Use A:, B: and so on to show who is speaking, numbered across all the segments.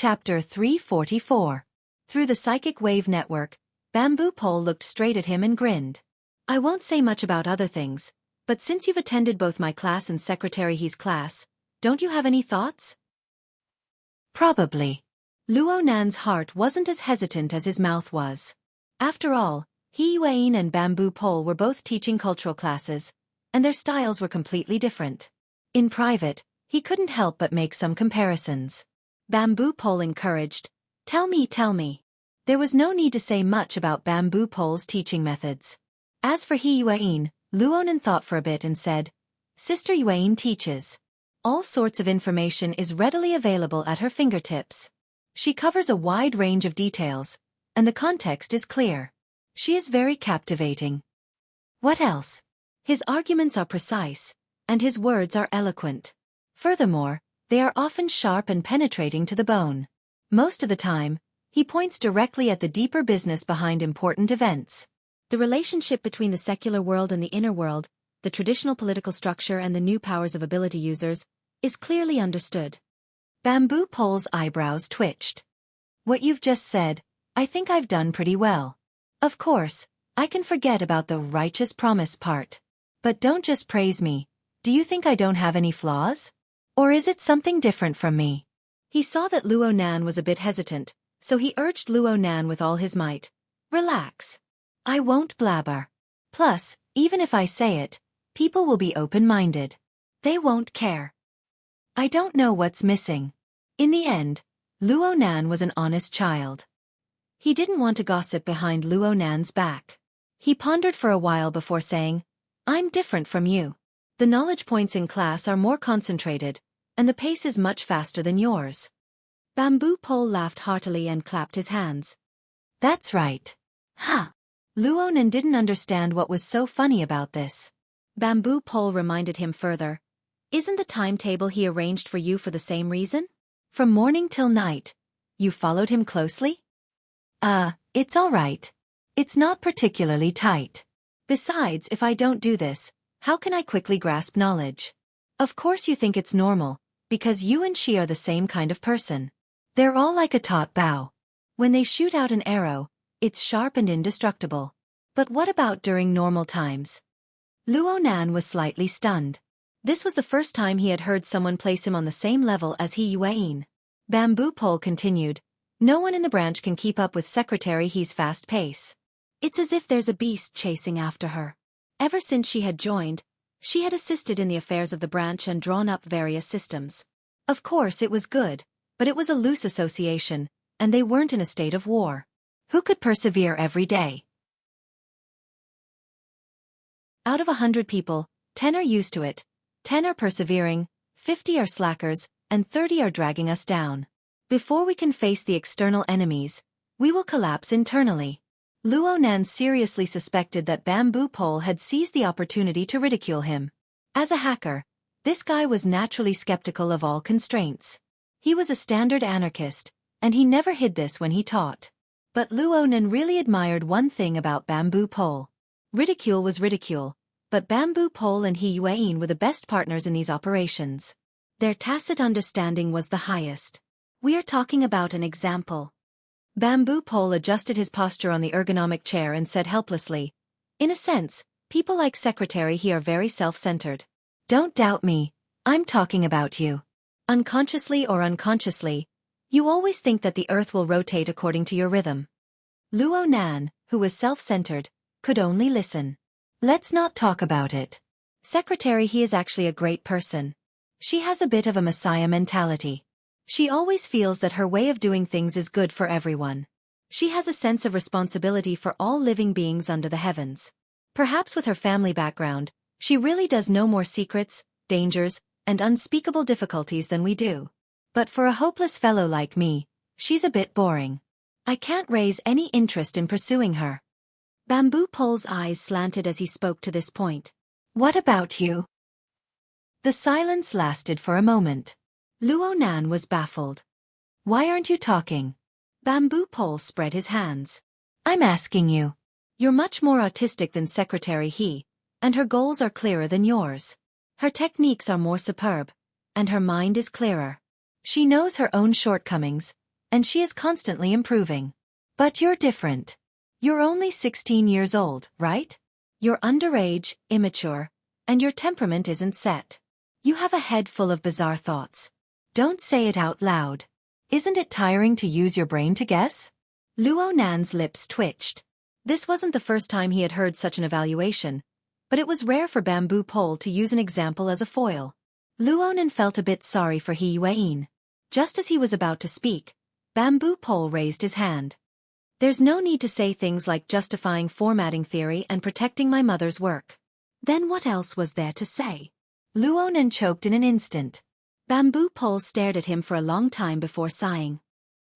A: Chapter 344. Through the psychic wave network, Bamboo Pole looked straight at him and grinned. I won't say much about other things, but since you've attended both my class and Secretary He's class, don't you have any thoughts? Probably. Luo Nan's heart wasn't as hesitant as his mouth was. After all, He Yuan and Bamboo Pole were both teaching cultural classes, and their styles were completely different. In private, he couldn't help but make some comparisons. Bamboo Pole encouraged, Tell me. There was no need to say much about Bamboo Pole's teaching methods. As for He Yuan, Luonan thought for a bit and said, Sister Yuan teaches. All sorts of information is readily available at her fingertips. She covers a wide range of details, and the context is clear. She is very captivating. What else? His arguments are precise, and his words are eloquent. Furthermore, they are often sharp and penetrating to the bone. Most of the time, he points directly at the deeper business behind important events. The relationship between the secular world and the inner world, the traditional political structure and the new powers of ability users, is clearly understood. Bamboo Pole's eyebrows twitched. What you've just said, I think I've done pretty well. Of course, I can forget about the righteous promise part. But don't just praise me. Do you think I don't have any flaws? Or is it something different from me? He saw that Luo Nan was a bit hesitant, so he urged Luo Nan with all his might. Relax. I won't blabber. Plus, even if I say it, people will be open-minded. They won't care. I don't know what's missing. In the end, Luo Nan was an honest child. He didn't want to gossip behind Luo Nan's back. He pondered for a while before saying, I'm different from you. The knowledge points in class are more concentrated, and the pace is much faster than yours. Bamboo Pole laughed heartily and clapped his hands. That's right. Ha! Luonan didn't understand what was so funny about this. Bamboo Pole reminded him further. Isn't the timetable he arranged for you for the same reason? From morning till night. You followed him closely? It's all right. It's not particularly tight. Besides, if I don't do this, how can I quickly grasp knowledge? Of course you think it's normal, because you and she are the same kind of person. They're all like a taut bow. When they shoot out an arrow, it's sharp and indestructible. But what about during normal times? Luo Nan was slightly stunned. This was the first time he had heard someone place him on the same level as He Yuan. Bamboo Pole continued, No one in the branch can keep up with Secretary He's fast pace. It's as if there's a beast chasing after her. Ever since she had joined, she had assisted in the affairs of the branch and drawn up various systems. Of course it was good, but it was a loose association, and they weren't in a state of war. Who could persevere every day? Out of 100 people, 10 are used to it, 10 are persevering, 50 are slackers, and 30 are dragging us down. Before we can face the external enemies, we will collapse internally. Luo Nan seriously suspected that Bamboo Pole had seized the opportunity to ridicule him. As a hacker, this guy was naturally skeptical of all constraints. He was a standard anarchist, and he never hid this when he taught. But Luo Nan really admired one thing about Bamboo Pole. Ridicule was ridicule, but Bamboo Pole and He Yuan were the best partners in these operations. Their tacit understanding was the highest. We are talking about an example. Bamboo Pole adjusted his posture on the ergonomic chair and said helplessly, In a sense, people like Secretary He are very self-centered. Don't doubt me, I'm talking about you. Unconsciously or unconsciously, you always think that the earth will rotate according to your rhythm. Luo Nan, who was self-centered, could only listen. Let's not talk about it. Secretary He is actually a great person. She has a bit of a messiah mentality. She always feels that her way of doing things is good for everyone. She has a sense of responsibility for all living beings under the heavens. Perhaps with her family background, she really does know more secrets, dangers, and unspeakable difficulties than we do. But for a hopeless fellow like me, she's a bit boring. I can't raise any interest in pursuing her. Bamboo Pole's eyes slanted as he spoke to this point. What about you? The silence lasted for a moment. Luo Nan was baffled. Why aren't you talking? Bamboo Pole spread his hands. I'm asking you. You're much more autistic than Secretary He, and her goals are clearer than yours. Her techniques are more superb, and her mind is clearer. She knows her own shortcomings, and she is constantly improving. But you're different. You're only 16 years old, right? You're underage, immature, and your temperament isn't set. You have a head full of bizarre thoughts. Don't say it out loud. Isn't it tiring to use your brain to guess? Luo Nan's lips twitched. This wasn't the first time he had heard such an evaluation, but it was rare for Bamboo Pole to use an example as a foil. Luo Nan felt a bit sorry for He Yuan. Just as he was about to speak, Bamboo Pole raised his hand. There's no need to say things like justifying formatting theory and protecting my mother's work. Then what else was there to say? Luo Nan choked in an instant. Bamboo Pole stared at him for a long time before sighing.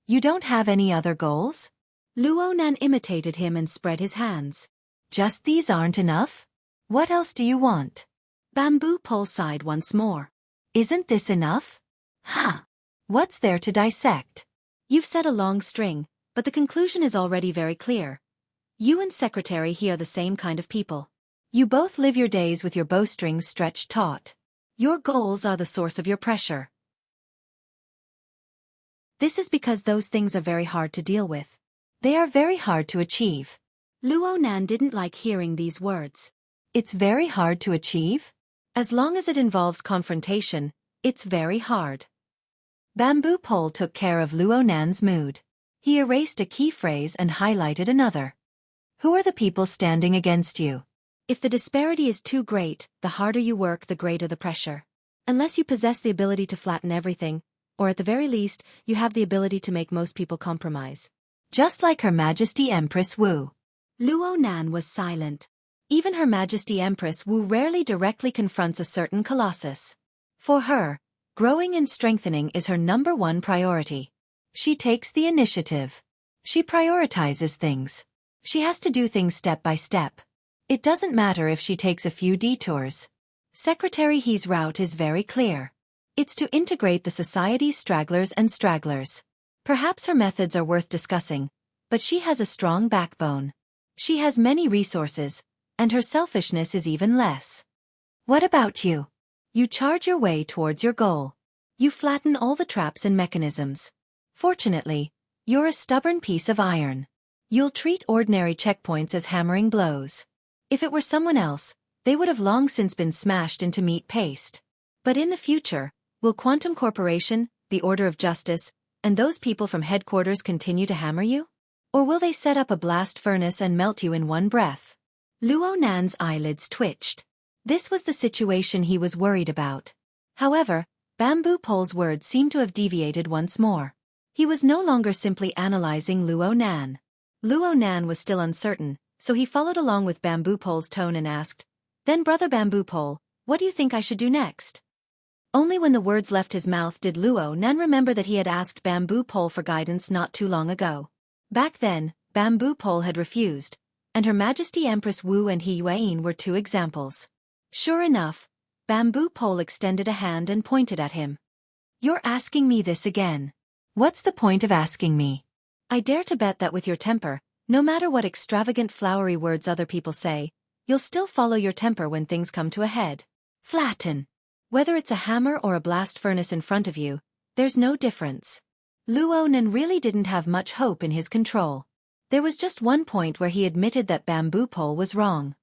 A: You don't have any other goals? Luo Nan imitated him and spread his hands. Just these aren't enough? What else do you want? Bamboo Pole sighed once more. Isn't this enough? Huh. What's there to dissect? You've said a long string, but the conclusion is already very clear. You and Secretary He are the same kind of people. You both live your days with your bowstrings stretched taut. Your goals are the source of your pressure. This is because those things are very hard to deal with. They are very hard to achieve. Luo Nan didn't like hearing these words. It's very hard to achieve? As long as it involves confrontation, it's very hard. Bamboo Pole took care of Luo Nan's mood. He erased a key phrase and highlighted another. Who are the people standing against you? If the disparity is too great, the harder you work, the greater the pressure. Unless you possess the ability to flatten everything, or at the very least, you have the ability to make most people compromise. Just like Her Majesty Empress Wu. Luo Nan was silent. Even Her Majesty Empress Wu rarely directly confronts a certain colossus. For her, growing and strengthening is her #1 priority. She takes the initiative. She prioritizes things. She has to do things step by step. It doesn't matter if she takes a few detours. Secretary He's route is very clear. It's to integrate the society's stragglers and stragglers. Perhaps her methods are worth discussing, but she has a strong backbone. She has many resources, and her selfishness is even less. What about you? You charge your way towards your goal. You flatten all the traps and mechanisms. Fortunately, you're a stubborn piece of iron. You'll treat ordinary checkpoints as hammering blows. If it were someone else, they would have long since been smashed into meat paste. But in the future, will Quantum Corporation, the Order of Justice, and those people from headquarters continue to hammer you? Or will they set up a blast furnace and melt you in one breath? Luo Nan's eyelids twitched. This was the situation he was worried about. However, Bamboo Pole's words seemed to have deviated once more. He was no longer simply analyzing Luo Nan. Luo Nan was still uncertain, so he followed along with Bamboo Pole's tone and asked, "Then Brother Bamboo Pole, what do you think I should do next?" Only when the words left his mouth did Luo Nan remember that he had asked Bamboo Pole for guidance not too long ago. Back then, Bamboo Pole had refused, and Her Majesty Empress Wu and He Yuan were 2 examples. Sure enough, Bamboo Pole extended a hand and pointed at him. "You're asking me this again. What's the point of asking me? I dare to bet that with your temper, no matter what extravagant flowery words other people say, you'll still follow your temper when things come to a head. Flatten. Whether it's a hammer or a blast furnace in front of you, there's no difference." Luo Nan really didn't have much hope in his control. There was just one point where he admitted that Bamboo Pole was wrong.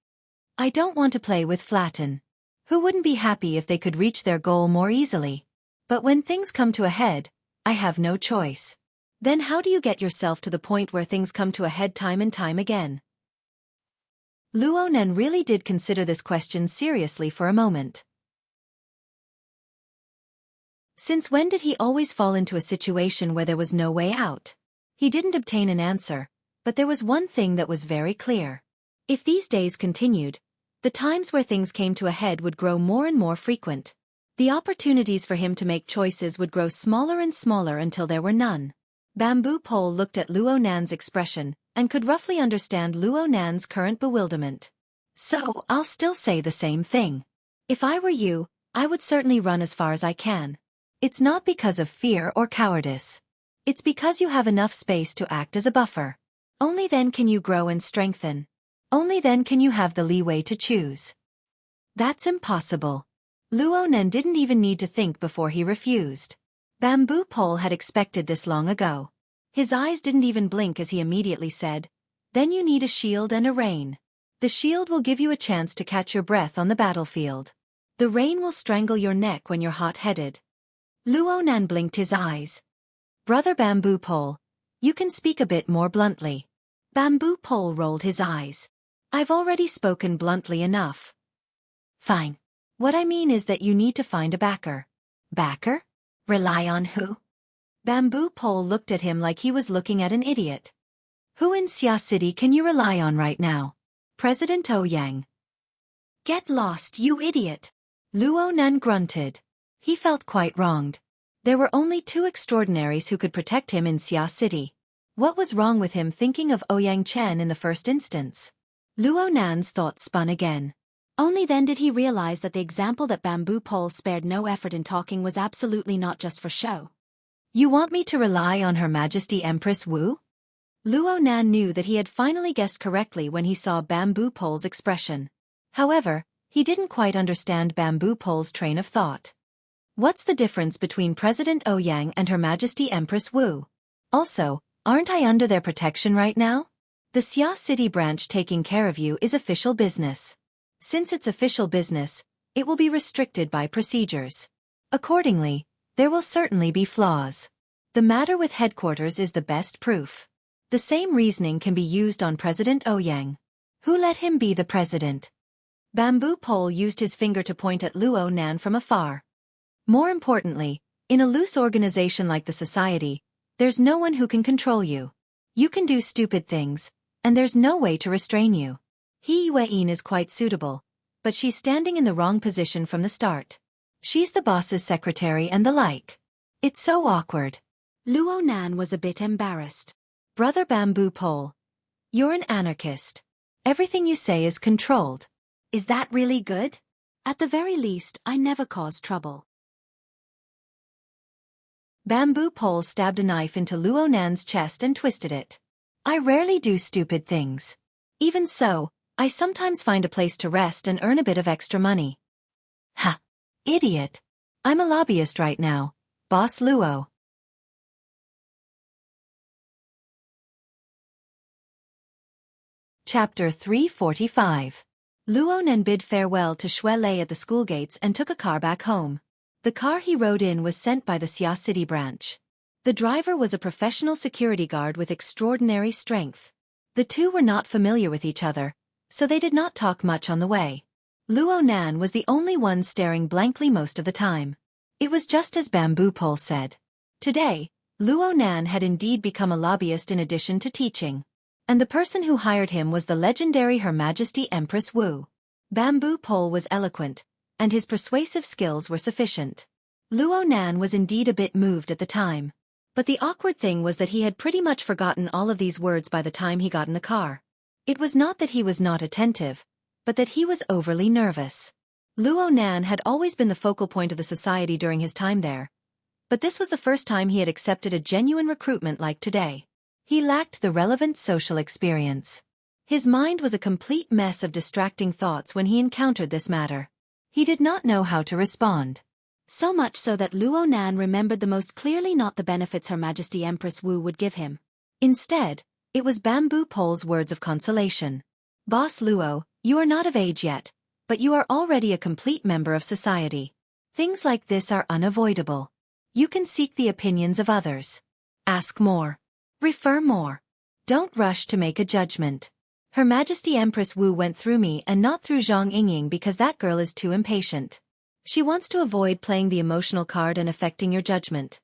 A: "I don't want to play with flatten. Who wouldn't be happy if they could reach their goal more easily? But when things come to a head, I have no choice." Then how do you get yourself to the point where things come to a head time and time again? Luo Nan really did consider this question seriously for a moment. Since when did he always fall into a situation where there was no way out? He didn't obtain an answer, but there was one thing that was very clear. If these days continued, the times where things came to a head would grow more and more frequent. The opportunities for him to make choices would grow smaller and smaller until there were none. Bamboo Pole looked at Luo Nan's expression, and could roughly understand Luo Nan's current bewilderment. "So, I'll still say the same thing. If I were you, I would certainly run as far as I can. It's not because of fear or cowardice. It's because you have enough space to act as a buffer. Only then can you grow and strengthen. Only then can you have the leeway to choose." That's impossible. Luo Nan didn't even need to think before he refused. Bamboo Pole had expected this long ago. His eyes didn't even blink as he immediately said, "Then you need a shield and a rein. The shield will give you a chance to catch your breath on the battlefield. The rein will strangle your neck when you're hot-headed." Luo Nan blinked his eyes. "Brother Bamboo Pole, you can speak a bit more bluntly." Bamboo Pole rolled his eyes. "I've already spoken bluntly enough." "Fine. What I mean is that you need to find a backer." "Backer? Rely on who?" Bamboo Pole looked at him like he was looking at an idiot. "Who in Xia City can you rely on right now? President Ouyang." "Get lost, you idiot!" Luo Nan grunted. He felt quite wronged. There were only two extraordinaries who could protect him in Xia City. What was wrong with him thinking of Ouyang Chen in the first instance? Luo Nan's thoughts spun again. Only then did he realize that the example that Bamboo Pole spared no effort in talking was absolutely not just for show. "You want me to rely on Her Majesty Empress Wu?" Luo Nan knew that he had finally guessed correctly when he saw Bamboo Pole's expression. However, he didn't quite understand Bamboo Pole's train of thought. What's the difference between President Ouyang and Her Majesty Empress Wu? Also, aren't I under their protection right now? The Xia City branch taking care of you is official business. Since it's official business, it will be restricted by procedures. Accordingly, there will certainly be flaws. The matter with headquarters is the best proof. The same reasoning can be used on President Ouyang. Who let him be the president? Bamboo Pole used his finger to point at Luo Nan from afar. More importantly, in a loose organization like the society, there's no one who can control you. You can do stupid things, and there's no way to restrain you. He Yuein is quite suitable, but she's standing in the wrong position from the start. She's the boss's secretary and the like. It's so awkward. Luo Nan was a bit embarrassed. Brother Bamboo Pole, you're an anarchist. Everything you say is controlled. Is that really good? At the very least, I never cause trouble. Bamboo Pole stabbed a knife into Luo Nan's chest and twisted it. I rarely do stupid things. Even so, I sometimes find a place to rest and earn a bit of extra money. Ha! Idiot! I'm a lobbyist right now, Boss Luo. Chapter 345. Luo Nan bid farewell to Xue Lei at the school gates and took a car back home. The car he rode in was sent by the Xia City branch. The driver was a professional security guard with extraordinary strength. The two were not familiar with each other, so they did not talk much on the way. Luo Nan was the only one staring blankly most of the time. It was just as Bamboo Pole said. Today, Luo Nan had indeed become a lobbyist in addition to teaching. And the person who hired him was the legendary Her Majesty Empress Wu. Bamboo Pole was eloquent, and his persuasive skills were sufficient. Luo Nan was indeed a bit moved at the time. But the awkward thing was that he had pretty much forgotten all of these words by the time he got in the car. It was not that he was not attentive, but that he was overly nervous. Luo Nan had always been the focal point of the society during his time there. But this was the first time he had accepted a genuine recruitment like today. He lacked the relevant social experience. His mind was a complete mess of distracting thoughts when he encountered this matter. He did not know how to respond. So much so that Luo Nan remembered the most clearly not the benefits Her Majesty Empress Wu would give him. Instead, it was Bamboo Pole's words of consolation. Boss Luo, you are not of age yet, but you are already a complete member of society. Things like this are unavoidable. You can seek the opinions of others. Ask more. Refer more. Don't rush to make a judgment. Her Majesty Empress Wu went through me and not through Zhang Yingying because that girl is too impatient. She wants to avoid playing the emotional card and affecting your judgment.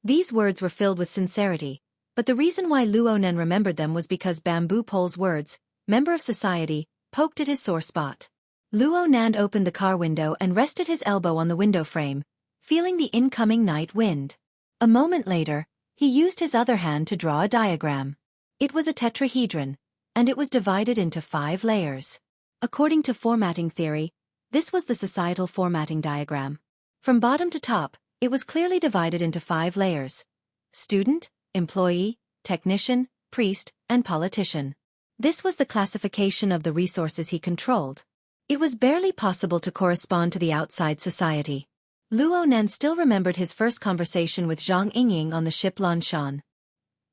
A: These words were filled with sincerity, but the reason why Luo Nan remembered them was because Bamboo Pole's words, member of society, poked at his sore spot. Luo Nan opened the car window and rested his elbow on the window frame, feeling the incoming night wind. A moment later, he used his other hand to draw a diagram. It was a tetrahedron, and it was divided into 5 layers. According to formatting theory, this was the societal formatting diagram. From bottom to top, it was clearly divided into 5 layers: student, employee, technician, priest, and politician. This was the classification of the resources he controlled. It was barely possible to correspond to the outside society. Luo Nan still remembered his first conversation with Zhang Yingying on the ship Lanshan.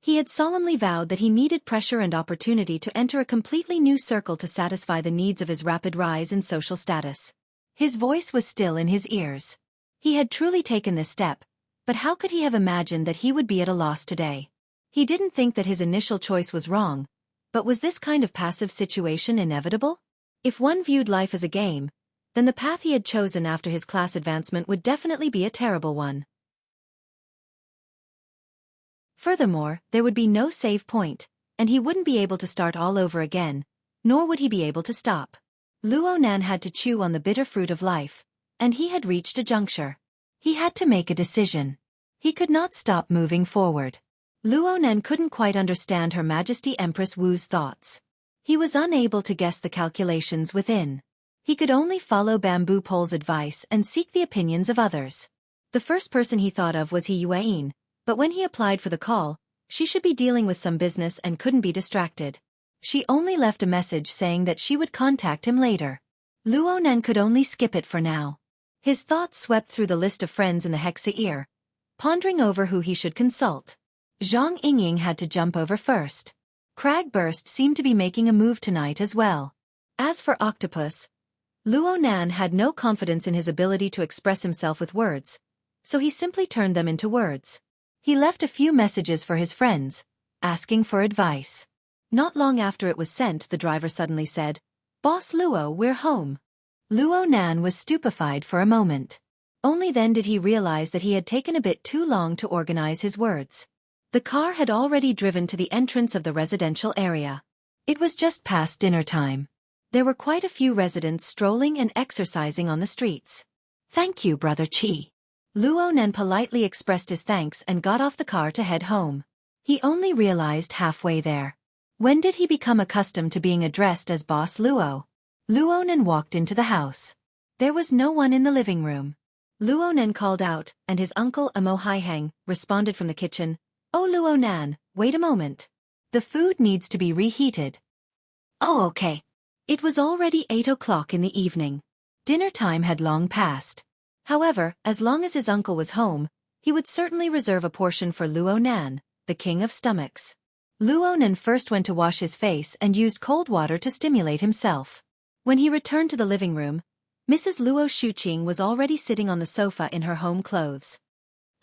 A: He had solemnly vowed that he needed pressure and opportunity to enter a completely new circle to satisfy the needs of his rapid rise in social status. His voice was still in his ears. He had truly taken this step, but how could he have imagined that he would be at a loss today? He didn't think that his initial choice was wrong, but was this kind of passive situation inevitable? If one viewed life as a game, then the path he had chosen after his class advancement would definitely be a terrible one. Furthermore, there would be no save point, and he wouldn't be able to start all over again, nor would he be able to stop. Luo Nan had to chew on the bitter fruit of life, and he had reached a juncture. He had to make a decision. He could not stop moving forward. Luo Nan couldn't quite understand Her Majesty Empress Wu's thoughts. He was unable to guess the calculations within. He could only follow Bamboo Pole's advice and seek the opinions of others. The first person he thought of was He Yuan, but when he applied for the call, she should be dealing with some business and couldn't be distracted. She only left a message saying that she would contact him later. Luo Nan could only skip it for now. His thoughts swept through the list of friends in the Hexa, pondering over who he should consult. Zhang Yingying had to jump over first. Cragburst seemed to be making a move tonight as well. As for Octopus, Luo Nan had no confidence in his ability to express himself with words, so he simply turned them into words. He left a few messages for his friends, asking for advice. Not long after it was sent, the driver suddenly said, "Boss Luo, we're home." Luo Nan was stupefied for a moment. Only then did he realize that he had taken a bit too long to organize his words. The car had already driven to the entrance of the residential area. It was just past dinner time. There were quite a few residents strolling and exercising on the streets. "Thank you, Brother Chi." Luo Nan politely expressed his thanks and got off the car to head home. He only realized halfway there. When did he become accustomed to being addressed as Boss Luo? Luo Nan walked into the house. There was no one in the living room. Luo Nan called out, and his uncle Amo Haiheng responded from the kitchen, "Oh Luo Nan, wait a moment. The food needs to be reheated." "Oh okay." It was already 8 o'clock in the evening. Dinner time had long passed. However, as long as his uncle was home, he would certainly reserve a portion for Luo Nan, the king of stomachs. Luo Nan first went to wash his face and used cold water to stimulate himself. When he returned to the living room, Mrs. Luo Shuqing was already sitting on the sofa in her home clothes.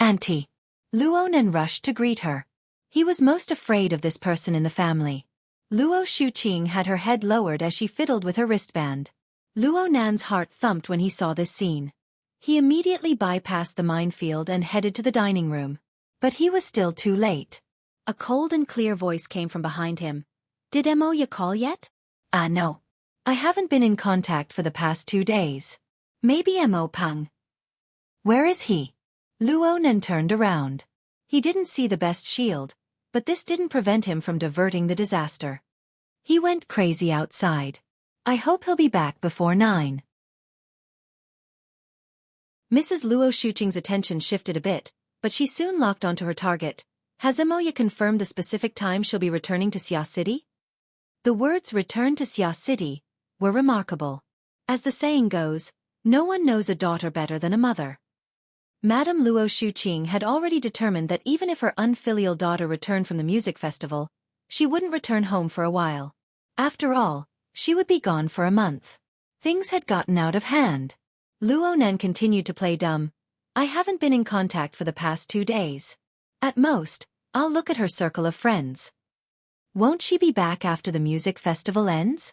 A: "Auntie." Luo Nan rushed to greet her. He was most afraid of this person in the family. Luo Shuqing had her head lowered as she fiddled with her wristband. Luo Nan's heart thumped when he saw this scene. He immediately bypassed the minefield and headed to the dining room. But he was still too late. A cold and clear voice came from behind him. "Did Mo ya call yet?" No. I haven't been in contact for the past 2 days. Maybe Mo Peng." "Where is he?" Luo Nan turned around. He didn't see the best shield, but this didn't prevent him from diverting the disaster. He went crazy outside. I hope he'll be back before 9. Mrs. Luo Shuqing's attention shifted a bit, but she soon locked onto her target. Has Emoya confirmed the specific time she'll be returning to Xia City? The words "return to Xia City" were remarkable. As the saying goes, no one knows a daughter better than a mother. Madame Luo Shuqing had already determined that even if her unfilial daughter returned from the music festival, she wouldn't return home for a while. After all, she would be gone for a month. Things had gotten out of hand. Luo Nan continued to play dumb. I haven't been in contact for the past 2 days. At most, I'll look at her circle of friends. Won't she be back after the music festival ends?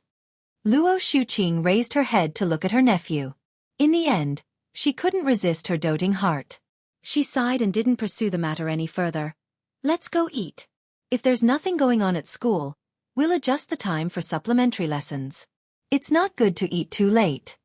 A: Luo Shuqing raised her head to look at her nephew. In the end, she couldn't resist her doting heart. She sighed and didn't pursue the matter any further. Let's go eat. If there's nothing going on at school, we'll adjust the time for supplementary lessons. It's not good to eat too late.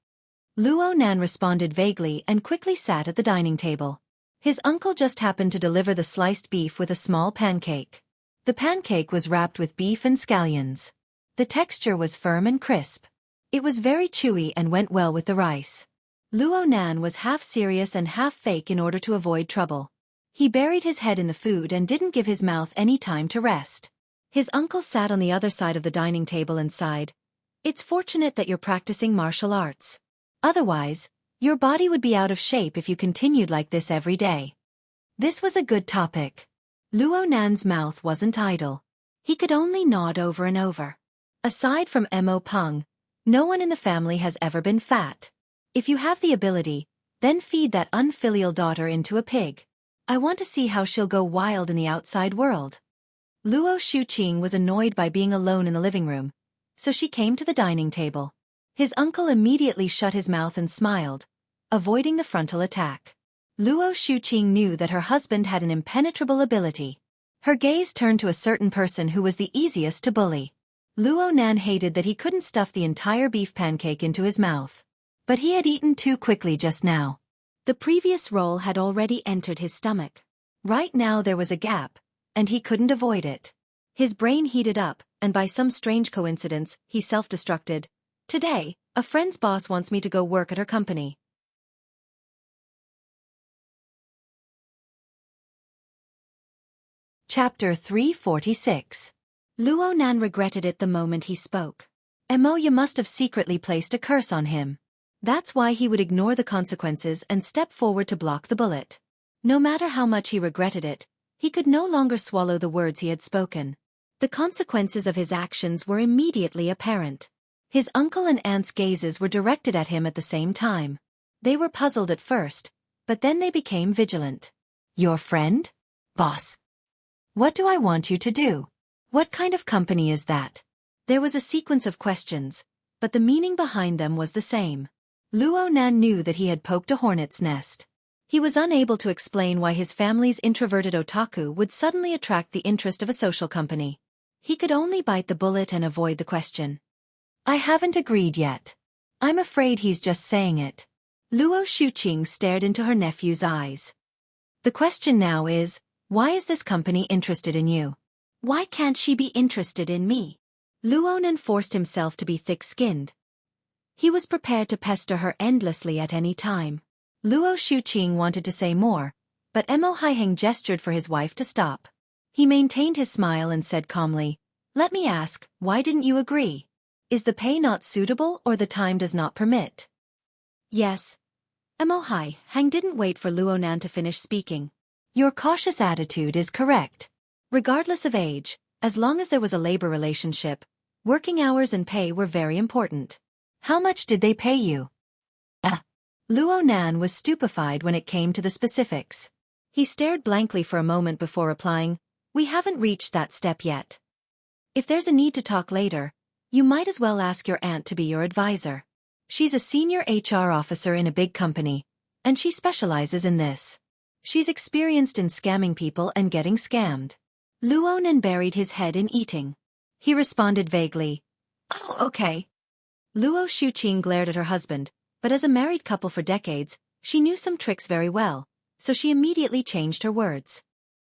A: Luo Nan responded vaguely and quickly sat at the dining table. His uncle just happened to deliver the sliced beef with a small pancake. The pancake was wrapped with beef and scallions. The texture was firm and crisp. It was very chewy and went well with the rice. Luo Nan was half serious and half fake in order to avoid trouble. He buried his head in the food and didn't give his mouth any time to rest. His uncle sat on the other side of the dining table and sighed. It's fortunate that you're practicing martial arts. Otherwise, your body would be out of shape if you continued like this every day. This was a good topic. Luo Nan's mouth wasn't idle. He could only nod over and over. Aside from Mo Peng, no one in the family has ever been fat. If you have the ability, then feed that unfilial daughter into a pig. I want to see how she'll go wild in the outside world. Luo Shuqing was annoyed by being alone in the living room, so she came to the dining table. His uncle immediately shut his mouth and smiled, avoiding the frontal attack. Luo Shuqing knew that her husband had an impenetrable ability. Her gaze turned to a certain person who was the easiest to bully. Luo Nan hated that he couldn't stuff the entire beef pancake into his mouth. But he had eaten too quickly just now. The previous roll had already entered his stomach. Right now there was a gap, and he couldn't avoid it. His brain heated up, and by some strange coincidence, he self-destructed. Today, a friend's boss wants me to go work at her company. Chapter 346. Luo Nan regretted it the moment he spoke. Emoya must have secretly placed a curse on him. That's why he would ignore the consequences and step forward to block the bullet. No matter how much he regretted it, he could no longer swallow the words he had spoken. The consequences of his actions were immediately apparent. His uncle and aunt's gazes were directed at him at the same time. They were puzzled at first, but then they became vigilant. Your friend? Boss. What do I want you to do? What kind of company is that? There was a sequence of questions, but the meaning behind them was the same. Luo Nan knew that he had poked a hornet's nest. He was unable to explain why his family's introverted otaku would suddenly attract the interest of a social company. He could only bite the bullet and avoid the question. I haven't agreed yet. I'm afraid he's just saying it. Luo Shuqing stared into her nephew's eyes. The question now is, why is this company interested in you? Why can't she be interested in me? Luo Nan forced himself to be thick-skinned. He was prepared to pester her endlessly at any time. Luo Shuqing wanted to say more, but Mo Haiheng gestured for his wife to stop. He maintained his smile and said calmly, Let me ask, why didn't you agree? Is the pay not suitable or the time does not permit? Yes. Mo Haiheng didn't wait for Luo Nan to finish speaking. Your cautious attitude is correct. Regardless of age, as long as there was a labor relationship, working hours and pay were very important. How much did they pay you? Luo Nan was stupefied when it came to the specifics. He stared blankly for a moment before replying, We haven't reached that step yet. If there's a need to talk later, you might as well ask your aunt to be your advisor. She's a senior HR officer in a big company, and she specializes in this. She's experienced in scamming people and getting scammed. Luo Nan buried his head in eating. He responded vaguely, Oh, okay. Luo Shuqing glared at her husband, but as a married couple for decades, she knew some tricks very well, so she immediately changed her words.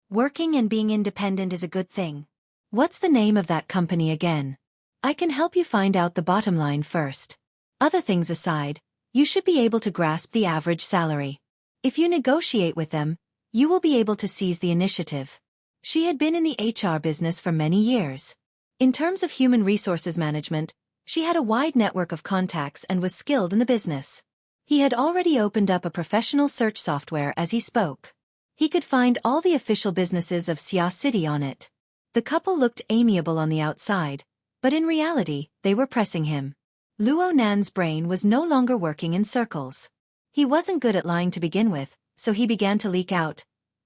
A: Working and being independent is a good thing. What's the name of that company again? I can help you find out the bottom line first. Other things aside, you should be able to grasp the average salary. If you negotiate with them, you will be able to seize the initiative. She had been in the HR business for many years. In terms of human resources management, she had a wide network of contacts and was skilled in the business. He had already opened up a professional search software as he spoke. He could find all the official businesses of Xia City on it. The couple looked amiable on the outside, but in reality, they were pressing him. Luo Nan's brain was no longer working in circles. He wasn't good at lying to begin with, so he began to leak out.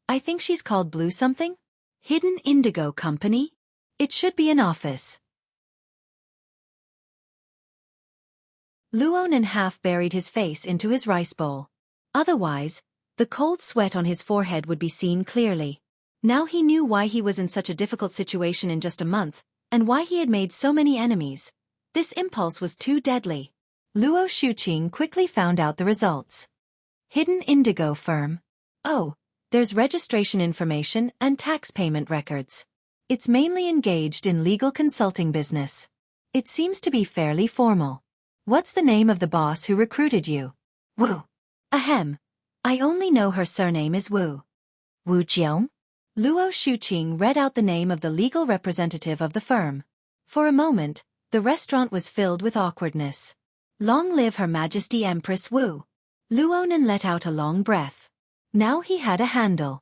A: I think she's called Blue something? Hidden Indigo Company? It should be an office. Luo Nan half buried his face into his rice bowl. Otherwise, the cold sweat on his forehead would be seen clearly. Now he knew why he was in such a difficult situation in just a month, and why he had made so many enemies. This impulse was too deadly. Luo Shuqing quickly found out the results. Hidden Indigo Firm. Oh, there's registration information and tax payment records. It's mainly engaged in legal consulting business. It seems to be fairly formal. What's the name of the boss who recruited you? Wu. Ahem. I only know her surname is Wu. Wu Jiang? Luo Shuqing read out the name of the legal representative of the firm. For a moment, the restaurant was filled with awkwardness. Long live Her Majesty Empress Wu. Luo Nan let out a long breath. Now he had a handle.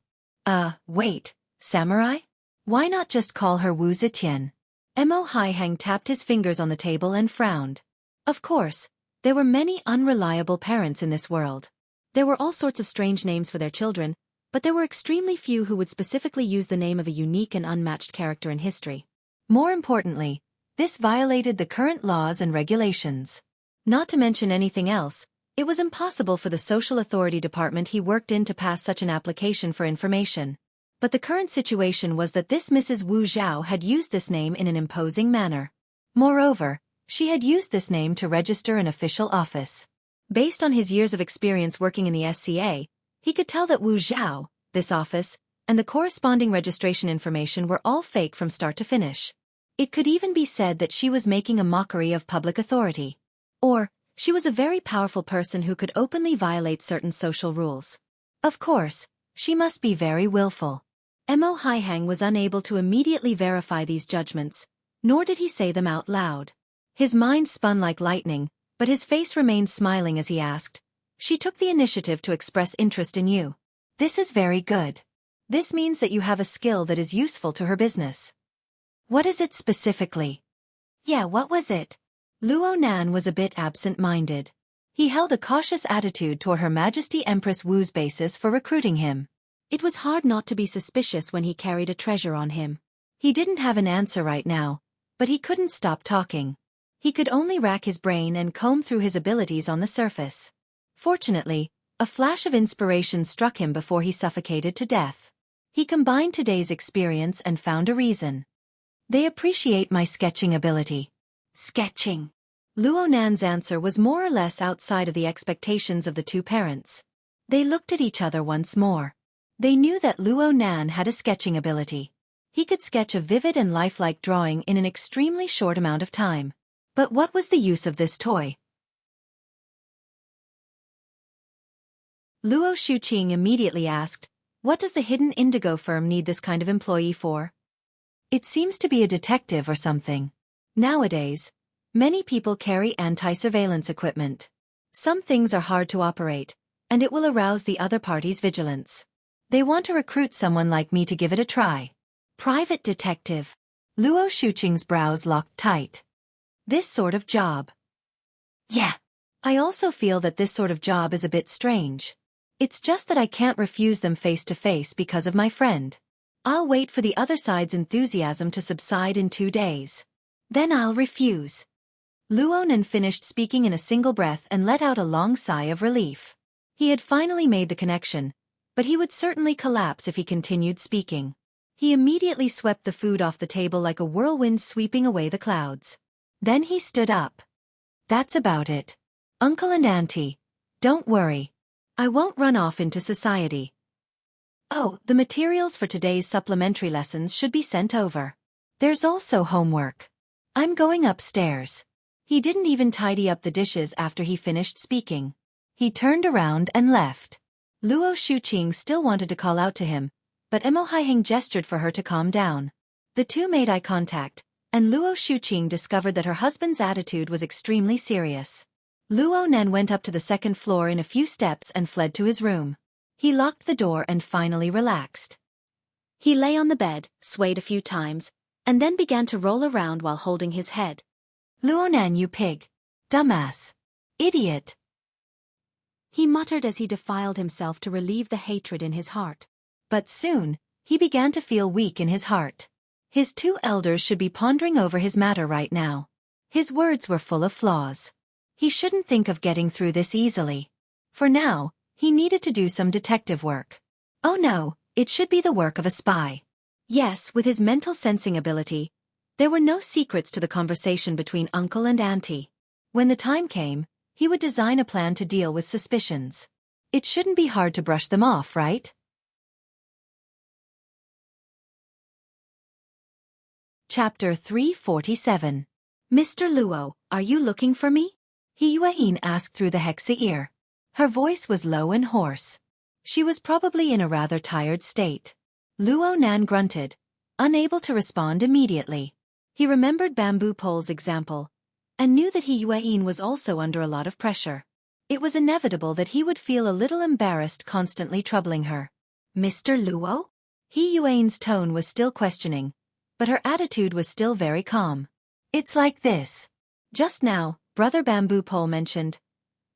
A: Wait, Samurai? Why not just call her Wu Zetian? Mo Haiheng tapped his fingers on the table and frowned. Of course, there were many unreliable parents in this world. There were all sorts of strange names for their children, but there were extremely few who would specifically use the name of a unique and unmatched character in history. More importantly, this violated the current laws and regulations. Not to mention anything else, it was impossible for the social authority department he worked in to pass such an application for information. But the current situation was that this Mrs. Wu Zhao had used this name in an imposing manner. Moreover, she had used this name to register an official office. Based on his years of experience working in the SCA, he could tell that Wu Zhao, this office, and the corresponding registration information were all fake from start to finish. It could even be said that she was making a mockery of public authority. Or, she was a very powerful person who could openly violate certain social rules. Of course, she must be very willful. Mo Haiheng was unable to immediately verify these judgments, nor did he say them out loud. His mind spun like lightning, but his face remained smiling as he asked, "She took the initiative to express interest in you. This is very good. This means that you have a skill that is useful to her business." "What is it specifically?" "Yeah, what was it?" Luo Nan was a bit absent-minded. He held a cautious attitude toward Her Majesty Empress Wu's basis for recruiting him. It was hard not to be suspicious when he carried a treasure on him. He didn't have an answer right now, but he couldn't stop talking. He could only rack his brain and comb through his abilities on the surface. Fortunately, a flash of inspiration struck him before he suffocated to death. He combined today's experience and found a reason. "They appreciate my sketching ability." Sketching. Luo Nan's answer was more or less outside of the expectations of the two parents. They looked at each other once more. They knew that Luo Nan had a sketching ability. He could sketch a vivid and lifelike drawing in an extremely short amount of time. But what was the use of this toy? Luo Shuqing immediately asked, "What does the hidden indigo firm need this kind of employee for?" "It seems to be a detective or something. Nowadays, many people carry anti-surveillance equipment. Some things are hard to operate, and it will arouse the other party's vigilance. They want to recruit someone like me to give it a try." Private detective. Luo Shuqing's brows locked tight. This sort of job. Yeah. I also feel that this sort of job is a bit strange. It's just that I can't refuse them face to face because of my friend. I'll wait for the other side's enthusiasm to subside in 2 days. Then I'll refuse. Luo Nan finished speaking in a single breath and let out a long sigh of relief. He had finally made the connection, but he would certainly collapse if he continued speaking. He immediately swept the food off the table like a whirlwind sweeping away the clouds. Then he stood up. "That's about it. Uncle and Auntie, don't worry. I won't run off into society. Oh, the materials for today's supplementary lessons should be sent over. There's also homework. I'm going upstairs." He didn't even tidy up the dishes after he finished speaking. He turned around and left. Luo Shuqing still wanted to call out to him, but Mo Haiheng gestured for her to calm down. The two made eye contact, and Luo Shuqing discovered that her husband's attitude was extremely serious. Luo Nan went up to the second floor in a few steps and fled to his room. He locked the door and finally relaxed. He lay on the bed, swayed a few times, and then began to roll around while holding his head. "Luo Nan, you pig. Dumbass. Idiot." He muttered as he defiled himself to relieve the hatred in his heart. But soon, he began to feel weak in his heart. His two elders should be pondering over his matter right now. His words were full of flaws. He shouldn't think of getting through this easily. For now, he needed to do some detective work. Oh no, it should be the work of a spy. Yes, with his mental sensing ability, there were no secrets to the conversation between uncle and auntie. When the time came, he would design a plan to deal with suspicions. It shouldn't be hard to brush them off, right? Chapter 347. "Mr. Luo, are you looking for me?" He Yuan asked through the hexa ear. Her voice was low and hoarse. She was probably in a rather tired state. Luo Nan grunted, unable to respond immediately. He remembered Bamboo Pole's example, and knew that Yuan was also under a lot of pressure. It was inevitable that he would feel a little embarrassed constantly troubling her. "Mr. Luo?" He Yuan's tone was still questioning, but her attitude was still very calm. It's like this. Just now, Brother Bamboo Pole mentioned.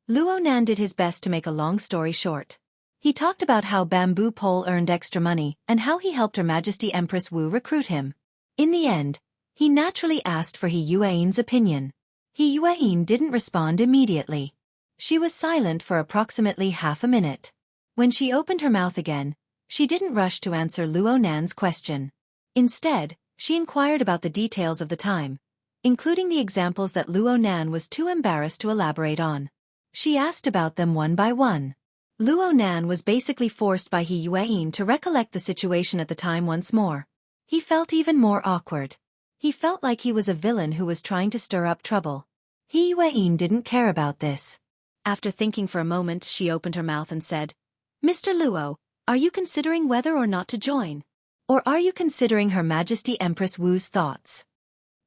A: Luo Nan did his best to make a long story short. He talked about how Bamboo Pole earned extra money and how he helped Her Majesty Empress Wu recruit him. In the end, he naturally asked for He Yuan's opinion. He Yuan didn't respond immediately. She was silent for approximately half a minute. When she opened her mouth again, she didn't rush to answer Luo Nan's question. Instead, she inquired about the details of the time, including the examples that Luo Nan was too embarrassed to elaborate on. She asked about them one by one. Luo Nan was basically forced by He Yuan to recollect the situation at the time once more. He felt even more awkward. He felt like he was a villain who was trying to stir up trouble. He Yuan didn't care about this. After thinking for a moment, she opened her mouth and said, "Mr. Luo, are you considering whether or not to join? Or are you considering Her Majesty Empress Wu's thoughts?"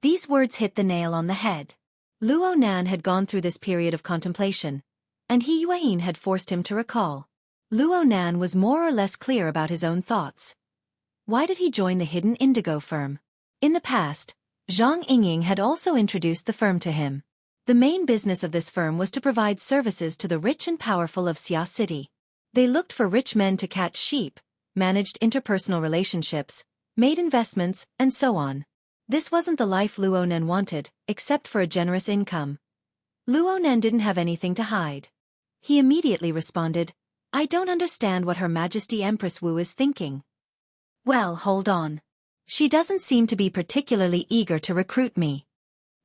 A: These words hit the nail on the head. Luo Nan had gone through this period of contemplation, and He Yuan had forced him to recall. Luo Nan was more or less clear about his own thoughts. Why did he join the hidden indigo firm? In the past, Zhang Yingying had also introduced the firm to him. The main business of this firm was to provide services to the rich and powerful of Xia City. They looked for rich men to catch sheep, managed interpersonal relationships, made investments, and so on. This wasn't the life Luo Nan wanted, except for a generous income. Luo Nan didn't have anything to hide. He immediately responded, "I don't understand what Her Majesty Empress Wu is thinking." "Well, hold on. She doesn't seem to be particularly eager to recruit me."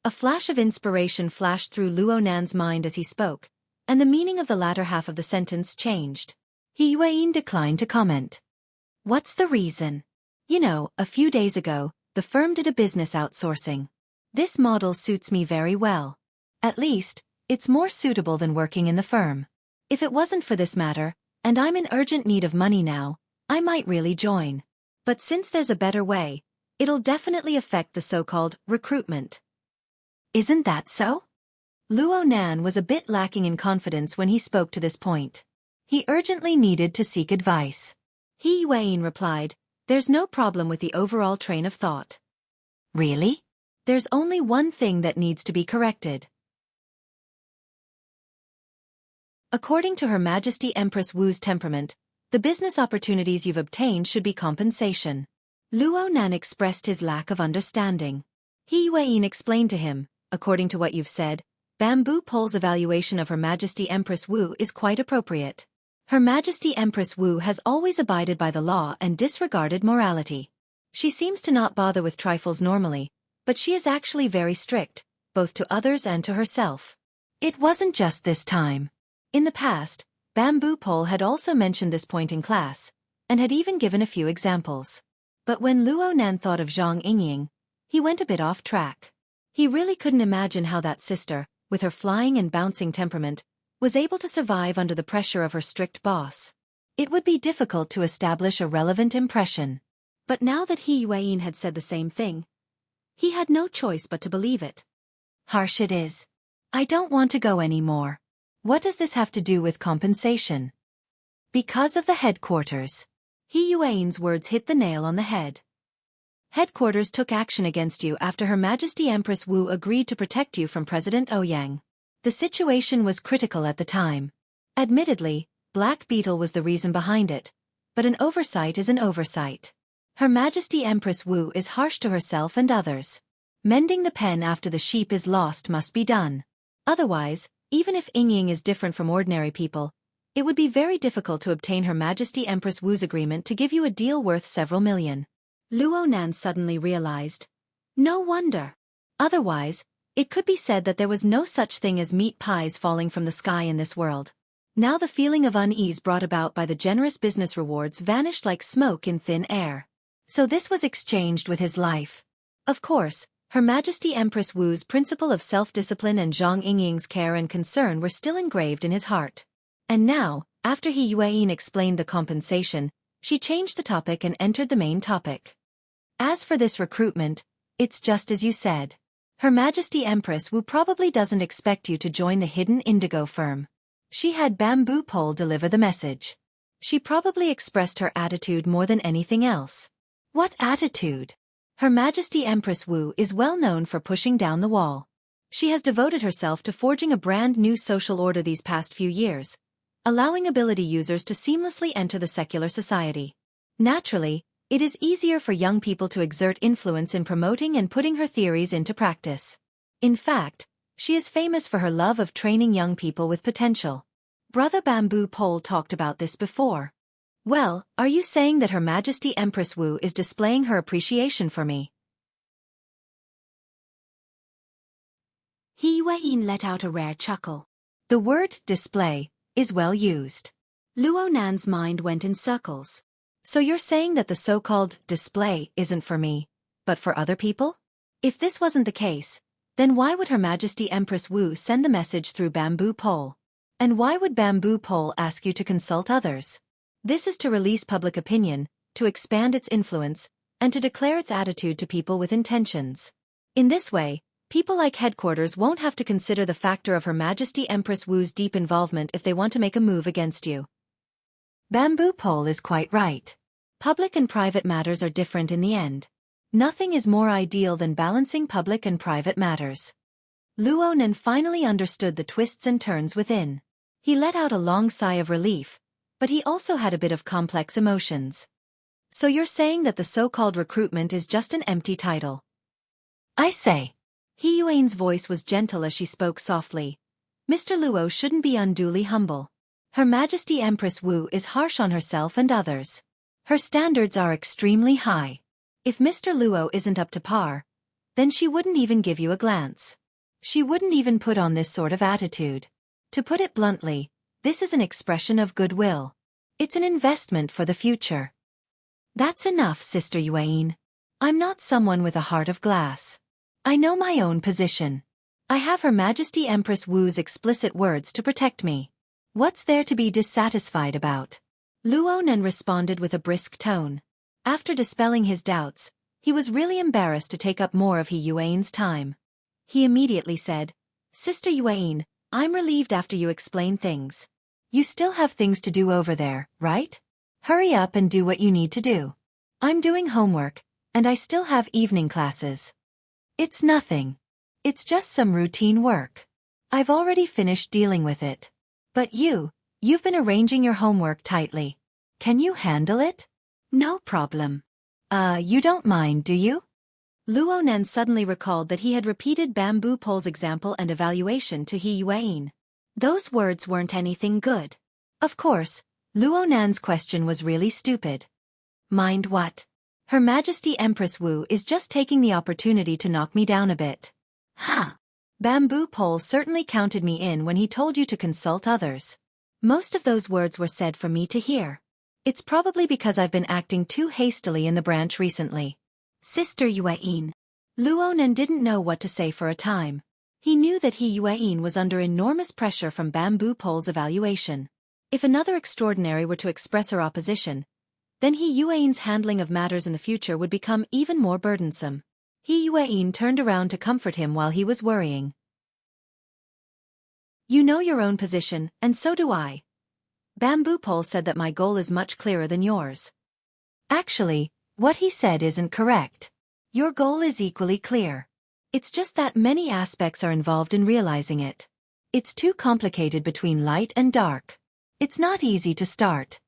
A: A flash of inspiration flashed through Luo Nan's mind as he spoke, and the meaning of the latter half of the sentence changed. He Yuan declined to comment. "What's the reason?" "You know, a few days ago, the firm did a business outsourcing. This model suits me very well. At least, it's more suitable than working in the firm. If it wasn't for this matter, and I'm in urgent need of money now, I might really join. But since there's a better way, it'll definitely affect the so-called recruitment." "Isn't that so?" Luo Nan was a bit lacking in confidence when he spoke to this point. He urgently needed to seek advice. He Yuan replied, "There's no problem with the overall train of thought." "Really? There's only one thing that needs to be corrected." According to Her Majesty Empress Wu's temperament, the business opportunities you've obtained should be compensation. Luo Nan expressed his lack of understanding. He Yuan explained to him, "According to what you've said, Bamboo Pole's evaluation of Her Majesty Empress Wu is quite appropriate. Her Majesty Empress Wu has always abided by the law and disregarded morality. She seems to not bother with trifles normally, but she is actually very strict, both to others and to herself. It wasn't just this time. In the past, Bamboo Pole had also mentioned this point in class, and had even given a few examples. But when Luo Nan thought of Zhang Yingying, he went a bit off track. He really couldn't imagine how that sister, with her flying and bouncing temperament, was able to survive under the pressure of her strict boss. It would be difficult to establish a relevant impression. But now that He Yuan had said the same thing, he had no choice but to believe it. "Harsh it is. I don't want to go anymore. What does this have to do with compensation?" "Because of the headquarters." He Yuan's words hit the nail on the head. "Headquarters took action against you after Her Majesty Empress Wu agreed to protect you from President Ouyang. The situation was critical at the time. Admittedly, Black Beetle was the reason behind it, but an oversight is an oversight. Her Majesty Empress Wu is harsh to herself and others. Mending the pen after the sheep is lost must be done. Otherwise, even if Yingying is different from ordinary people, it would be very difficult to obtain Her Majesty Empress Wu's agreement to give you a deal worth several million." Luo Nan suddenly realized. No wonder. Otherwise, it could be said that there was no such thing as meat pies falling from the sky in this world. Now the feeling of unease brought about by the generous business rewards vanished like smoke in thin air. So this was exchanged with his life. Of course, Her Majesty Empress Wu's principle of self-discipline and Zhang Yingying's care and concern were still engraved in his heart. And now, after He Yuan explained the compensation, she changed the topic and entered the main topic. "As for this recruitment, it's just as you said. Her Majesty Empress Wu probably doesn't expect you to join the hidden indigo firm. She had Bamboo Pole deliver the message. She probably expressed her attitude more than anything else. What attitude? Her Majesty Empress Wu is well known for pushing down the wall. She has devoted herself to forging a brand new social order these past few years, allowing ability users to seamlessly enter the secular society. Naturally, it is easier for young people to exert influence in promoting and putting her theories into practice. In fact, she is famous for her love of training young people with potential. Brother Bamboo Pole talked about this before. Well, are you saying that Her Majesty Empress Wu is displaying her appreciation for me? He Wei-yin let out a rare chuckle. The word display is well used. Luo Nan's mind went in circles. So you're saying that the so-called display isn't for me, but for other people? If this wasn't the case, then why would Her Majesty Empress Wu send the message through Bamboo Pole? And why would Bamboo Pole ask you to consult others? This is to release public opinion, to expand its influence, and to declare its attitude to people with intentions. In this way, people like headquarters won't have to consider the factor of Her Majesty Empress Wu's deep involvement if they want to make a move against you. Bamboo Pole is quite right. Public and private matters are different in the end. Nothing is more ideal than balancing public and private matters. Luo Nan finally understood the twists and turns within. He let out a long sigh of relief, but he also had a bit of complex emotions. So you're saying that the so-called recruitment is just an empty title? I say. He Yuan's voice was gentle as she spoke softly. Mr. Luo shouldn't be unduly humble. Her Majesty Empress Wu is harsh on herself and others. Her standards are extremely high. If Mr. Luo isn't up to par, then she wouldn't even give you a glance. She wouldn't even put on this sort of attitude. To put it bluntly, this is an expression of goodwill. It's an investment for the future. That's enough, Sister Yuan. I'm not someone with a heart of glass. I know my own position. I have Her Majesty Empress Wu's explicit words to protect me. What's there to be dissatisfied about? Luo Nan responded with a brisk tone. After dispelling his doubts, he was really embarrassed to take up more of He Yuan's time. He immediately said, Sister Yuan, I'm relieved after you explain things. You still have things to do over there, right? Hurry up and do what you need to do. I'm doing homework, and I still have evening classes. It's nothing. It's just some routine work. I've already finished dealing with it. But you've been arranging your homework tightly. Can you handle it? No problem. You don't mind, do you? Luo Nan suddenly recalled that he had repeated Bamboo Pole's example and evaluation to He Yuan. Those words weren't anything good. Of course, Luo Nan's question was really stupid. Mind what? Her Majesty Empress Wu is just taking the opportunity to knock me down a bit. Huh. Bamboo Pole certainly counted me in when he told you to consult others. Most of those words were said for me to hear. It's probably because I've been acting too hastily in the branch recently. Sister Yuan. Luo Nan didn't know what to say for a time. He knew that He Yuan was under enormous pressure from Bamboo Pole's evaluation. If another extraordinary were to express her opposition, then He Yuan's handling of matters in the future would become even more burdensome. He Yuan turned around to comfort him while he was worrying. You know your own position, and so do I. Bamboo Pole said that my goal is much clearer than yours. Actually, what he said isn't correct. Your goal is equally clear. It's just that many aspects are involved in realizing it. It's too complicated between light and dark. It's not easy to start.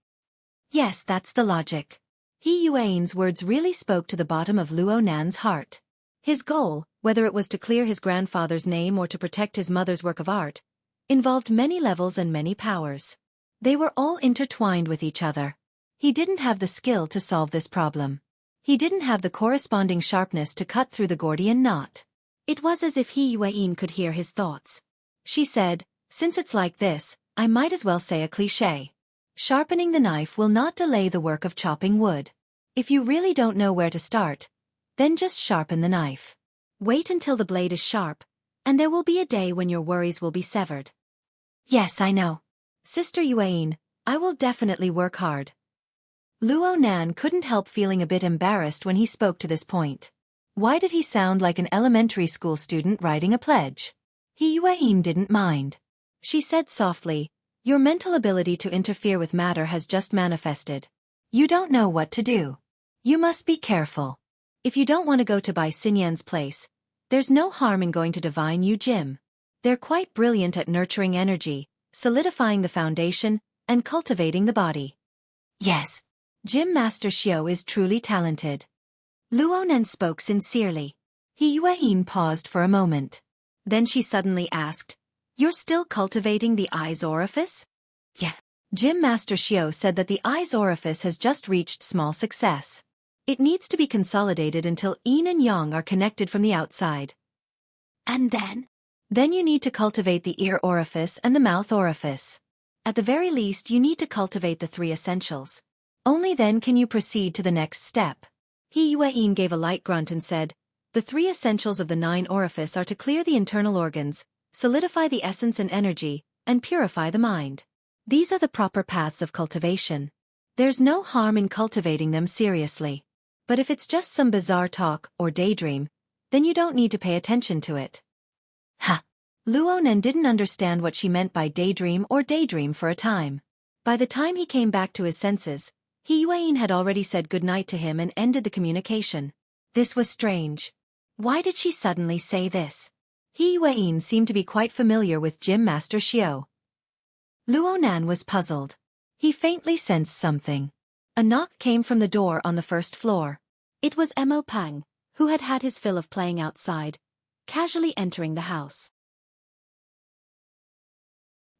A: Yes, that's the logic. He Yuan's words really spoke to the bottom of Luo Nan's heart. His goal, whether it was to clear his grandfather's name or to protect his mother's work of art, involved many levels and many powers. They were all intertwined with each other. He didn't have the skill to solve this problem. He didn't have the corresponding sharpness to cut through the Gordian knot. It was as if He Yuan could hear his thoughts. She said, since it's like this, I might as well say a cliché. Sharpening the knife will not delay the work of chopping wood. If you really don't know where to start, then just sharpen the knife. Wait until the blade is sharp, and there will be a day when your worries will be severed. Yes, I know. Sister Yuan, I will definitely work hard. Luo Nan couldn't help feeling a bit embarrassed when he spoke to this point. Why did he sound like an elementary school student writing a pledge? He Yuan didn't mind. She said softly, Your mental ability to interfere with matter has just manifested. You don't know what to do. You must be careful. If you don't want to go to Bai Xinyan's place, there's no harm in going to Divine Yu Gym. They're quite brilliant at nurturing energy, solidifying the foundation, and cultivating the body. Yes. Gym Master Xiao is truly talented. Luonan spoke sincerely. He Yueyin paused for a moment. Then she suddenly asked, "You're still cultivating the eye's orifice?" Yeah. Gym Master Xiao said that the eye's orifice has just reached small success. It needs to be consolidated until yin and yang are connected from the outside. And then? Then you need to cultivate the ear orifice and the mouth orifice. At the very least, you need to cultivate the 3 essentials. Only then can you proceed to the next step. He Yueyin gave a light grunt and said, "The 3 essentials of the 9 orifice are to clear the internal organs, solidify the essence and energy, and purify the mind. These are the proper paths of cultivation. There's no harm in cultivating them seriously. But if it's just some bizarre talk or daydream, then you don't need to pay attention to it." Ha! Luonan didn't understand what she meant by daydream for a time. By the time he came back to his senses, He Yueyin had already said goodnight to him and ended the communication. This was strange. Why did she suddenly say this? He Yueyin seemed to be quite familiar with Gym Master Xiao. Luonan was puzzled. He faintly sensed something. A knock came from the door on the first floor. It was Mo Pang, who had had his fill of playing outside, casually entering the house.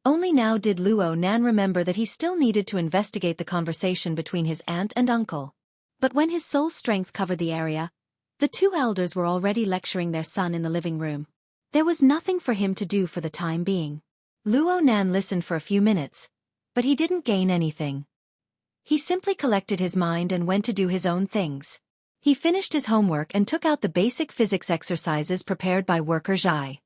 A: Only now did Luonan remember that he still needed to investigate the conversation between his aunt and uncle. But when his soul strength covered the area, the 2 elders were already lecturing their son in the living room. There was nothing for him to do for the time being. Luonan listened for a few minutes, but he didn't gain anything. He simply collected his mind and went to do his own things. He finished his homework and took out the basic physics exercises prepared by worker Zhai.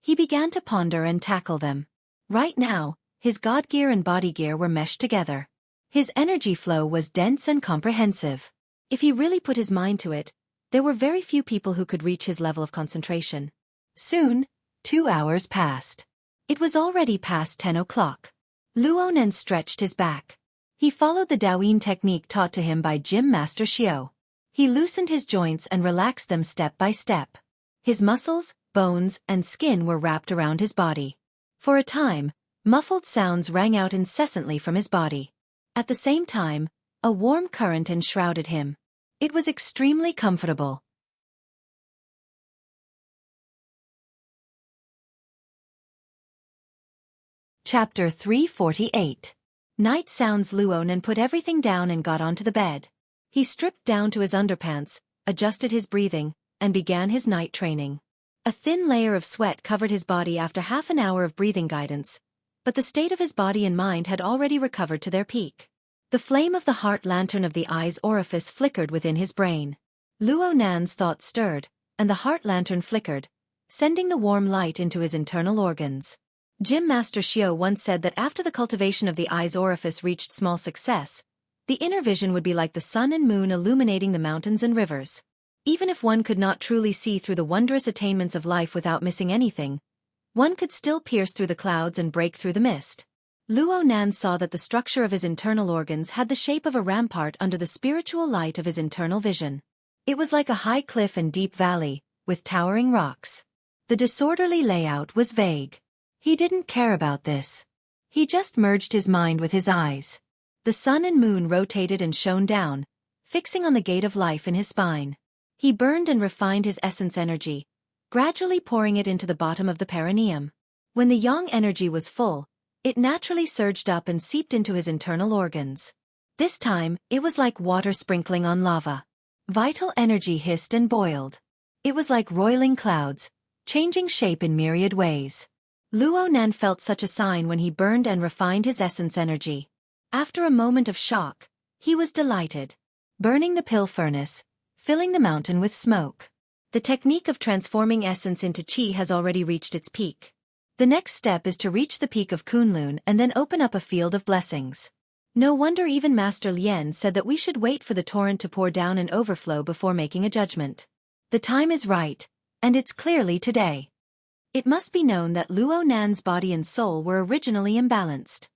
A: He began to ponder and tackle them. Right now, his God gear and body gear were meshed together. His energy flow was dense and comprehensive. If he really put his mind to it, there were very few people who could reach his level of concentration. Soon, 2 hours passed. It was already past 10 o'clock. Luonan stretched his back. He followed the Daoyin technique taught to him by Gym Master Xiao. He loosened his joints and relaxed them step by step. His muscles, bones, and skin were wrapped around his body. For a time, muffled sounds rang out incessantly from his body. At the same time, a warm current enshrouded him. It was extremely comfortable. Chapter 348. Night sounds. Luonan put everything down and got onto the bed. He stripped down to his underpants, adjusted his breathing, and began his night training. A thin layer of sweat covered his body after half an hour of breathing guidance, but the state of his body and mind had already recovered to their peak. The flame of the heart lantern of the eye's orifice flickered within his brain. Luonan's thoughts stirred, and the heart lantern flickered, sending the warm light into his internal organs. Gym Master Xiao once said that after the cultivation of the eye's orifice reached small success, the inner vision would be like the sun and moon illuminating the mountains and rivers. Even if one could not truly see through the wondrous attainments of life without missing anything, one could still pierce through the clouds and break through the mist. Luonan saw that the structure of his internal organs had the shape of a rampart under the spiritual light of his internal vision. It was like a high cliff and deep valley, with towering rocks. The disorderly layout was vague. He didn't care about this. He just merged his mind with his eyes. The sun and moon rotated and shone down, fixing on the gate of life in his spine. He burned and refined his essence energy, gradually pouring it into the bottom of the perineum. When the yang energy was full, it naturally surged up and seeped into his internal organs. This time, it was like water sprinkling on lava. Vital energy hissed and boiled. It was like roiling clouds, changing shape in myriad ways. Luonan felt such a sign when he burned and refined his essence energy. After a moment of shock, he was delighted. Burning the pill furnace, filling the mountain with smoke. The technique of transforming essence into qi has already reached its peak. The next step is to reach the peak of Kunlun and then open up a field of blessings. No wonder even Master Lien said that we should wait for the torrent to pour down and overflow before making a judgment. The time is right, and it's clearly today. It must be known that Luo Nan's body and soul were originally imbalanced.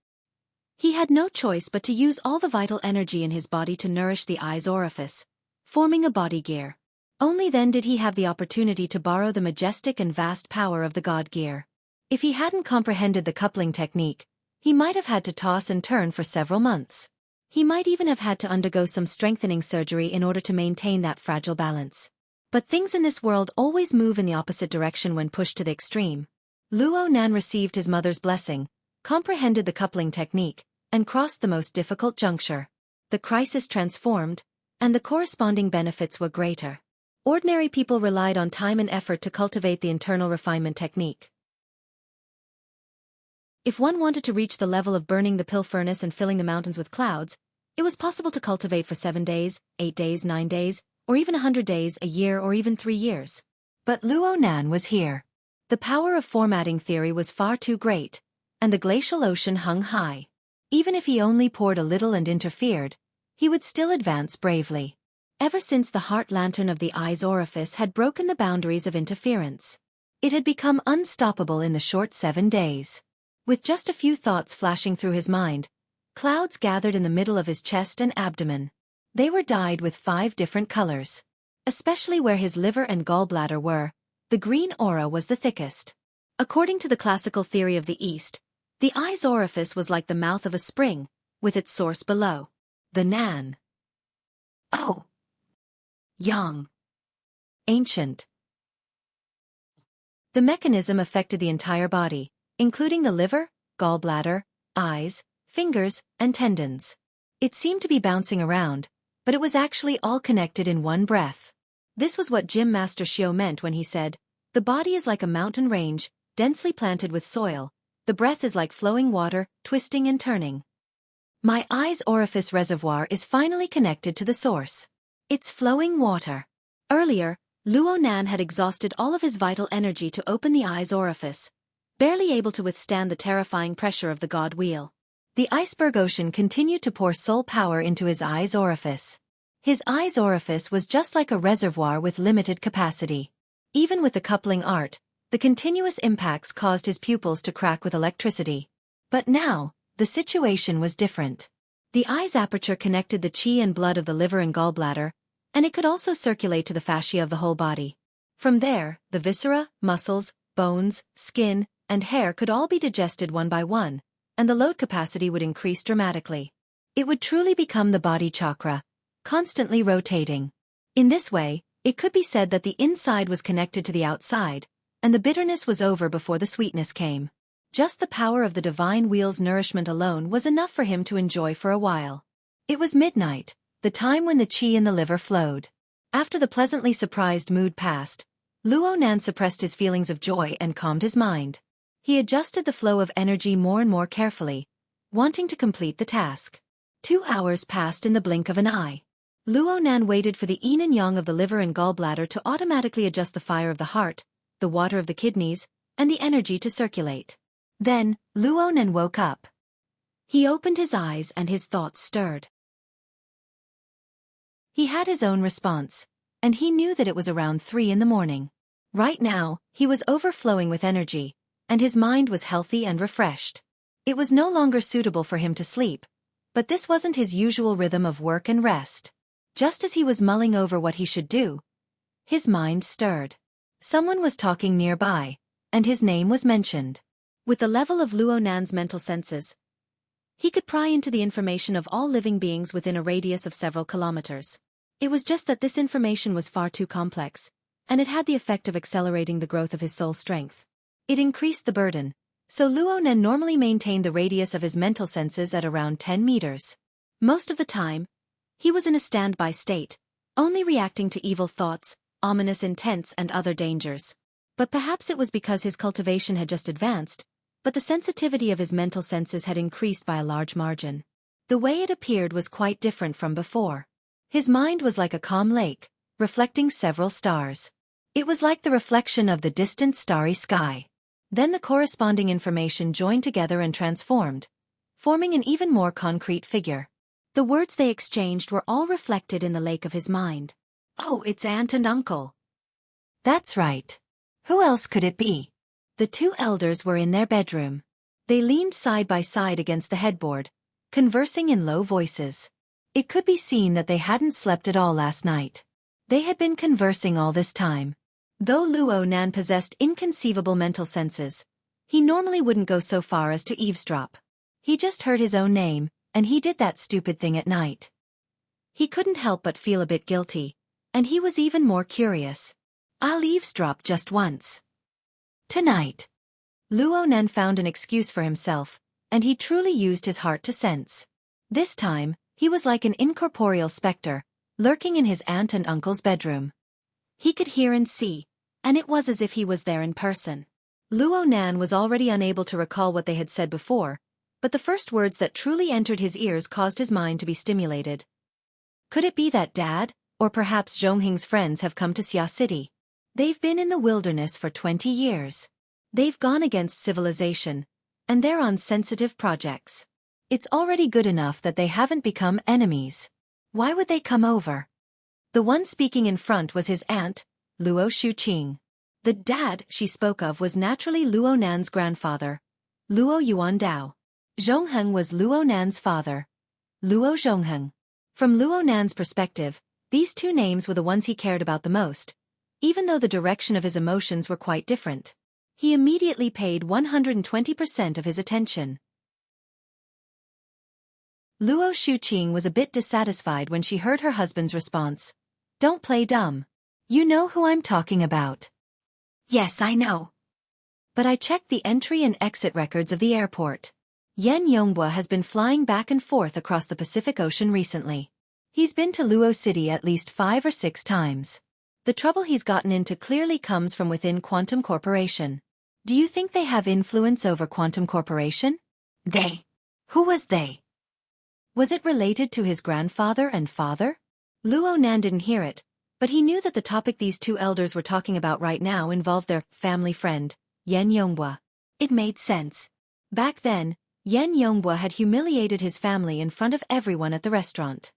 A: He had no choice but to use all the vital energy in his body to nourish the eye's orifice, forming a body gear. Only then did he have the opportunity to borrow the majestic and vast power of the god gear. If he hadn't comprehended the coupling technique, he might have had to toss and turn for several months. He might even have had to undergo some strengthening surgery in order to maintain that fragile balance. But things in this world always move in the opposite direction when pushed to the extreme. Luo Nan received his mother's blessing, comprehended the coupling technique, and crossed the most difficult juncture. The crisis transformed, and the corresponding benefits were greater. Ordinary people relied on time and effort to cultivate the internal refinement technique. If one wanted to reach the level of burning the pill furnace and filling the mountains with clouds, it was possible to cultivate for 7 days, 8 days, 9 days, or even 100 days, a year, or even 3 years. But Luo Nan was here. The power of formatting theory was far too great, and the glacial ocean hung high. Even if he only poured a little and interfered, he would still advance bravely. Ever since the heart lantern of the eye's orifice had broken the boundaries of interference, it had become unstoppable in the short 7 days. With just a few thoughts flashing through his mind, clouds gathered in the middle of his chest and abdomen. They were dyed with 5 different colors. Especially where his liver and gallbladder were, the green aura was the thickest. According to the classical theory of the East, the eye's orifice was like the mouth of a spring, with its source below. The Nan. Oh. Young. Ancient. The mechanism affected the entire body, including the liver, gallbladder, eyes, fingers, and tendons. It seemed to be bouncing around, but it was actually all connected in one breath. This was what Gym Master Xiao meant when he said, "The body is like a mountain range, densely planted with soil. The breath is like flowing water, twisting and turning." My eye's orifice reservoir is finally connected to the source. It's flowing water. Earlier, Luo Nan had exhausted all of his vital energy to open the eye's orifice, barely able to withstand the terrifying pressure of the god wheel. The iceberg ocean continued to pour soul power into his eye's orifice. His eye's orifice was just like a reservoir with limited capacity. Even with the coupling art, the continuous impacts caused his pupils to crack with electricity. But now, the situation was different. The eye's aperture connected the qi and blood of the liver and gallbladder, and it could also circulate to the fascia of the whole body. From there, the viscera, muscles, bones, skin, and hair could all be digested one by one, and the load capacity would increase dramatically. It would truly become the body chakra, constantly rotating. In this way, it could be said that the inside was connected to the outside, and the bitterness was over before the sweetness came. Just the power of the divine wheel's nourishment alone was enough for him to enjoy for a while. It was midnight, the time when the qi in the liver flowed. After the pleasantly surprised mood passed, Luo Nan suppressed his feelings of joy and calmed his mind. He adjusted the flow of energy more and more carefully, wanting to complete the task. 2 hours passed in the blink of an eye. Luo Nan waited for the yin and yang of the liver and gallbladder to automatically adjust the fire of the heart, the water of the kidneys, and the energy to circulate. Then, Luo Nan woke up. He opened his eyes and his thoughts stirred. He had his own response, and he knew that it was around 3 in the morning. Right now, he was overflowing with energy, and his mind was healthy and refreshed. It was no longer suitable for him to sleep, but this wasn't his usual rhythm of work and rest. Just as he was mulling over what he should do, his mind stirred. Someone was talking nearby, and his name was mentioned. With the level of Luo Nan's mental senses, he could pry into the information of all living beings within a radius of several kilometers. It was just that this information was far too complex, and it had the effect of accelerating the growth of his soul strength. It increased the burden, so Luo Nan normally maintained the radius of his mental senses at around 10 meters. Most of the time, he was in a standby state, only reacting to evil thoughts, ominous intents and other dangers. But perhaps it was because his cultivation had just advanced, but the sensitivity of his mental senses had increased by a large margin. The way it appeared was quite different from before. His mind was like a calm lake, reflecting several stars. It was like the reflection of the distant starry sky. Then the corresponding information joined together and transformed, forming an even more concrete figure. The words they exchanged were all reflected in the lake of his mind. "Oh, it's aunt and uncle." "That's right. Who else could it be?" The two elders were in their bedroom. They leaned side by side against the headboard, conversing in low voices. It could be seen that they hadn't slept at all last night. They had been conversing all this time. Though Luo Nan possessed inconceivable mental senses, he normally wouldn't go so far as to eavesdrop. He just heard his own name, and he did that stupid thing at night. He couldn't help but feel a bit guilty, and he was even more curious. I'll eavesdrop just once. Tonight. Luo Nan found an excuse for himself, and he truly used his heart to sense. This time, he was like an incorporeal specter, lurking in his aunt and uncle's bedroom. He could hear and see, and it was as if he was there in person. Luo Nan was already unable to recall what they had said before, but the first words that truly entered his ears caused his mind to be stimulated. Could it be that Dad, or perhaps Zhongheng's friends have come to Xia City? They've been in the wilderness for 20 years. They've gone against civilization, and they're on sensitive projects. It's already good enough that they haven't become enemies. Why would they come over? The one speaking in front was his aunt, Luo Shuqing. The dad she spoke of was naturally Luo Nan's grandfather, Luo Yuandao. Zhongheng was Luo Nan's father, Luo Zhongheng. From Luo Nan's perspective, these two names were the ones he cared about the most, even though the direction of his emotions were quite different. He immediately paid 120% of his attention. Luo Shuqing was a bit dissatisfied when she heard her husband's response. Don't play dumb. You know who I'm talking about. Yes, I know. But I checked the entry and exit records of the airport. Yan Yonghua has been flying back and forth across the Pacific Ocean recently. He's been to Luo City at least 5 or 6 times. The trouble he's gotten into clearly comes from within Quantum Corporation. Do you think they have influence over Quantum Corporation? They? Who was they? Was it related to his grandfather and father? Luo Nan didn't hear it, but he knew that the topic these two elders were talking about right now involved their family friend, Yan Yonghua. It made sense. Back then, Yan Yonghua had humiliated his family in front of everyone at the restaurant.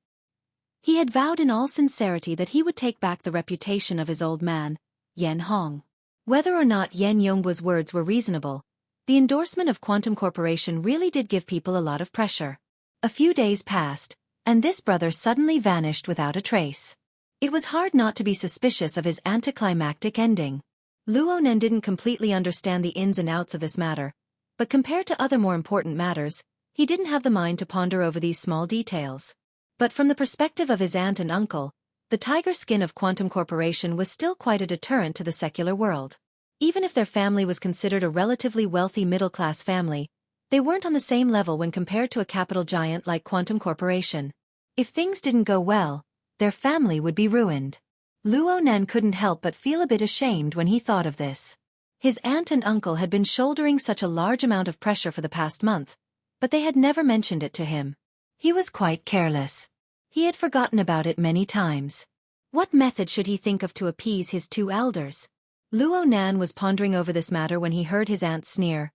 A: He had vowed in all sincerity that he would take back the reputation of his old man, Yan Hong. Whether or not Yan Yonghua's words were reasonable, the endorsement of Quantum Corporation really did give people a lot of pressure. A few days passed, and this brother suddenly vanished without a trace. It was hard not to be suspicious of his anticlimactic ending. Luo Nan didn't completely understand the ins and outs of this matter, but compared to other more important matters, he didn't have the mind to ponder over these small details. But from the perspective of his aunt and uncle, the tiger skin of Quantum Corporation was still quite a deterrent to the secular world. Even if their family was considered a relatively wealthy middle-class family, they weren't on the same level when compared to a capital giant like Quantum Corporation. If things didn't go well, their family would be ruined. Luo Nan couldn't help but feel a bit ashamed when he thought of this. His aunt and uncle had been shouldering such a large amount of pressure for the past month, but they had never mentioned it to him. He was quite careless. He had forgotten about it many times. What method should he think of to appease his two elders? Luo Nan was pondering over this matter when he heard his aunt sneer.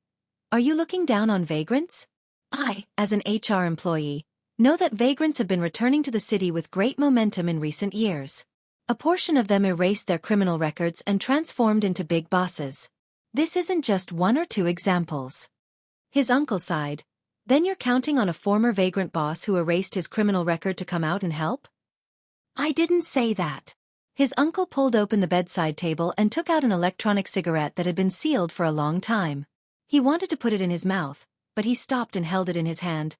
A: Are you looking down on vagrants? I, as an HR employee, know that vagrants have been returning to the city with great momentum in recent years. A portion of them erased their criminal records and transformed into big bosses. This isn't just 1 or 2 examples. His uncle sighed. Then you're counting on a former vagrant boss who erased his criminal record to come out and help? I didn't say that. His uncle pulled open the bedside table and took out an electronic cigarette that had been sealed for a long time. He wanted to put it in his mouth, but he stopped and held it in his hand.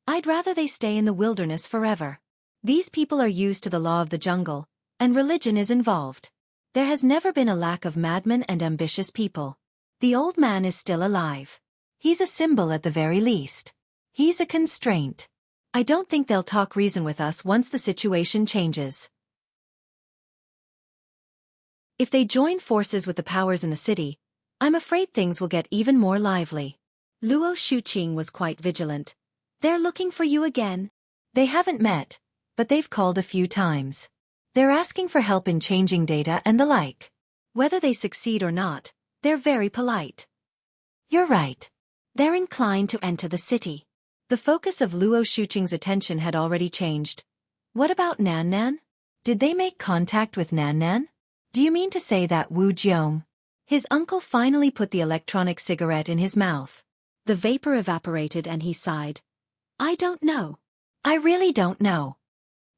A: I'd rather they stay in the wilderness forever. These people are used to the law of the jungle, and religion is involved. There has never been a lack of madmen and ambitious people. The old man is still alive. He's a symbol at the very least. He's a constraint. I don't think they'll talk reason with us once the situation changes. If they join forces with the powers in the city, I'm afraid things will get even more lively. Luo Shuqing was quite vigilant. They're looking for you again. They haven't met, but they've called a few times. They're asking for help in changing data and the like. Whether they succeed or not, they're very polite. You're right. They're inclined to enter the city. The focus of Luo Shuqing's attention had already changed. What about Nan Nan? Did they make contact with Nan Nan? Do you mean to say that Wu Jiong? His uncle finally put the electronic cigarette in his mouth. The vapor evaporated and he sighed. I don't know. I really don't know.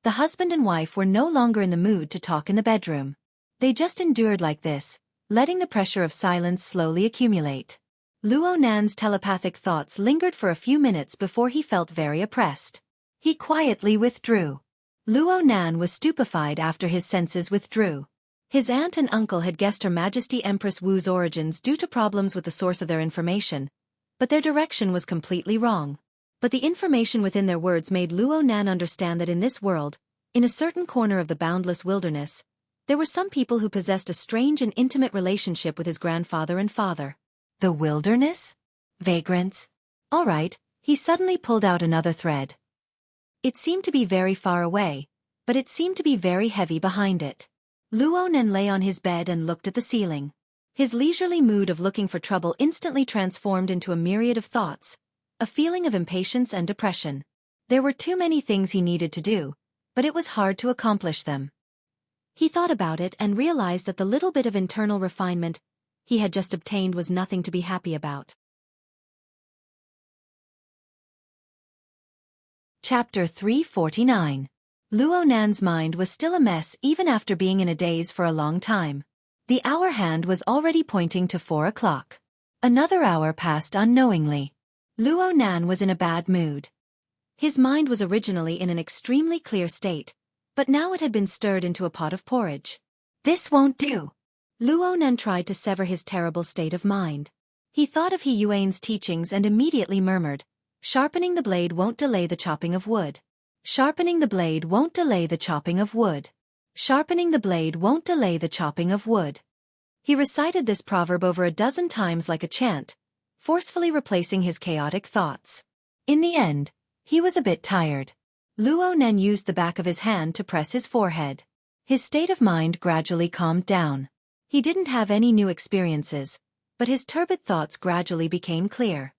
A: The husband and wife were no longer in the mood to talk in the bedroom. They just endured like this, letting the pressure of silence slowly accumulate. Luo Nan's telepathic thoughts lingered for a few minutes before he felt very oppressed. He quietly withdrew. Luo Nan was stupefied after his senses withdrew. His aunt and uncle had guessed Her Majesty Empress Wu's origins due to problems with the source of their information, but their direction was completely wrong. But the information within their words made Luo Nan understand that in this world, in a certain corner of the boundless wilderness, there were some people who possessed a strange and intimate relationship with his grandfather and father. The wilderness? Vagrants? All right, he suddenly pulled out another thread. It seemed to be very far away, but it seemed to be very heavy behind it. Luo Nan lay on his bed and looked at the ceiling. His leisurely mood of looking for trouble instantly transformed into a myriad of thoughts, a feeling of impatience and depression. There were too many things he needed to do, but it was hard to accomplish them. He thought about it and realized that the little bit of internal refinement he had just obtained was nothing to be happy about. Chapter 349. Luo Nan's mind was still a mess even after being in a daze for a long time. The hour hand was already pointing to 4 o'clock. Another hour passed unknowingly. Luo Nan was in a bad mood. His mind was originally in an extremely clear state, but now it had been stirred into a pot of porridge. This won't do. Luo Nan tried to sever his terrible state of mind. He thought of He Yuan's teachings and immediately murmured, "Sharpening the blade won't delay the chopping of wood. Sharpening the blade won't delay the chopping of wood. Sharpening the blade won't delay the chopping of wood." He recited this proverb over a dozen times like a chant, forcefully replacing his chaotic thoughts. In the end, he was a bit tired. Luo Nan used the back of his hand to press his forehead. His state of mind gradually calmed down. He didn't have any new experiences, but his turbid thoughts gradually became clear.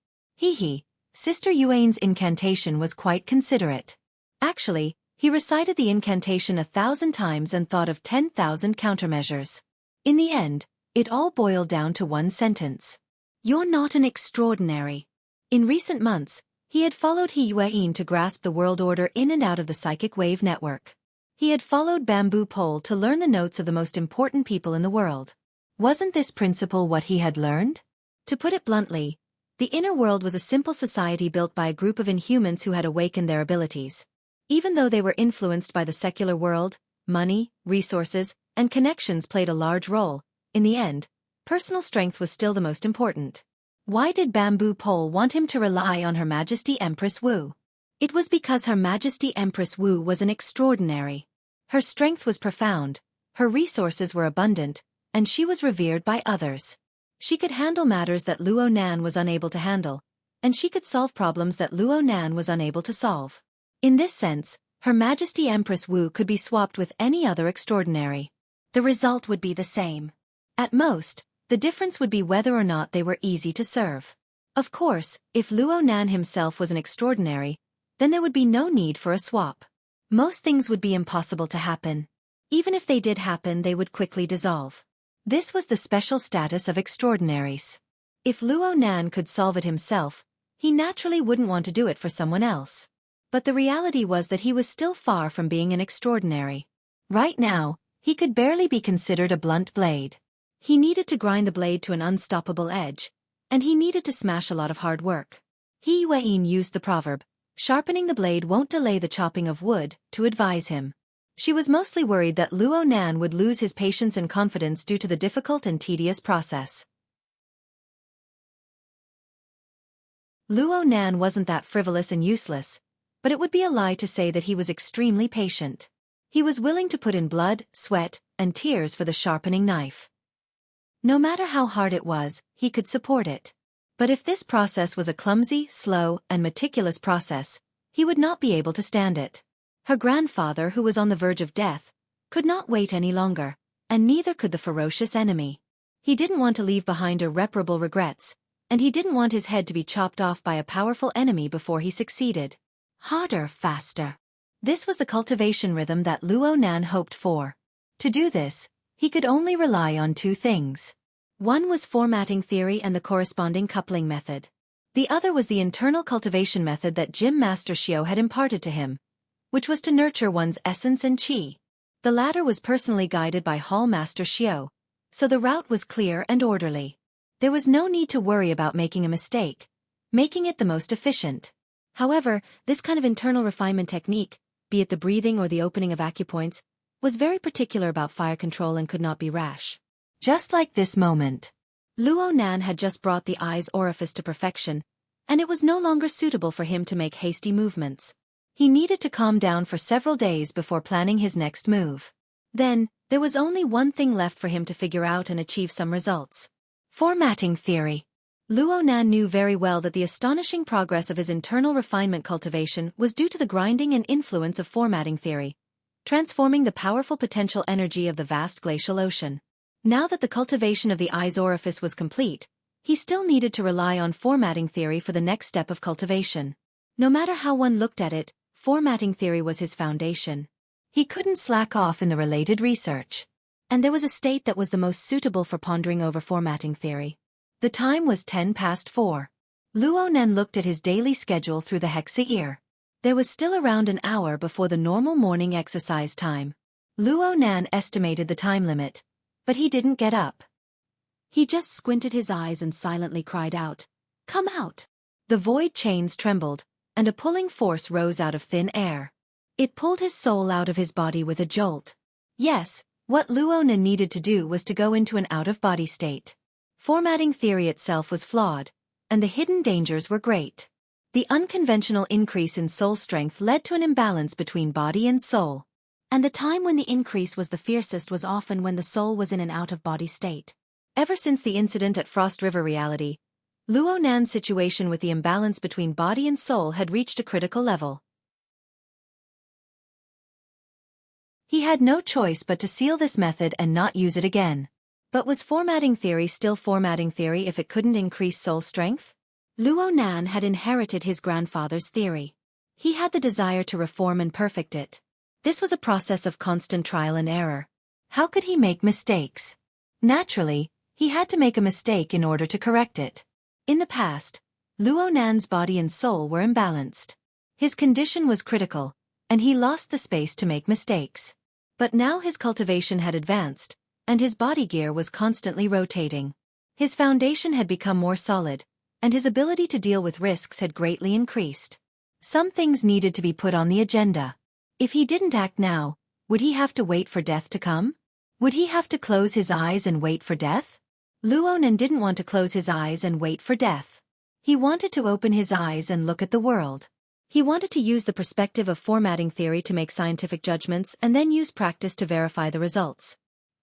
A: Sister Yuan's incantation was quite considerate. Actually, he recited the incantation 1,000 times and thought of 10,000 countermeasures. In the end, it all boiled down to one sentence. You're not an extraordinary. In recent months, he had followed He Yuan to grasp the world order in and out of the psychic wave network. He had followed Bamboo Pole to learn the notes of the most important people in the world. Wasn't this principle what he had learned? To put it bluntly, the inner world was a simple society built by a group of inhumans who had awakened their abilities. Even though they were influenced by the secular world, money, resources, and connections played a large role. In the end, personal strength was still the most important. Why did Bamboo Pole want him to rely on Her Majesty Empress Wu? It was because Her Majesty Empress Wu was an extraordinary. Her strength was profound, her resources were abundant, and she was revered by others. She could handle matters that Luo Nan was unable to handle, and she could solve problems that Luo Nan was unable to solve. In this sense, Her Majesty Empress Wu could be swapped with any other extraordinary. The result would be the same. At most, the difference would be whether or not they were easy to serve. Of course, if Luo Nan himself was an extraordinary, then there would be no need for a swap. Most things would be impossible to happen. Even if they did happen, they would quickly dissolve. This was the special status of extraordinaries. If Luo Nan could solve it himself, he naturally wouldn't want to do it for someone else. But the reality was that he was still far from being an extraordinary. Right now, he could barely be considered a blunt blade. He needed to grind the blade to an unstoppable edge, and he needed to smash a lot of hard work. He Yuan used the proverb, "Sharpening the blade won't delay the chopping of wood," to advise him. She was mostly worried that Luo Nan would lose his patience and confidence due to the difficult and tedious process. Luo Nan wasn't that frivolous and useless, but it would be a lie to say that he was extremely patient. He was willing to put in blood, sweat, and tears for the sharpening knife. No matter how hard it was, he could support it. But if this process was a clumsy, slow, and meticulous process, he would not be able to stand it. Her grandfather, who was on the verge of death, could not wait any longer, and neither could the ferocious enemy. He didn't want to leave behind irreparable regrets, and he didn't want his head to be chopped off by a powerful enemy before he succeeded. Harder, faster. This was the cultivation rhythm that Luo Nan hoped for. To do this, he could only rely on two things. One was formatting theory and the corresponding coupling method. The other was the internal cultivation method that Gym Master Xiao had imparted to him, which was to nurture one's essence and qi. The latter was personally guided by Hall Master Xiao, so the route was clear and orderly. There was no need to worry about making a mistake, making it the most efficient. However, this kind of internal refinement technique, be it the breathing or the opening of acupoints, was very particular about fire control and could not be rash. Just like this moment. Luo Nan had just brought the eye's orifice to perfection, and it was no longer suitable for him to make hasty movements. He needed to calm down for several days before planning his next move. Then, there was only one thing left for him to figure out and achieve some results. Formatting theory. Luo Nan knew very well that the astonishing progress of his internal refinement cultivation was due to the grinding and influence of formatting theory, transforming the powerful potential energy of the vast glacial ocean. Now that the cultivation of the eye's orifice was complete, he still needed to rely on formatting theory for the next step of cultivation. No matter how one looked at it, formatting theory was his foundation. He couldn't slack off in the related research. And there was a state that was the most suitable for pondering over formatting theory. The time was 4:10. Luo Nan looked at his daily schedule through the hexa ear. There was still around an hour before the normal morning exercise time. Luo Nan estimated the time limit, but he didn't get up. He just squinted his eyes and silently cried out, "Come out!" The void chains trembled, and a pulling force rose out of thin air. It pulled his soul out of his body with a jolt. Yes, what Luo Nan needed to do was to go into an out-of-body state. Formatting theory itself was flawed, and the hidden dangers were great. The unconventional increase in soul strength led to an imbalance between body and soul. And the time when the increase was the fiercest was often when the soul was in an out-of-body state. Ever since the incident at Frost River Reality, Luo Nan's situation with the imbalance between body and soul had reached a critical level. He had no choice but to seal this method and not use it again. But was formatting theory still formatting theory if it couldn't increase soul strength? Luo Nan had inherited his grandfather's theory. He had the desire to reform and perfect it. This was a process of constant trial and error. How could he make mistakes? Naturally, he had to make a mistake in order to correct it. In the past, Luo Nan's body and soul were imbalanced. His condition was critical, and he lost the space to make mistakes. But now his cultivation had advanced, and his body gear was constantly rotating. His foundation had become more solid, and his ability to deal with risks had greatly increased. Some things needed to be put on the agenda. If he didn't act now, would he have to wait for death to come? Would he have to close his eyes and wait for death? Luo Nan didn't want to close his eyes and wait for death. He wanted to open his eyes and look at the world. He wanted to use the perspective of formatting theory to make scientific judgments and then use practice to verify the results.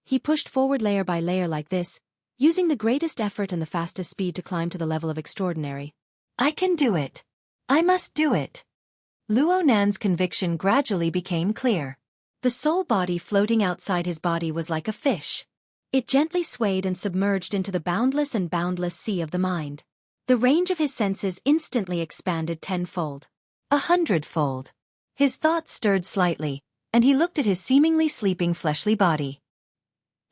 A: He pushed forward layer by layer like this, using the greatest effort and the fastest speed to climb to the level of extraordinary. I can do it. I must do it. Luo Nan's conviction gradually became clear. The soul body floating outside his body was like a fish. It gently swayed and submerged into the boundless and boundless sea of the mind. The range of his senses instantly expanded 10-fold. 100-fold. His thoughts stirred slightly, and he looked at his seemingly sleeping fleshly body.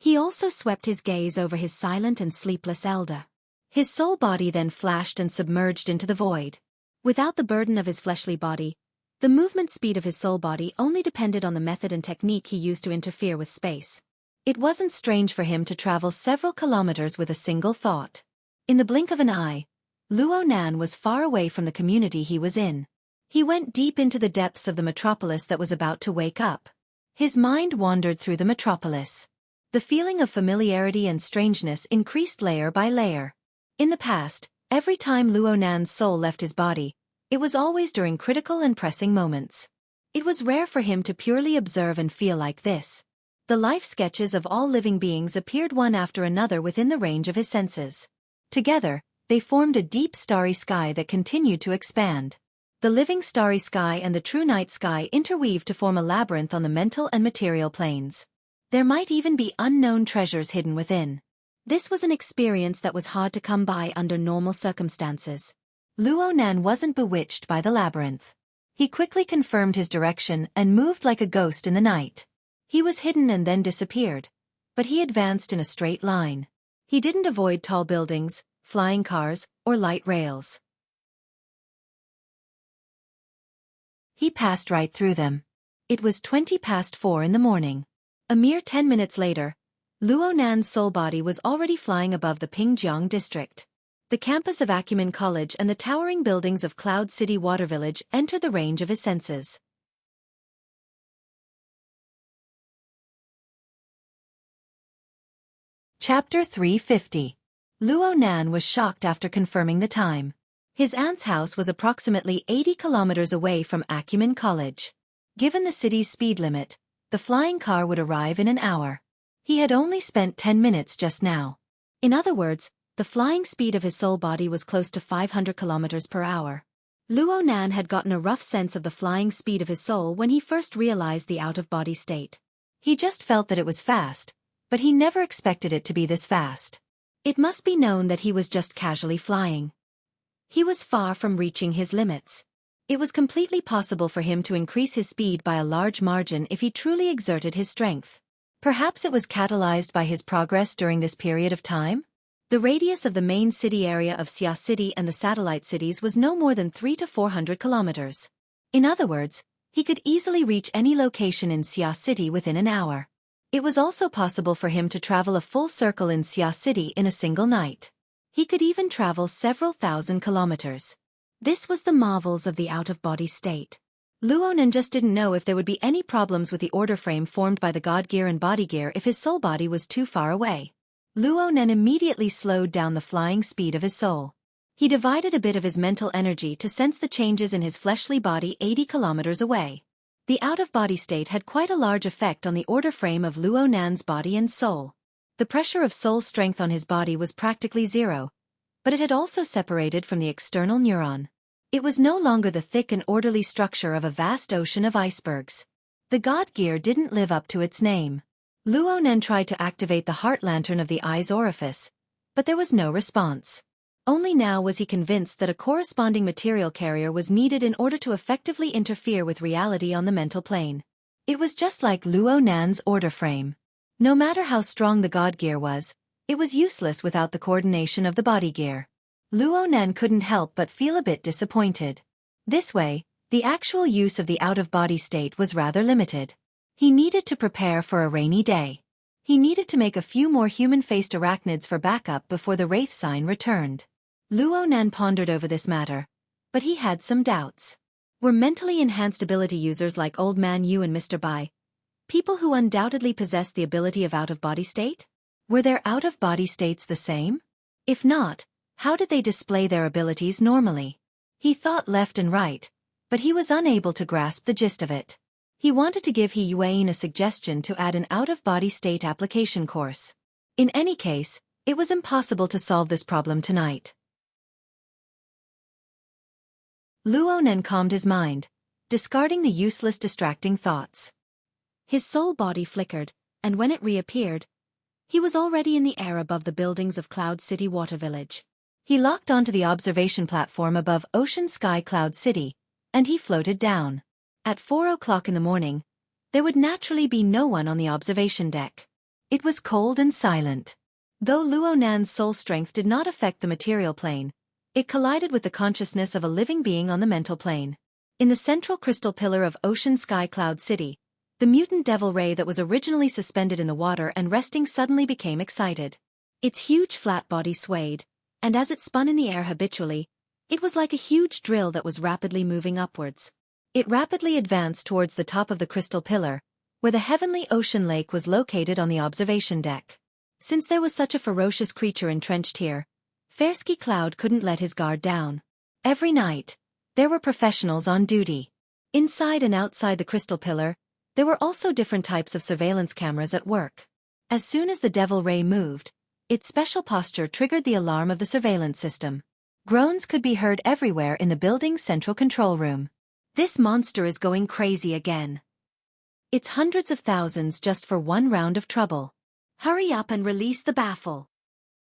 A: He also swept his gaze over his silent and sleepless elder. His soul body then flashed and submerged into the void. Without the burden of his fleshly body, the movement speed of his soul body only depended on the method and technique he used to interfere with space. It wasn't strange for him to travel several kilometers with a single thought. In the blink of an eye, Luo Nan was far away from the community he was in. He went deep into the depths of the metropolis that was about to wake up. His mind wandered through the metropolis. The feeling of familiarity and strangeness increased layer by layer. In the past, every time Luo Nan's soul left his body, it was always during critical and pressing moments. It was rare for him to purely observe and feel like this. The life sketches of all living beings appeared one after another within the range of his senses. Together, they formed a deep starry sky that continued to expand. The living starry sky and the true night sky interweaved to form a labyrinth on the mental and material planes. There might even be unknown treasures hidden within. This was an experience that was hard to come by under normal circumstances. Luo Nan wasn't bewitched by the labyrinth. He quickly confirmed his direction and moved like a ghost in the night. He was hidden and then disappeared, but he advanced in a straight line. He didn't avoid tall buildings, flying cars, or light rails. He passed right through them. It was 4:20 in the morning. A mere 10 minutes later, Luo Nan's soul body was already flying above the Pingjiang district. The campus of Acumen College and the towering buildings of Cloud City Water Village entered the range of his senses. Chapter 350. Luo Nan was shocked after confirming the time. His aunt's house was approximately 80 kilometers away from Acumen College. Given the city's speed limit, the flying car would arrive in an hour. He had only spent 10 minutes just now. In other words, the flying speed of his soul body was close to 500 kilometers per hour. Luo Nan had gotten a rough sense of the flying speed of his soul when he first realized the out-of-body state. He just felt that it was fast, but he never expected it to be this fast. It must be known that he was just casually flying. He was far from reaching his limits. It was completely possible for him to increase his speed by a large margin if he truly exerted his strength. Perhaps it was catalyzed by his progress during this period of time? The radius of the main city area of Xia City and the satellite cities was no more than 300 to 400 kilometers. In other words, he could easily reach any location in Xia City within an hour. It was also possible for him to travel a full circle in Xia City in a single night. He could even travel several thousand kilometers. This was the marvels of the out-of-body state. Luo Nan just didn't know if there would be any problems with the order frame formed by the God Gear and Body Gear if his soul body was too far away. Luo Nan immediately slowed down the flying speed of his soul. He divided a bit of his mental energy to sense the changes in his fleshly body 80 kilometers away. The out-of-body state had quite a large effect on the order frame of Luo Nan's body and soul. The pressure of soul strength on his body was practically zero, but it had also separated from the external neuron. It was no longer the thick and orderly structure of a vast ocean of icebergs. The God Gear didn't live up to its name. Luo Nan tried to activate the heart lantern of the eye's orifice, but there was no response. Only now was he convinced that a corresponding material carrier was needed in order to effectively interfere with reality on the mental plane. It was just like Luo Nan's order frame. No matter how strong the God Gear was, it was useless without the coordination of the Body Gear. Luo Nan couldn't help but feel a bit disappointed. This way, the actual use of the out-of-body state was rather limited. He needed to prepare for a rainy day. He needed to make a few more human-faced arachnids for backup before the Wraith sign returned. Luo Nan pondered over this matter, but he had some doubts. Were mentally enhanced ability users like Old Man Yu and Mr. Bai people who undoubtedly possessed the ability of out-of-body state? Were their out-of-body states the same? If not, how did they display their abilities normally? He thought left and right, but he was unable to grasp the gist of it. He wanted to give He Yuan a suggestion to add an out-of-body state application course. In any case, it was impossible to solve this problem tonight. Luo Nan calmed his mind, discarding the useless distracting thoughts. His soul body flickered, and when it reappeared, he was already in the air above the buildings of Cloud City Water Village. He locked onto the observation platform above Ocean Sky Cloud City, and he floated down. At 4 o'clock in the morning, there would naturally be no one on the observation deck. It was cold and silent. Though Luo Nan's soul strength did not affect the material plane, it collided with the consciousness of a living being on the mental plane. In the central crystal pillar of Ocean Sky Cloud City, the mutant devil ray that was originally suspended in the water and resting suddenly became excited. Its huge flat body swayed, and as it spun in the air habitually, it was like a huge drill that was rapidly moving upwards. It rapidly advanced towards the top of the crystal pillar, where the heavenly ocean lake was located on the observation deck. Since there was such a ferocious creature entrenched here, Farsky Cloud couldn't let his guard down. Every night, there were professionals on duty. Inside and outside the crystal pillar, there were also different types of surveillance cameras at work. As soon as the devil ray moved, its special posture triggered the alarm of the surveillance system. Groans could be heard everywhere in the building's central control room. This monster is going crazy again. It's hundreds of thousands just for one round of trouble. Hurry up and release the baffle.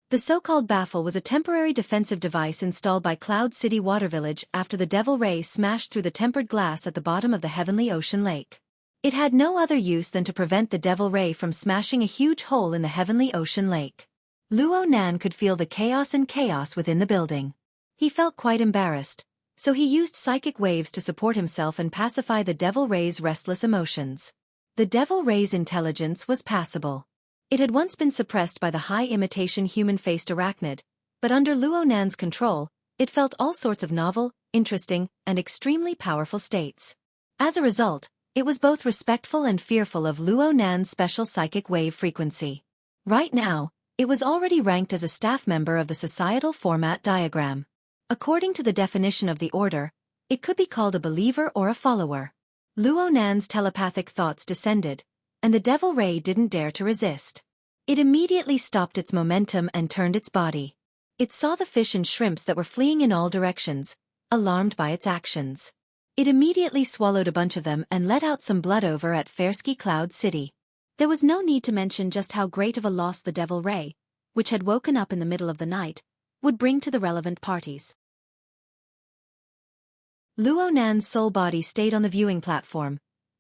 A: The so-called baffle was a temporary defensive device installed by Cloud City Water Village after the devil ray smashed through the tempered glass at the bottom of the heavenly ocean lake. It had no other use than to prevent the devil ray from smashing a huge hole in the heavenly ocean lake. Luo Nan could feel the chaos within the building. He felt quite embarrassed, so he used psychic waves to support himself and pacify the Devil Ray's restless emotions. The Devil Ray's intelligence was passable. It had once been suppressed by the high-imitation human-faced arachnid, but under Luo Nan's control, it felt all sorts of novel, interesting, and extremely powerful states. As a result, it was both respectful and fearful of Luo Nan's special psychic wave frequency. Right now, it was already ranked as a staff member of the societal format diagram. According to the definition of the order, it could be called a believer or a follower. Luo Nan's telepathic thoughts descended, and the Devil Ray didn't dare to resist. It immediately stopped its momentum and turned its body. It saw the fish and shrimps that were fleeing in all directions, alarmed by its actions. It immediately swallowed a bunch of them and let out some blood over at Fairsky Cloud City. There was no need to mention just how great of a loss the Devil Ray, which had woken up in the middle of the night, would bring to the relevant parties. Luo Nan's soul body stayed on the viewing platform,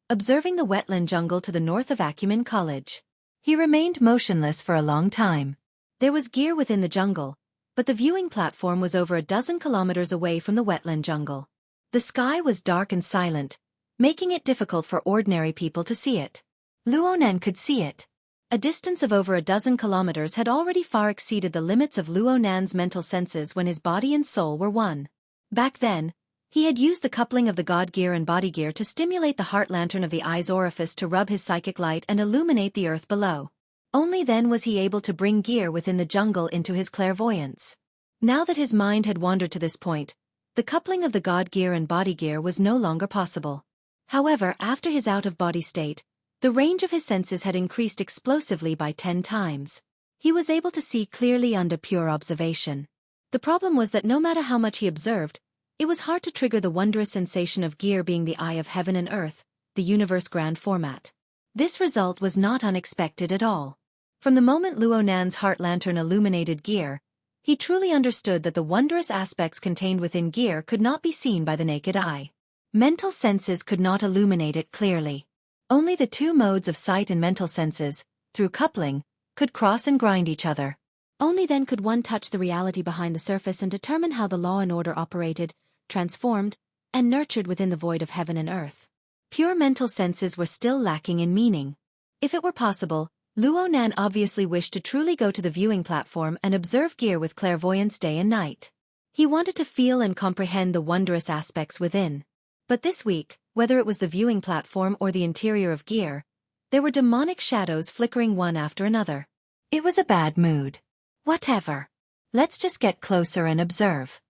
A: observing the wetland jungle to the north of Acumen College. He remained motionless for a long time. There was gear within the jungle, but the viewing platform was over a dozen kilometers away from the wetland jungle. The sky was dark and silent, making it difficult for ordinary people to see it. Luo Nan could see it. A distance of over a dozen kilometers had already far exceeded the limits of Luo Nan's mental senses when his body and soul were one. Back then, he had used the coupling of the god gear and body gear to stimulate the heart lantern of the eye's orifice to rub his psychic light and illuminate the earth below. Only then was he able to bring gear within the jungle into his clairvoyance. Now that his mind had wandered to this point, the coupling of the god gear and body gear was no longer possible. However, after his out-of-body state, the range of his senses had increased explosively by 10 times. He was able to see clearly under pure observation. The problem was that no matter how much he observed, it was hard to trigger the wondrous sensation of gear being the eye of heaven and earth, the universe grand format. This result was not unexpected at all. From the moment Luo Nan's heart lantern illuminated gear, he truly understood that the wondrous aspects contained within gear could not be seen by the naked eye. Mental senses could not illuminate it clearly. Only the two modes of sight and mental senses, through coupling, could cross and grind each other. Only then could one touch the reality behind the surface and determine how the law and order operated, transformed, and nurtured within the void of heaven and earth. Pure mental senses were still lacking in meaning. If it were possible, Luo Nan obviously wished to truly go to the viewing platform and observe gear with clairvoyance day and night. He wanted to feel and comprehend the wondrous aspects within. But this week, whether it was the viewing platform or the interior of gear, there were demonic shadows flickering one after another. It was a bad mood. Whatever. Let's just get closer and observe.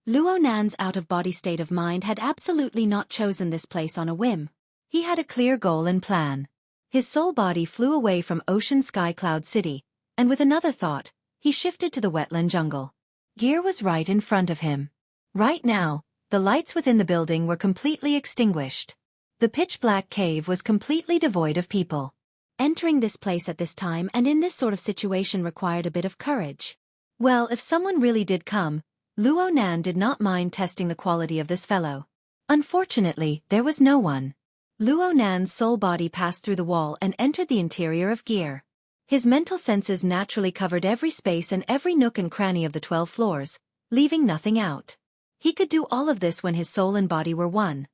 A: Luo Nan's out-of-body state of mind had absolutely not chosen this place on a whim. He had a clear goal and plan. His soul body flew away from Ocean Sky Cloud City, and with another thought, he shifted to the wetland jungle. Gear was right in front of him. Right now, the lights within the building were completely extinguished. The pitch-black cave was completely devoid of people. Entering this place at this time and in this sort of situation required a bit of courage. Well, if someone really did come, Luo Nan did not mind testing the quality of this fellow. Unfortunately, there was no one. Luo Nan's soul body passed through the wall and entered the interior of gear. His mental senses naturally covered every space and every nook and cranny of the 12 floors, leaving nothing out. He could do all of this when his soul and body were one.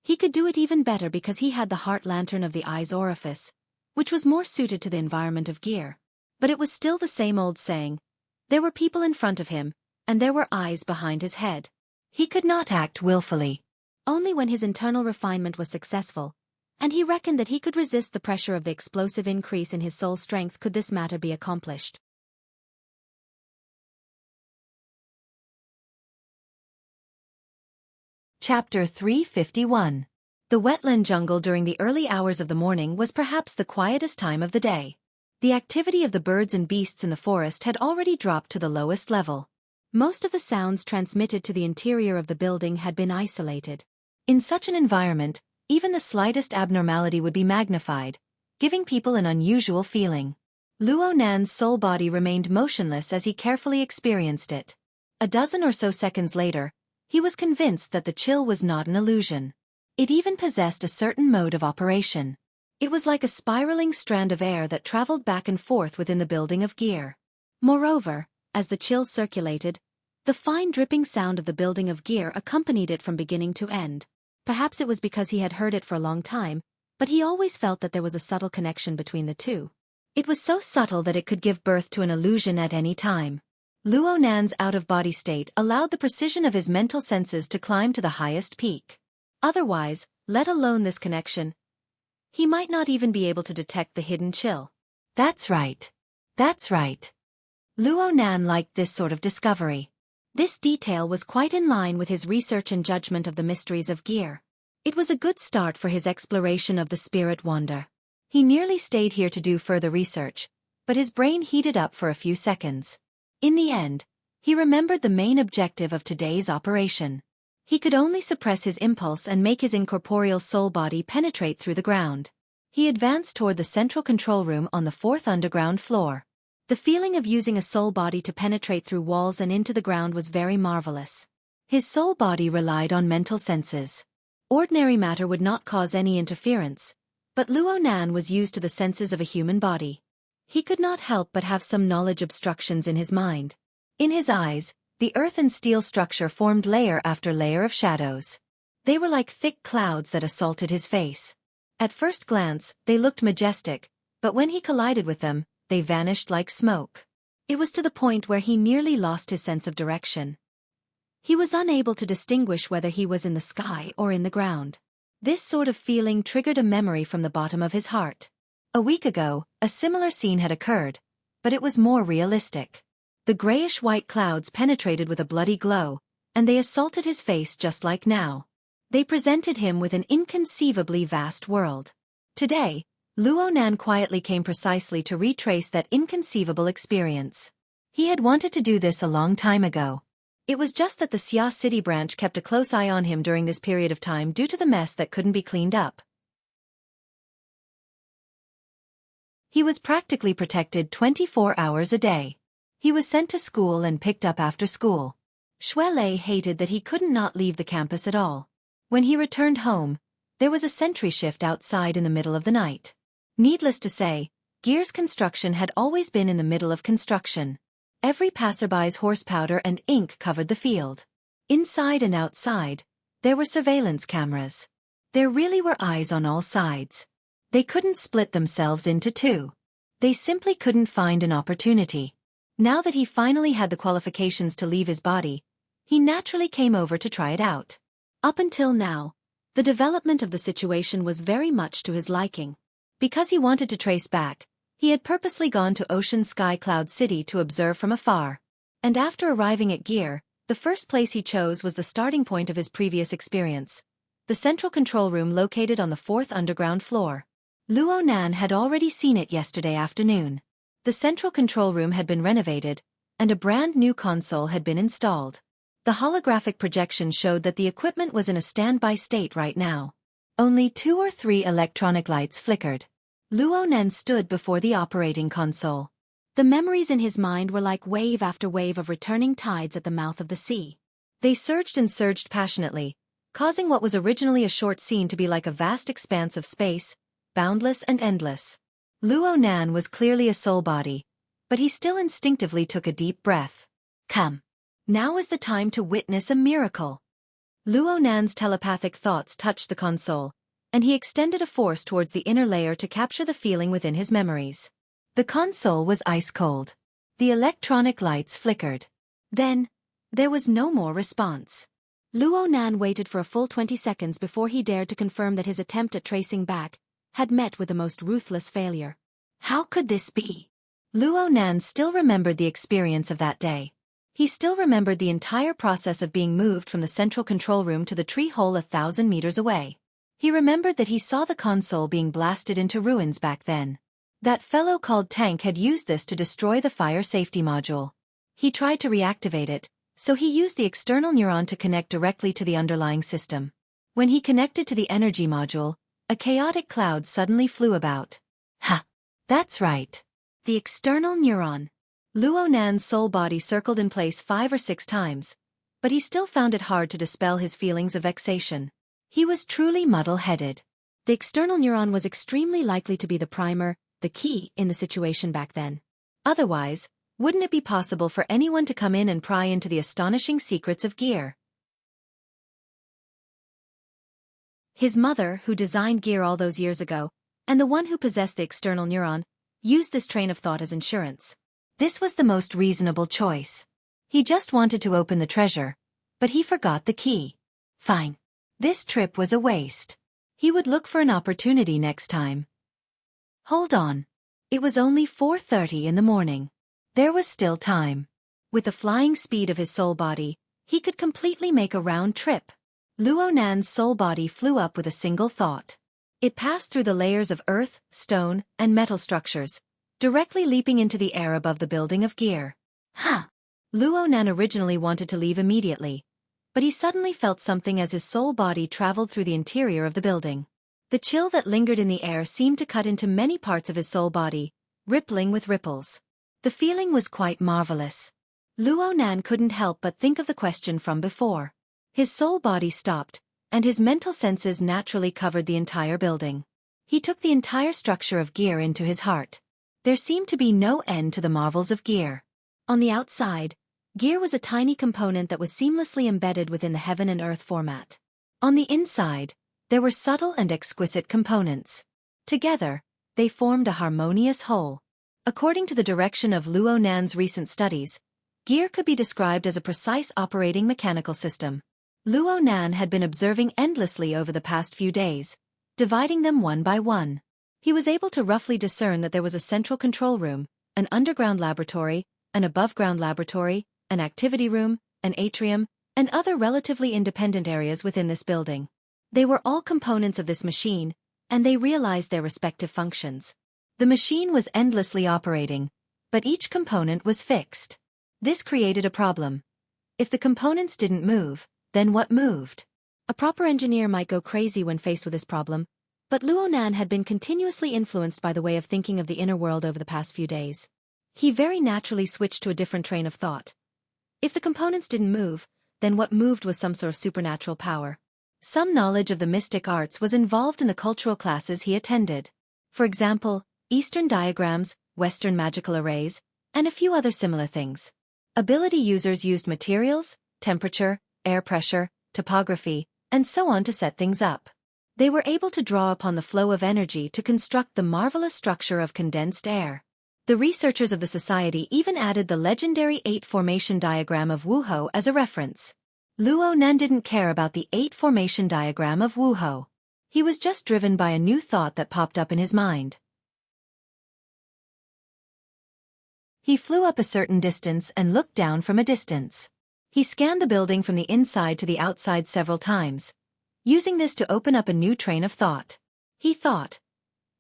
A: He could do it even better because he had the heart lantern of the eye's orifice, which was more suited to the environment of gear. But it was still the same old saying. There were people in front of him, and there were eyes behind his head. He could not act willfully. Only when his internal refinement was successful, and he reckoned that he could resist the pressure of the explosive increase in his soul strength, could this matter be accomplished. Chapter 351. The wetland jungle during the early hours of the morning was perhaps the quietest time of the day. The activity of the birds and beasts in the forest had already dropped to the lowest level. Most of the sounds transmitted to the interior of the building had been isolated. In such an environment, even the slightest abnormality would be magnified, giving people an unusual feeling. Luo Nan's soul body remained motionless as he carefully experienced it. A dozen or so seconds later, he was convinced that the chill was not an illusion. It even possessed a certain mode of operation. It was like a spiraling strand of air that traveled back and forth within the building of gear. Moreover, as the chills circulated, the fine dripping sound of the building of gear accompanied it from beginning to end. Perhaps it was because he had heard it for a long time, but he always felt that there was a subtle connection between the two. It was so subtle that it could give birth to an illusion at any time. Luo Nan's out-of-body state allowed the precision of his mental senses to climb to the highest peak. Otherwise, let alone this connection, he might not even be able to detect the hidden chill. That's right. That's right. Luo Nan liked this sort of discovery. This detail was quite in line with his research and judgment of the mysteries of gear. It was a good start for his exploration of the spirit wander. He nearly stayed here to do further research, but his brain heated up for a few seconds. In the end, he remembered the main objective of today's operation. He could only suppress his impulse and make his incorporeal soul body penetrate through the ground. He advanced toward the central control room on the 4th underground floor. The feeling of using a soul body to penetrate through walls and into the ground was very marvelous. His soul body relied on mental senses. Ordinary matter would not cause any interference, but Luo Nan was used to the senses of a human body. He could not help but have some knowledge obstructions in his mind. In his eyes, the earth and steel structure formed layer after layer of shadows. They were like thick clouds that assaulted his face. At first glance, they looked majestic, but when he collided with them, they vanished like smoke. It was to the point where he nearly lost his sense of direction. He was unable to distinguish whether he was in the sky or in the ground. This sort of feeling triggered a memory from the bottom of his heart. A week ago, a similar scene had occurred, but it was more realistic. The grayish-white clouds penetrated with a bloody glow, and they assaulted his face just like now. They presented him with an inconceivably vast world. Today, Luo Nan quietly came precisely to retrace that inconceivable experience. He had wanted to do this a long time ago. It was just that the Xia City branch kept a close eye on him during this period of time due to the mess that couldn't be cleaned up. He was practically protected 24 hours a day. He was sent to school and picked up after school. Shuelei hated that he couldn't not leave the campus at all. When he returned home, there was a sentry shift outside in the middle of the night. Needless to say, Gear's construction had always been in the middle of construction. Every passerby's horse powder and ink covered the field. Inside and outside, there were surveillance cameras. There really were eyes on all sides. They couldn't split themselves into two. They simply couldn't find an opportunity. Now that he finally had the qualifications to leave his body, he naturally came over to try it out. Up until now, the development of the situation was very much to his liking. Because he wanted to trace back, he had purposely gone to Ocean Sky Cloud City to observe from afar. And after arriving at Gear, the first place he chose was the starting point of his previous experience, the central control room located on the 4th underground floor. Luo Nan had already seen it yesterday afternoon. The central control room had been renovated, and a brand new console had been installed. The holographic projection showed that the equipment was in a standby state right now. Only 2 or 3 electronic lights flickered. Luo Nan stood before the operating console. The memories in his mind were like wave after wave of returning tides at the mouth of the sea. They surged and surged passionately, causing what was originally a short scene to be like a vast expanse of space, boundless and endless. Luo Nan was clearly a soul body, but he still instinctively took a deep breath. Come. Now is the time to witness a miracle. Luo Nan's telepathic thoughts touched the console, and he extended a force towards the inner layer to capture the feeling within his memories. The console was ice cold. The electronic lights flickered. Then, there was no more response. Luo Nan waited for a full 20 seconds before he dared to confirm that his attempt at tracing back had met with the most ruthless failure. How could this be? Luo Nan still remembered the experience of that day. He still remembered the entire process of being moved from the central control room to the tree hole 1,000 meters away. He remembered that he saw the console being blasted into ruins back then. That fellow called Tank had used this to destroy the fire safety module. He tried to reactivate it, so he used the external neuron to connect directly to the underlying system. When he connected to the energy module, a chaotic cloud suddenly flew about. Ha! That's right. The external neuron. Luo Nan's soul body circled in place 5 or 6 times, but he still found it hard to dispel his feelings of vexation. He was truly muddle-headed. The external neuron was extremely likely to be the primer, the key, in the situation back then. Otherwise, wouldn't it be possible for anyone to come in and pry into the astonishing secrets of gear? His mother, who designed gear all those years ago, and the one who possessed the external neuron, used this train of thought as insurance. This was the most reasonable choice. He just wanted to open the treasure, but he forgot the key. Fine. This trip was a waste. He would look for an opportunity next time. Hold on. It was only 4:30 in the morning. There was still time. With the flying speed of his soul body, he could completely make a round trip. Luo Nan's soul body flew up with a single thought. It passed through the layers of earth, stone, and metal structures, directly leaping into the air above the building of gear. Luo Nan originally wanted to leave immediately, but he suddenly felt something as his soul body traveled through the interior of the building. The chill that lingered in the air seemed to cut into many parts of his soul body, rippling with ripples. The feeling was quite marvelous. Luo Nan couldn't help but think of the question from before. His soul body stopped, and his mental senses naturally covered the entire building. He took the entire structure of gear into his heart. There seemed to be no end to the marvels of gear. On the outside, gear was a tiny component that was seamlessly embedded within the heaven and earth format. On the inside, there were subtle and exquisite components. Together, they formed a harmonious whole. According to the direction of Luo Nan's recent studies, gear could be described as a precise operating mechanical system. Luo Nan had been observing endlessly over the past few days, dividing them one by one. He was able to roughly discern that there was a central control room, an underground laboratory, an above-ground laboratory, an activity room, an atrium, and other relatively independent areas within this building. They were all components of this machine, and they realized their respective functions. The machine was endlessly operating, but each component was fixed. This created a problem. If the components didn't move, then what moved? A proper engineer might go crazy when faced with this problem, but Luo Nan had been continuously influenced by the way of thinking of the inner world over the past few days. He very naturally switched to a different train of thought. If the components didn't move, then what moved was some sort of supernatural power. Some knowledge of the mystic arts was involved in the cultural classes he attended. For example, Eastern diagrams, Western magical arrays, and a few other similar things. Ability users used materials, temperature, air pressure, topography, and so on to set things up. They were able to draw upon the flow of energy to construct the marvelous structure of condensed air. The researchers of the society even added the legendary 8-formation diagram of Wuho as a reference. Luo Nan didn't care about the 8-formation diagram of Wuho. He was just driven by a new thought that popped up in his mind. He flew up a certain distance and looked down from a distance. He scanned the building from the inside to the outside several times, using this to open up a new train of thought. He thought,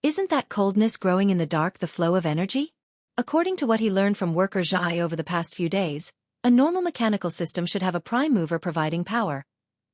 A: isn't that coldness growing in the dark the flow of energy? According to what he learned from worker Zhai over the past few days, a normal mechanical system should have a prime mover providing power,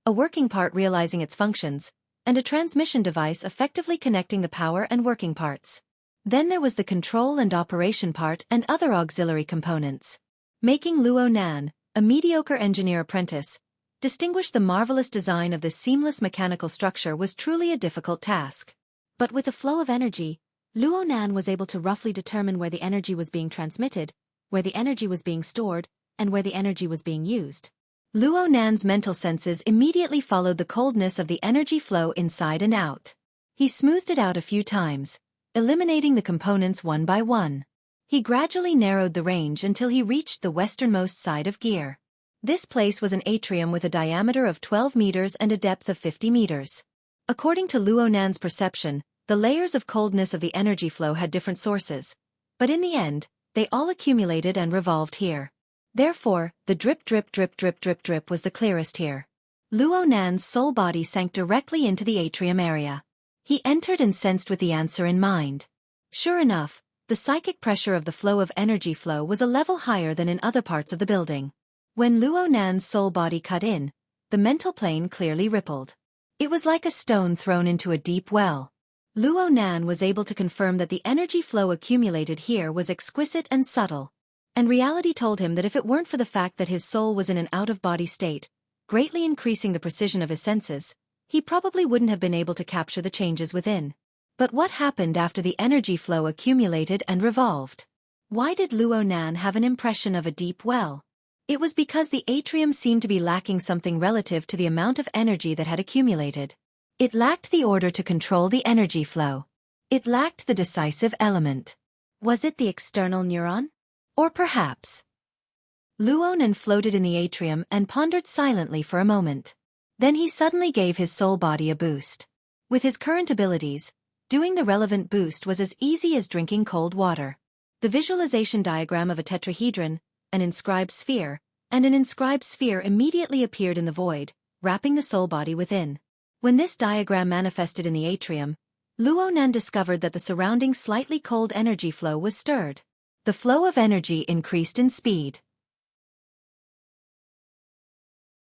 A: a working part realizing its functions, and a transmission device effectively connecting the power and working parts. Then there was the control and operation part and other auxiliary components. Making Luo Nan, a mediocre engineer apprentice, distinguish the marvelous design of this seamless mechanical structure was truly a difficult task. But with the flow of energy, Luo Nan was able to roughly determine where the energy was being transmitted, where the energy was being stored, and where the energy was being used. Luo Nan's mental senses immediately followed the coldness of the energy flow inside and out. He smoothed it out a few times, eliminating the components one by one. He gradually narrowed the range until he reached the westernmost side of gear. This place was an atrium with a diameter of 12 meters and a depth of 50 meters. According to Luo Nan's perception, the layers of coldness of the energy flow had different sources, but in the end, they all accumulated and revolved here. Therefore, the drip drip drip drip drip drip was the clearest here. Luo Nan's soul body sank directly into the atrium area. He entered and sensed with the answer in mind. Sure enough, the psychic pressure of the flow of energy flow was a level higher than in other parts of the building. When Luo Nan's soul body cut in, the mental plane clearly rippled. It was like a stone thrown into a deep well. Luo Nan was able to confirm that the energy flow accumulated here was exquisite and subtle. And reality told him that if it weren't for the fact that his soul was in an out-of-body state, greatly increasing the precision of his senses, he probably wouldn't have been able to capture the changes within. But what happened after the energy flow accumulated and revolved? Why did Luo Nan have an impression of a deep well? It was because the atrium seemed to be lacking something relative to the amount of energy that had accumulated. It lacked the order to control the energy flow. It lacked the decisive element. Was it the external neuron? Or perhaps? Luo Nan floated in the atrium and pondered silently for a moment. Then he suddenly gave his soul body a boost. With his current abilities, doing the relevant boost was as easy as drinking cold water. The visualization diagram of a tetrahedron, an inscribed sphere, and an inscribed sphere immediately appeared in the void, wrapping the soul body within. When this diagram manifested in the atrium, Luo Nan discovered that the surrounding slightly cold energy flow was stirred. The flow of energy increased in speed.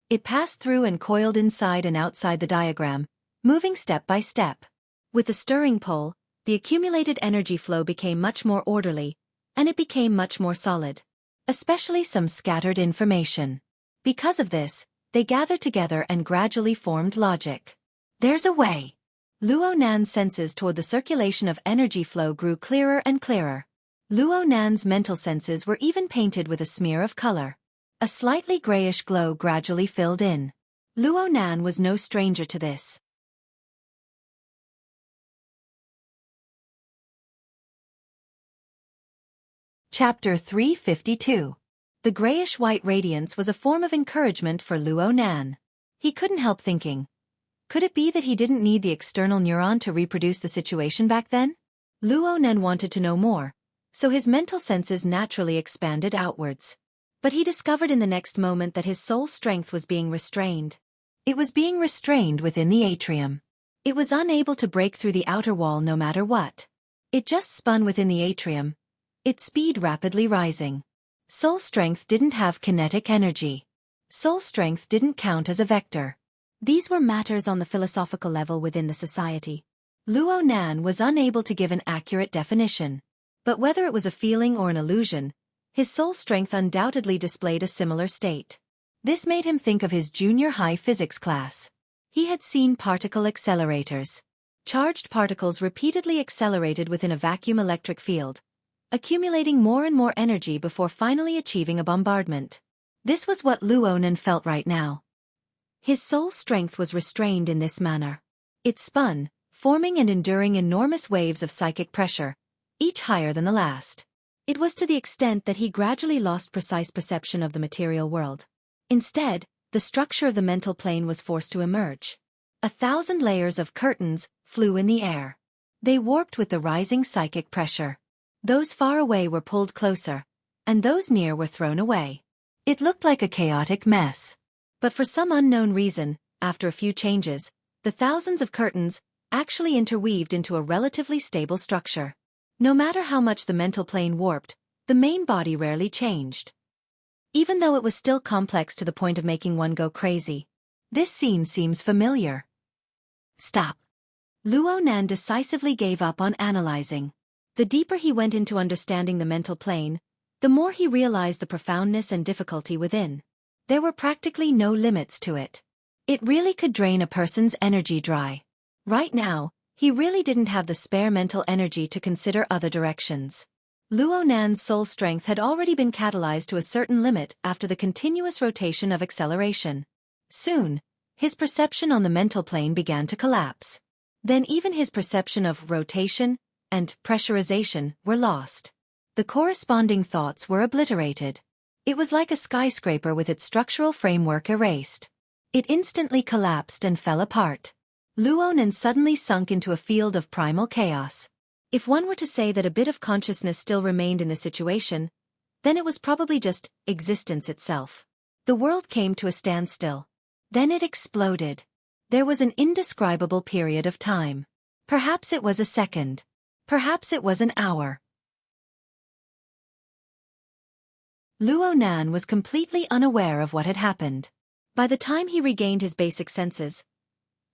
A: It passed through and coiled inside and outside the diagram, moving step by step. With the stirring pull, the accumulated energy flow became much more orderly, and it became much more solid. Especially some scattered information. Because of this, they gathered together and gradually formed logic. There's a way. Luo Nan's senses toward the circulation of energy flow grew clearer and clearer. Luo Nan's mental senses were even painted with a smear of color. A slightly grayish glow gradually filled in. Luo Nan was no stranger to this. Chapter 352. The grayish-white radiance was a form of encouragement for Luo Nan. He couldn't help thinking. Could it be that he didn't need the external neuron to reproduce the situation back then? Luo Nan wanted to know more, so his mental senses naturally expanded outwards. But he discovered in the next moment that his soul strength was being restrained. It was being restrained within the atrium. It was unable to break through the outer wall no matter what. It just spun within the atrium, its speed rapidly rising. Soul strength didn't have kinetic energy. Soul strength didn't count as a vector. These were matters on the philosophical level within the society. Luo Nan was unable to give an accurate definition. But whether it was a feeling or an illusion, his soul strength undoubtedly displayed a similar state. This made him think of his junior high physics class. He had seen particle accelerators. Charged particles repeatedly accelerated within a vacuum electric field, accumulating more and more energy before finally achieving a bombardment. This was what Luo Nan felt right now. His soul strength was restrained in this manner. It spun, forming and enduring enormous waves of psychic pressure, each higher than the last. It was to the extent that he gradually lost precise perception of the material world. Instead, the structure of the mental plane was forced to emerge. 1,000 layers of curtains flew in the air. They warped with the rising psychic pressure. Those far away were pulled closer, and those near were thrown away. It looked like a chaotic mess. But for some unknown reason, after a few changes, the thousands of curtains actually interweaved into a relatively stable structure. No matter how much the mental plane warped, the main body rarely changed. Even though it was still complex to the point of making one go crazy. This scene seems familiar. Stop. Luo Nan decisively gave up on analyzing. The deeper he went into understanding the mental plane, the more he realized the profoundness and difficulty within. There were practically no limits to it. It really could drain a person's energy dry. Right now, he really didn't have the spare mental energy to consider other directions. Luo Nan's soul strength had already been catalyzed to a certain limit after the continuous rotation of acceleration. Soon, his perception on the mental plane began to collapse. Then even his perception of rotation and pressurization were lost. The corresponding thoughts were obliterated. It was like a skyscraper with its structural framework erased. It instantly collapsed and fell apart. Luo Nan suddenly sunk into a field of primal chaos. If one were to say that a bit of consciousness still remained in the situation, then it was probably just existence itself. The world came to a standstill. Then it exploded. There was an indescribable period of time. Perhaps it was a second. Perhaps it was an hour. Luo Nan was completely unaware of what had happened. By the time he regained his basic senses,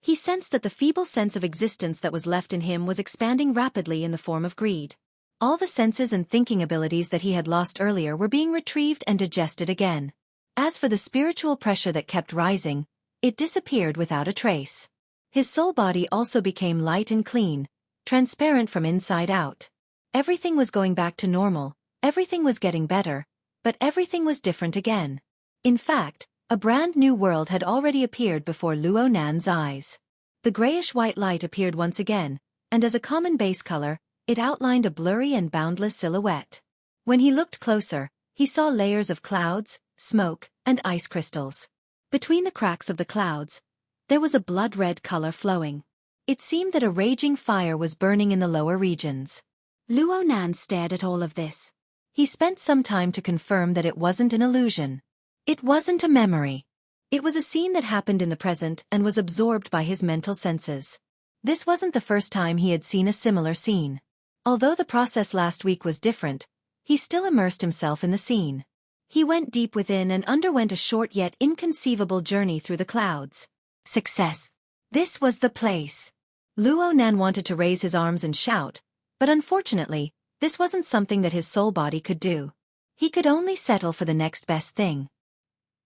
A: he sensed that the feeble sense of existence that was left in him was expanding rapidly in the form of greed. All the senses and thinking abilities that he had lost earlier were being retrieved and digested again. As for the spiritual pressure that kept rising, it disappeared without a trace. His soul body also became light and clean, transparent from inside out. Everything was going back to normal, everything was getting better, but everything was different again. In fact, a brand new world had already appeared before Luo Nan's eyes. The grayish-white light appeared once again, and as a common base color, it outlined a blurry and boundless silhouette. When he looked closer, he saw layers of clouds, smoke, and ice crystals. Between the cracks of the clouds, there was a blood-red color flowing. It seemed that a raging fire was burning in the lower regions. Luo Nan stared at all of this. He spent some time to confirm that it wasn't an illusion. It wasn't a memory. It was a scene that happened in the present and was absorbed by his mental senses. This wasn't the first time he had seen a similar scene. Although the process last week was different, he still immersed himself in the scene. He went deep within and underwent a short yet inconceivable journey through the clouds. Success! This was the place. Luo Nan wanted to raise his arms and shout, but unfortunately, this wasn't something that his soul body could do. He could only settle for the next best thing.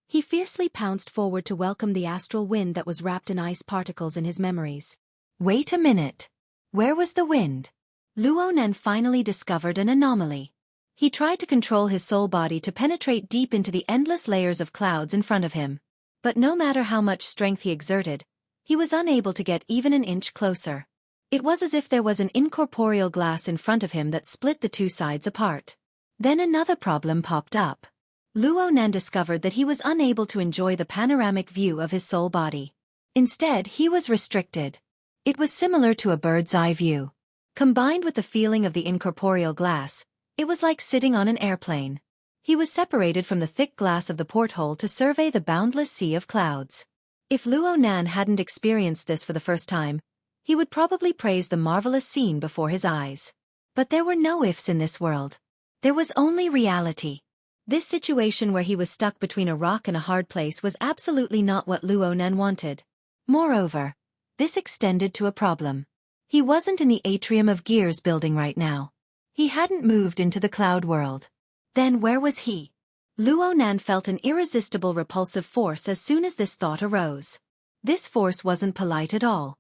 A: He fiercely pounced forward to welcome the astral wind that was wrapped in ice particles in his memories. Wait a minute. Where was the wind? Luo Nan finally discovered an anomaly. He tried to control his soul body to penetrate deep into the endless layers of clouds in front of him. But no matter how much strength he exerted, he was unable to get even an inch closer. It was as if there was an incorporeal glass in front of him that split the two sides apart. Then another problem popped up. Luo Nan discovered that he was unable to enjoy the panoramic view of his soul body. Instead, he was restricted. It was similar to a bird's-eye view. Combined with the feeling of the incorporeal glass, it was like sitting on an airplane. He was separated from the thick glass of the porthole to survey the boundless sea of clouds. If Luo Nan hadn't experienced this for the first time, he would probably praise the marvelous scene before his eyes. But there were no ifs in this world. There was only reality. This situation where he was stuck between a rock and a hard place was absolutely not what Luo Nan wanted. Moreover, this extended to a problem. He wasn't in the atrium of Gears building right now. He hadn't moved into the cloud world. Then where was he? Luo Nan felt an irresistible repulsive force as soon as this thought arose. This force wasn't polite at all.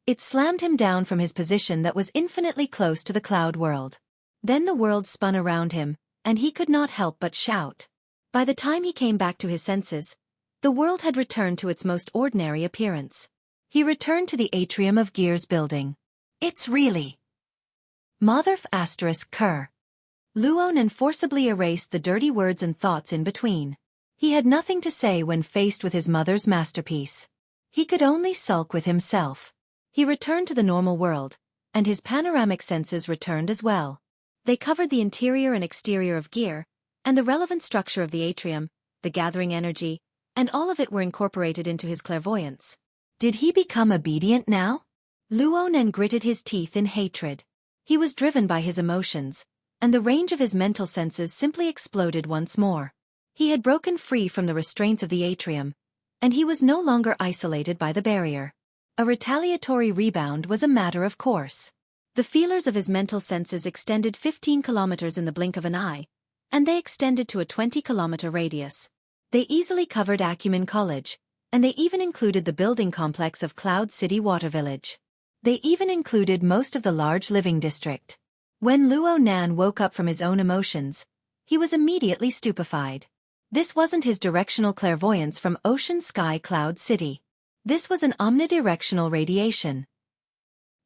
A: It slammed him down from his position that was infinitely close to the cloud world. Then the world spun around him, and he could not help but shout. By the time he came back to his senses, the world had returned to its most ordinary appearance. He returned to the atrium of Gears building. It's really Motherf ****. Luo Nan forcibly erased the dirty words and thoughts in between. He had nothing to say when faced with his mother's masterpiece. He could only sulk with himself. He returned to the normal world, and his panoramic senses returned as well. They covered the interior and exterior of Gear, and the relevant structure of the atrium, the gathering energy, and all of it were incorporated into his clairvoyance. Did he become obedient now? Luo Nan gritted his teeth in hatred. He was driven by his emotions, and the range of his mental senses simply exploded once more. He had broken free from the restraints of the atrium, and he was no longer isolated by the barrier. A retaliatory rebound was a matter of course. The feelers of his mental senses extended 15 kilometers in the blink of an eye, and they extended to a 20-kilometer radius. They easily covered Acumen College, and they even included the building complex of Cloud City Water Village. They even included most of the large living district. When Luo Nan woke up from his own emotions, he was immediately stupefied. This wasn't his directional clairvoyance from Ocean Sky Cloud City. This was an omnidirectional radiation.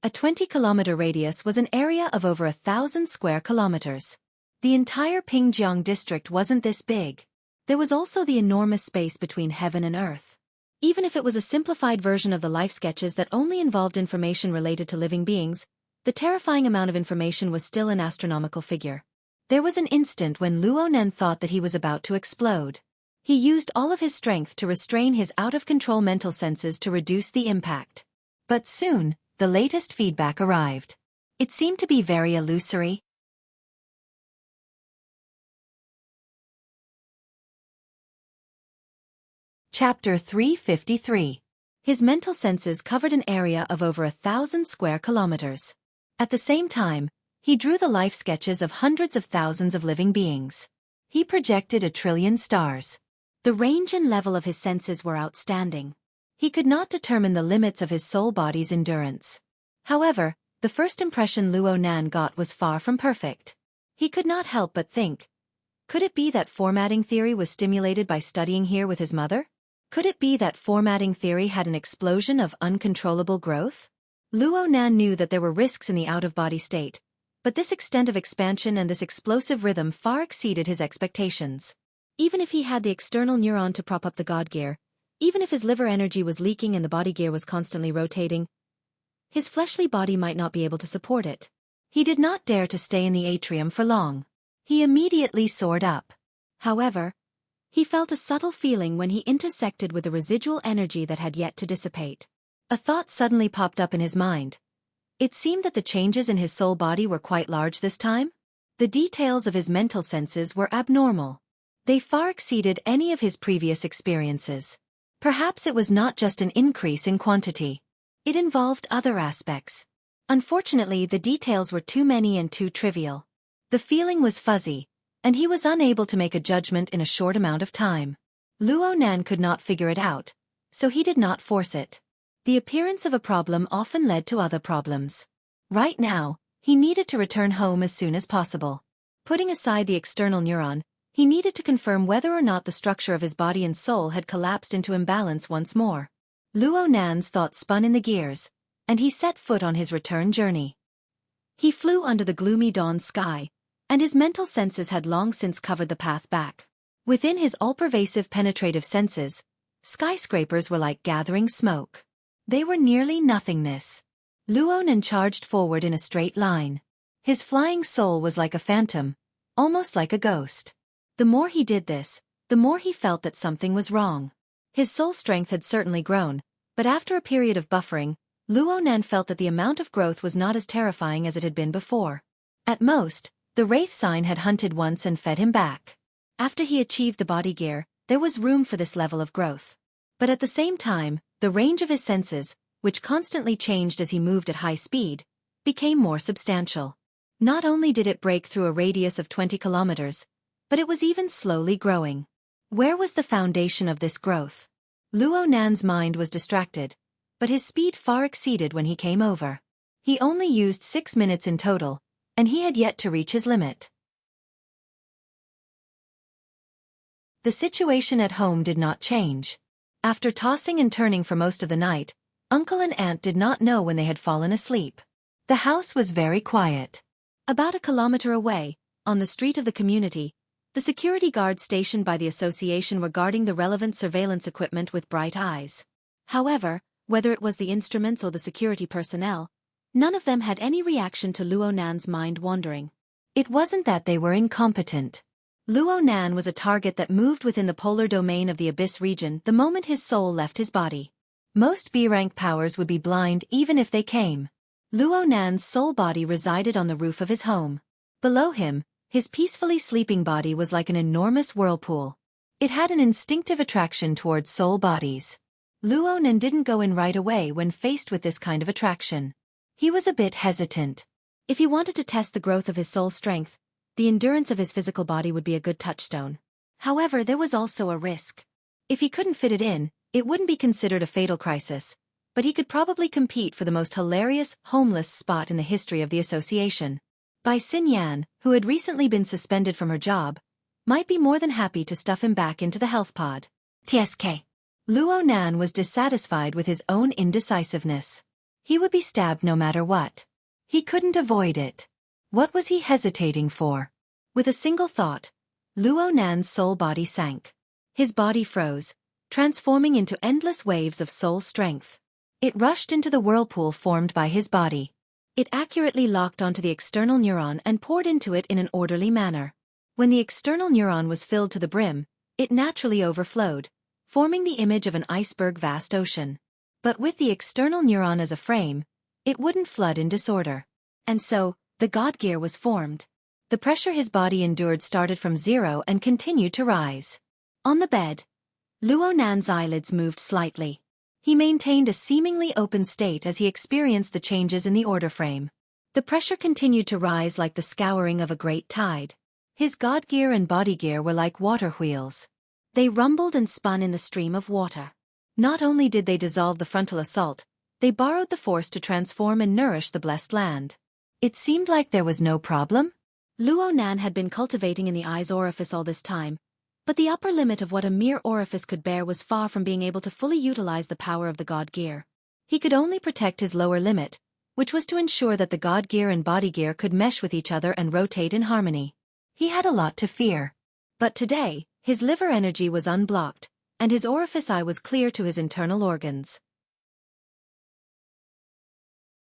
A: A 20-kilometer radius was an area of over 1,000 square kilometers. The entire Pingjiang district wasn't this big. There was also the enormous space between heaven and earth. Even if it was a simplified version of the life sketches that only involved information related to living beings, the terrifying amount of information was still an astronomical figure. There was an instant when Luo Nan thought that he was about to explode. He used all of his strength to restrain his out-of-control mental senses to reduce the impact. But soon, the latest feedback arrived. It seemed to be very illusory. Chapter 353. His mental senses covered an area of over 1,000 square kilometers. At the same time, he drew the life sketches of hundreds of thousands of living beings. He projected 1 trillion stars. The range and level of his senses were outstanding. He could not determine the limits of his soul body's endurance. However, the first impression Luo Nan got was far from perfect. He could not help but think, could it be that formatting theory was stimulated by studying here with his mother? Could it be that formatting theory had an explosion of uncontrollable growth? Luo Nan knew that there were risks in the out-of-body state, but this extent of expansion and this explosive rhythm far exceeded his expectations. Even if he had the external neuron to prop up the God gear, even if his liver energy was leaking and the body gear was constantly rotating, his fleshly body might not be able to support it. He did not dare to stay in the atrium for long. He immediately soared up. However, he felt a subtle feeling when he intersected with the residual energy that had yet to dissipate. A thought suddenly popped up in his mind. It seemed that the changes in his soul body were quite large this time. The details of his mental senses were abnormal. They far exceeded any of his previous experiences. Perhaps it was not just an increase in quantity. It involved other aspects. Unfortunately, the details were too many and too trivial. The feeling was fuzzy, and he was unable to make a judgment in a short amount of time. Luo Nan could not figure it out, so he did not force it. The appearance of a problem often led to other problems. Right now, he needed to return home as soon as possible. Putting aside the external neuron, he needed to confirm whether or not the structure of his body and soul had collapsed into imbalance once more. Luo Nan's thoughts spun in the gears, and he set foot on his return journey. He flew under the gloomy dawn sky, and his mental senses had long since covered the path back. Within his all-pervasive penetrative senses, skyscrapers were like gathering smoke. They were nearly nothingness. Luo Nan charged forward in a straight line. His flying soul was like a phantom, almost like a ghost. The more he did this, the more he felt that something was wrong. His soul strength had certainly grown, but after a period of buffering, Luo Nan felt that the amount of growth was not as terrifying as it had been before. At most, the Wraith sign had hunted once and fed him back. After he achieved the body gear, there was room for this level of growth. But at the same time, the range of his senses, which constantly changed as he moved at high speed, became more substantial. Not only did it break through a radius of 20 kilometers, but it was even slowly growing. Where was the foundation of this growth? Luo Nan's mind was distracted, but his speed far exceeded when he came over. He only used 6 minutes in total, and he had yet to reach his limit. The situation at home did not change. After tossing and turning for most of the night, Uncle and Aunt did not know when they had fallen asleep. The house was very quiet. About a kilometer away, on the street of the community, the security guards stationed by the association were guarding the relevant surveillance equipment with bright eyes. However, whether it was the instruments or the security personnel, none of them had any reaction to Luo Nan's mind wandering. It wasn't that they were incompetent. Luo Nan was a target that moved within the polar domain of the Abyss region the moment his soul left his body. Most B-rank powers would be blind even if they came. Luo Nan's soul body resided on the roof of his home. Below him, his peacefully sleeping body was like an enormous whirlpool. It had an instinctive attraction towards soul bodies. Luo Nan didn't go in right away when faced with this kind of attraction. He was a bit hesitant. If he wanted to test the growth of his soul strength, the endurance of his physical body would be a good touchstone. However, there was also a risk. If he couldn't fit it in, it wouldn't be considered a fatal crisis, but he could probably compete for the most hilarious, homeless spot in the history of the association. Bai Xinyan, who had recently been suspended from her job, might be more than happy to stuff him back into the health pod. TSK. Luo Nan was dissatisfied with his own indecisiveness. He would be stabbed no matter what. He couldn't avoid it. What was he hesitating for? With a single thought, Luo Nan's soul body sank. His body froze, transforming into endless waves of soul strength. It rushed into the whirlpool formed by his body. It accurately locked onto the external neuron and poured into it in an orderly manner. When the external neuron was filled to the brim, it naturally overflowed, forming the image of an iceberg vast ocean. But with the external neuron as a frame, it wouldn't flood in disorder. And so, the God gear was formed. The pressure his body endured started from zero and continued to rise. On the bed, Luo Nan's eyelids moved slightly. He maintained a seemingly open state as he experienced the changes in the order frame. The pressure continued to rise like the scouring of a great tide. His God gear and body gear were like water wheels. They rumbled and spun in the stream of water. Not only did they dissolve the frontal assault, they borrowed the force to transform and nourish the blessed land. It seemed like there was no problem. Luo Nan had been cultivating in the eye's orifice all this time, but the upper limit of what a mere orifice could bear was far from being able to fully utilize the power of the God Gear. He could only protect his lower limit, which was to ensure that the God Gear and body gear could mesh with each other and rotate in harmony. He had a lot to fear. But today, his liver energy was unblocked, and his orifice eye was clear to his internal organs.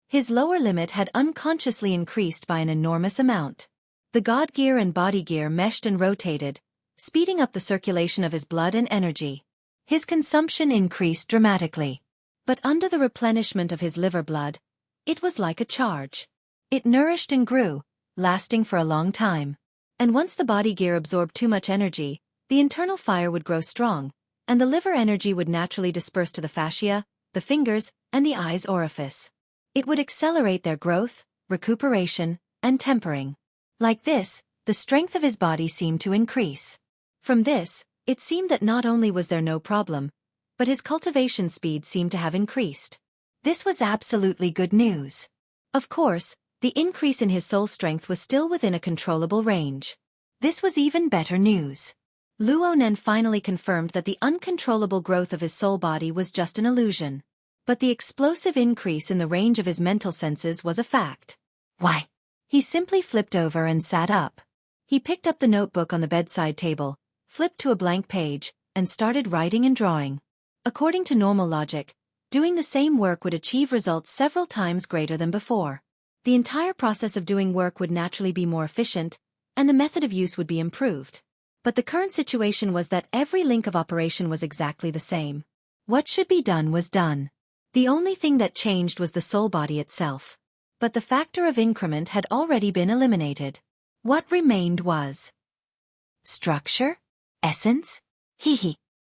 A: His lower limit had unconsciously increased by an enormous amount. The God Gear and body gear meshed and rotated, speeding up the circulation of his blood and energy. His consumption increased dramatically. But under the replenishment of his liver blood, it was like a charge. It nourished and grew, lasting for a long time. And once the body gear absorbed too much energy, the internal fire would grow strong, and the liver energy would naturally disperse to the fascia, the fingers, and the eye's orifice. It would accelerate their growth, recuperation, and tempering. Like this, the strength of his body seemed to increase. From this, it seemed that not only was there no problem, but his cultivation speed seemed to have increased. This was absolutely good news. Of course, the increase in his soul strength was still within a controllable range. This was even better news. Luo Nan finally confirmed that the uncontrollable growth of his soul body was just an illusion. But the explosive increase in the range of his mental senses was a fact. Why? He simply flipped over and sat up. He picked up the notebook on the bedside table, flipped to a blank page, and started writing and drawing. According to normal logic, doing the same work would achieve results several times greater than before. The entire process of doing work would naturally be more efficient, and the method of use would be improved. But the current situation was that every link of operation was exactly the same. What should be done was done. The only thing that changed was the soul body itself. But the factor of increment had already been eliminated. What remained was structure? Essence?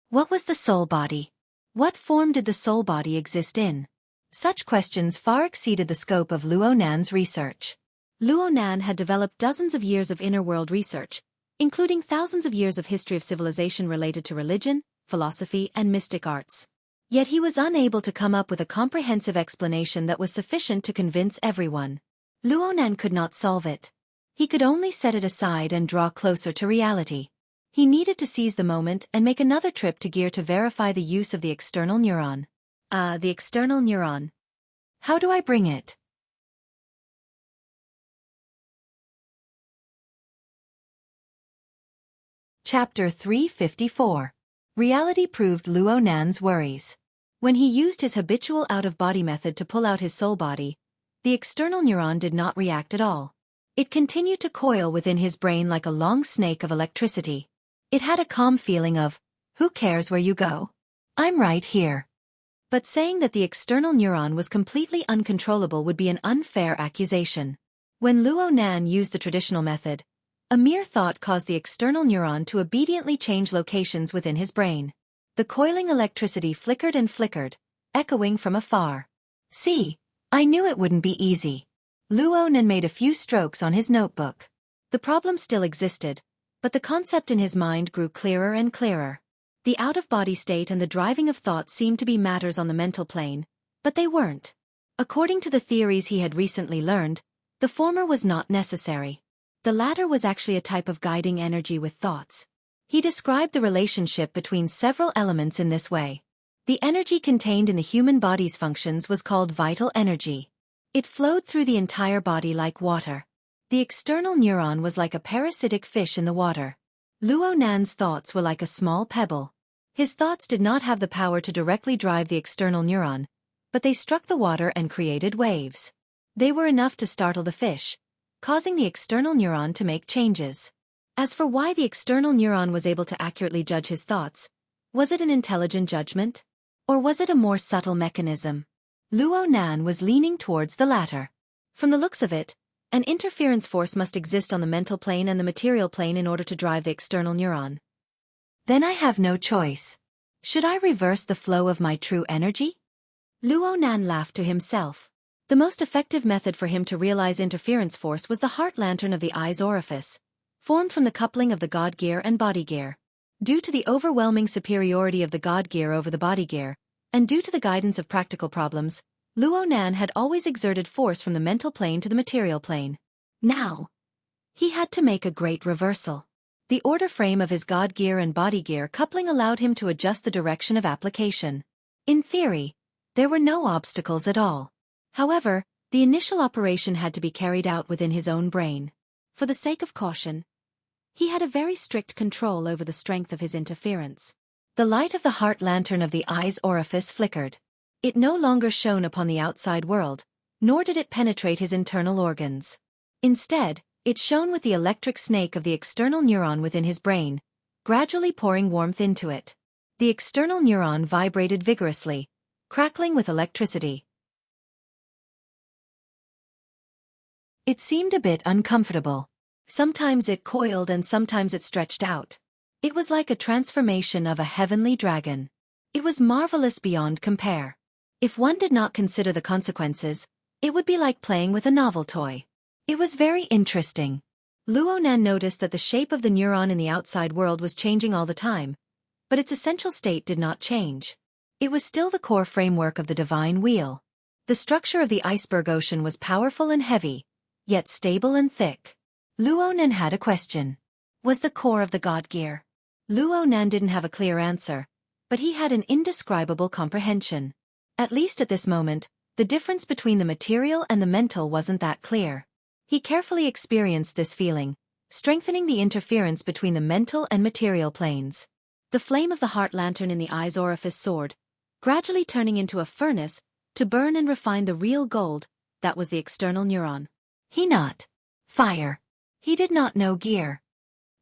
A: What was the soul body? What form did the soul body exist in? Such questions far exceeded the scope of Luo Nan's research. Luo Nan had developed dozens of years of inner world research, including thousands of years of history of civilization related to religion, philosophy, and mystic arts. Yet he was unable to come up with a comprehensive explanation that was sufficient to convince everyone. Luo Nan could not solve it. He could only set it aside and draw closer to reality. He needed to seize the moment and make another trip to Gear to verify the use of the external neuron. The external neuron. How do I bring it? Chapter 354. Reality proved Luo Nan's worries. When he used his habitual out-of-body method to pull out his soul body, the external neuron did not react at all. It continued to coil within his brain like a long snake of electricity. It had a calm feeling of, who cares where you go? I'm right here. But saying that the external neuron was completely uncontrollable would be an unfair accusation. When Luo Nan used the traditional method, a mere thought caused the external neuron to obediently change locations within his brain. The coiling electricity flickered and flickered, echoing from afar. See, I knew it wouldn't be easy. Luo Nan made a few strokes on his notebook. The problem still existed, but the concept in his mind grew clearer and clearer. The out-of-body state and the driving of thought seemed to be matters on the mental plane, but they weren't. According to the theories he had recently learned, the former was not necessary. The latter was actually a type of guiding energy with thoughts. He described the relationship between several elements in this way. The energy contained in the human body's functions was called vital energy. It flowed through the entire body like water. The external neuron was like a parasitic fish in the water. Luo Nan's thoughts were like a small pebble. His thoughts did not have the power to directly drive the external neuron, but they struck the water and created waves. They were enough to startle the fish, causing the external neuron to make changes. As for why the external neuron was able to accurately judge his thoughts, was it an intelligent judgment? Or was it a more subtle mechanism? Luo Nan was leaning towards the latter. From the looks of it, an interference force must exist on the mental plane and the material plane in order to drive the external neuron. Then I have no choice. Should I reverse the flow of my true energy? Luo Nan laughed to himself. The most effective method for him to realize interference force was the heart lantern of the eye's orifice, formed from the coupling of the God Gear and body gear. Due to the overwhelming superiority of the god gear over the body gear, and due to the guidance of practical problems, Luo Nan had always exerted force from the mental plane to the material plane. Now, he had to make a great reversal. The order frame of his god gear and body gear coupling allowed him to adjust the direction of application. In theory, there were no obstacles at all. However, the initial operation had to be carried out within his own brain. For the sake of caution, he had a very strict control over the strength of his interference. The light of the heart lantern of the eye's orifice flickered. It no longer shone upon the outside world, nor did it penetrate his internal organs. Instead, it shone with the electric snake of the external neuron within his brain, gradually pouring warmth into it. The external neuron vibrated vigorously, crackling with electricity. It seemed a bit uncomfortable. Sometimes it coiled and sometimes it stretched out. It was like a transformation of a heavenly dragon. It was marvelous beyond compare. If one did not consider the consequences, it would be like playing with a novel toy. It was very interesting. Luo Nan noticed that the shape of the neuron in the outside world was changing all the time, but its essential state did not change. It was still the core framework of the divine wheel. The structure of the iceberg ocean was powerful and heavy, yet stable and thick. Luo Nan had a question. Was the core of the god gear? Luo Nan didn't have a clear answer, but he had an indescribable comprehension. At least at this moment, the difference between the material and the mental wasn't that clear. He carefully experienced this feeling, strengthening the interference between the mental and material planes. The flame of the heart lantern in the eye's orifice soared, gradually turning into a furnace to burn and refine the real gold that was the external neuron. He not fire. He did not know gear.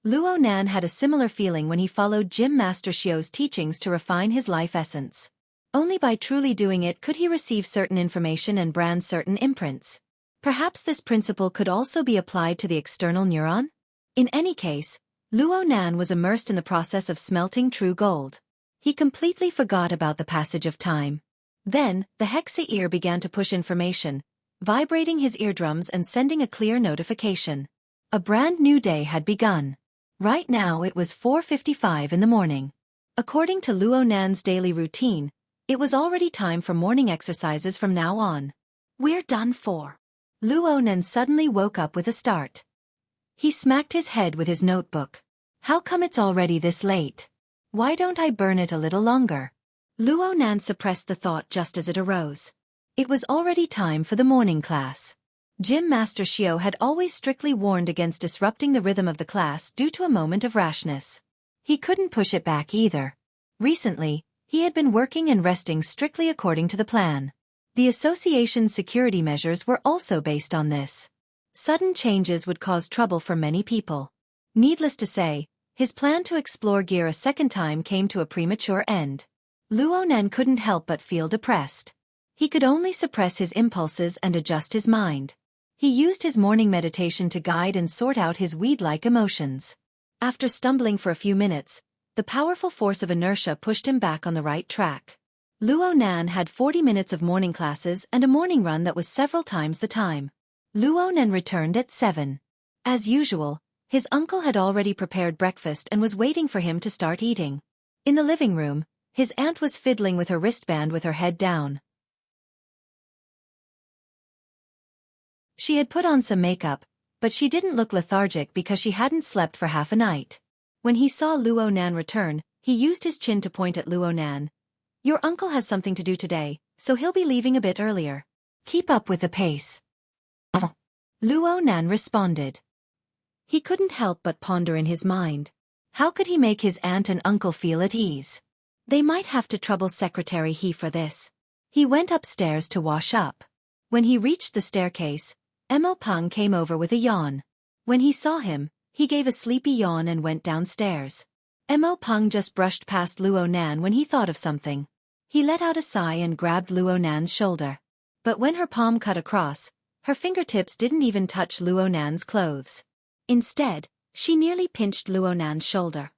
A: Luo Nan had a similar feeling when he followed Gym Master Xiao's teachings to refine his life essence. Only by truly doing it could he receive certain information and brand certain imprints. Perhaps this principle could also be applied to the external neuron? In any case, Luo Nan was immersed in the process of smelting true gold. He completely forgot about the passage of time. Then, the hexa ear began to push information, vibrating his eardrums and sending a clear notification. A brand new day had begun. Right now it was 4:55 in the morning. According to Luo Nan's daily routine, it was already time for morning exercises from now on. We're done for. Luo Nan suddenly woke up with a start. He smacked his head with his notebook. How come it's already this late? Why don't I burn it a little longer? Luo Nan suppressed the thought just as it arose. It was already time for the morning class. Gym Master Xiao had always strictly warned against disrupting the rhythm of the class due to a moment of rashness. He couldn't push it back either. Recently, he had been working and resting strictly according to the plan. The association's security measures were also based on this. Sudden changes would cause trouble for many people. Needless to say, his plan to explore gear a second time came to a premature end. Luo Nan couldn't help but feel depressed. He could only suppress his impulses and adjust his mind. He used his morning meditation to guide and sort out his weed-like emotions. After stumbling for a few minutes, the powerful force of inertia pushed him back on the right track. Luo Nan had 40 minutes of morning classes and a morning run that was several times the time. Luo Nan returned at 7. As usual, his uncle had already prepared breakfast and was waiting for him to start eating. In the living room, his aunt was fiddling with her wristband with her head down. She had put on some makeup, but she didn't look lethargic because she hadn't slept for half a night. When he saw Luo Nan return, he used his chin to point at Luo Nan. Your uncle has something to do today, so he'll be leaving a bit earlier. Keep up with the pace. Luo Nan responded. He couldn't help but ponder in his mind. How could he make his aunt and uncle feel at ease? They might have to trouble Secretary He for this. He went upstairs to wash up. When he reached the staircase, Mo Peng came over with a yawn. When he saw him, he gave a sleepy yawn and went downstairs. Mo Peng just brushed past Luo Nan when he thought of something. He let out a sigh and grabbed Luo Nan's shoulder. But when her palm cut across, her fingertips didn't even touch Luo Nan's clothes. Instead, she nearly pinched Luo Nan's shoulder.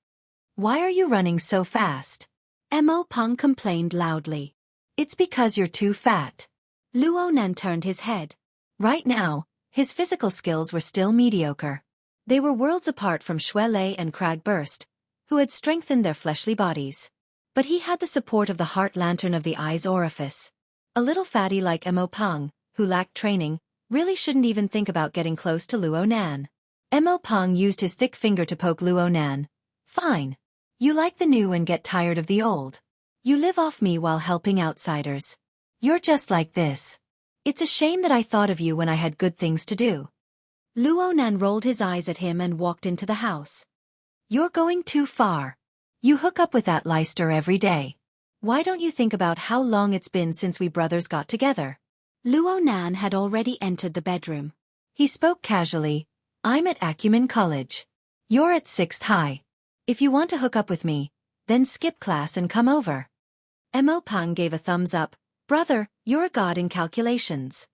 A: Why are you running so fast? Mo Peng complained loudly. It's because you're too fat. Luo Nan turned his head. Right now, his physical skills were still mediocre. They were worlds apart from Shui Lei and Crag Burst, who had strengthened their fleshly bodies. But he had the support of the heart lantern of the eye's orifice. A little fatty like Mo Pang, who lacked training, really shouldn't even think about getting close to Luo Nan. Mo Pang used his thick finger to poke Luo Nan. Fine. You like the new and get tired of the old. You live off me while helping outsiders. You're just like this. It's a shame that I thought of you when I had good things to do. Luo Nan rolled his eyes at him and walked into the house. You're going too far. You hook up with that Leicester every day. Why don't you think about how long it's been since we brothers got together? Luo Nan had already entered the bedroom. He spoke casually. I'm at Acumen College. You're at 6th High. If you want to hook up with me, then skip class and come over. Mo Pang gave a thumbs up. Brother, you're a god in calculations.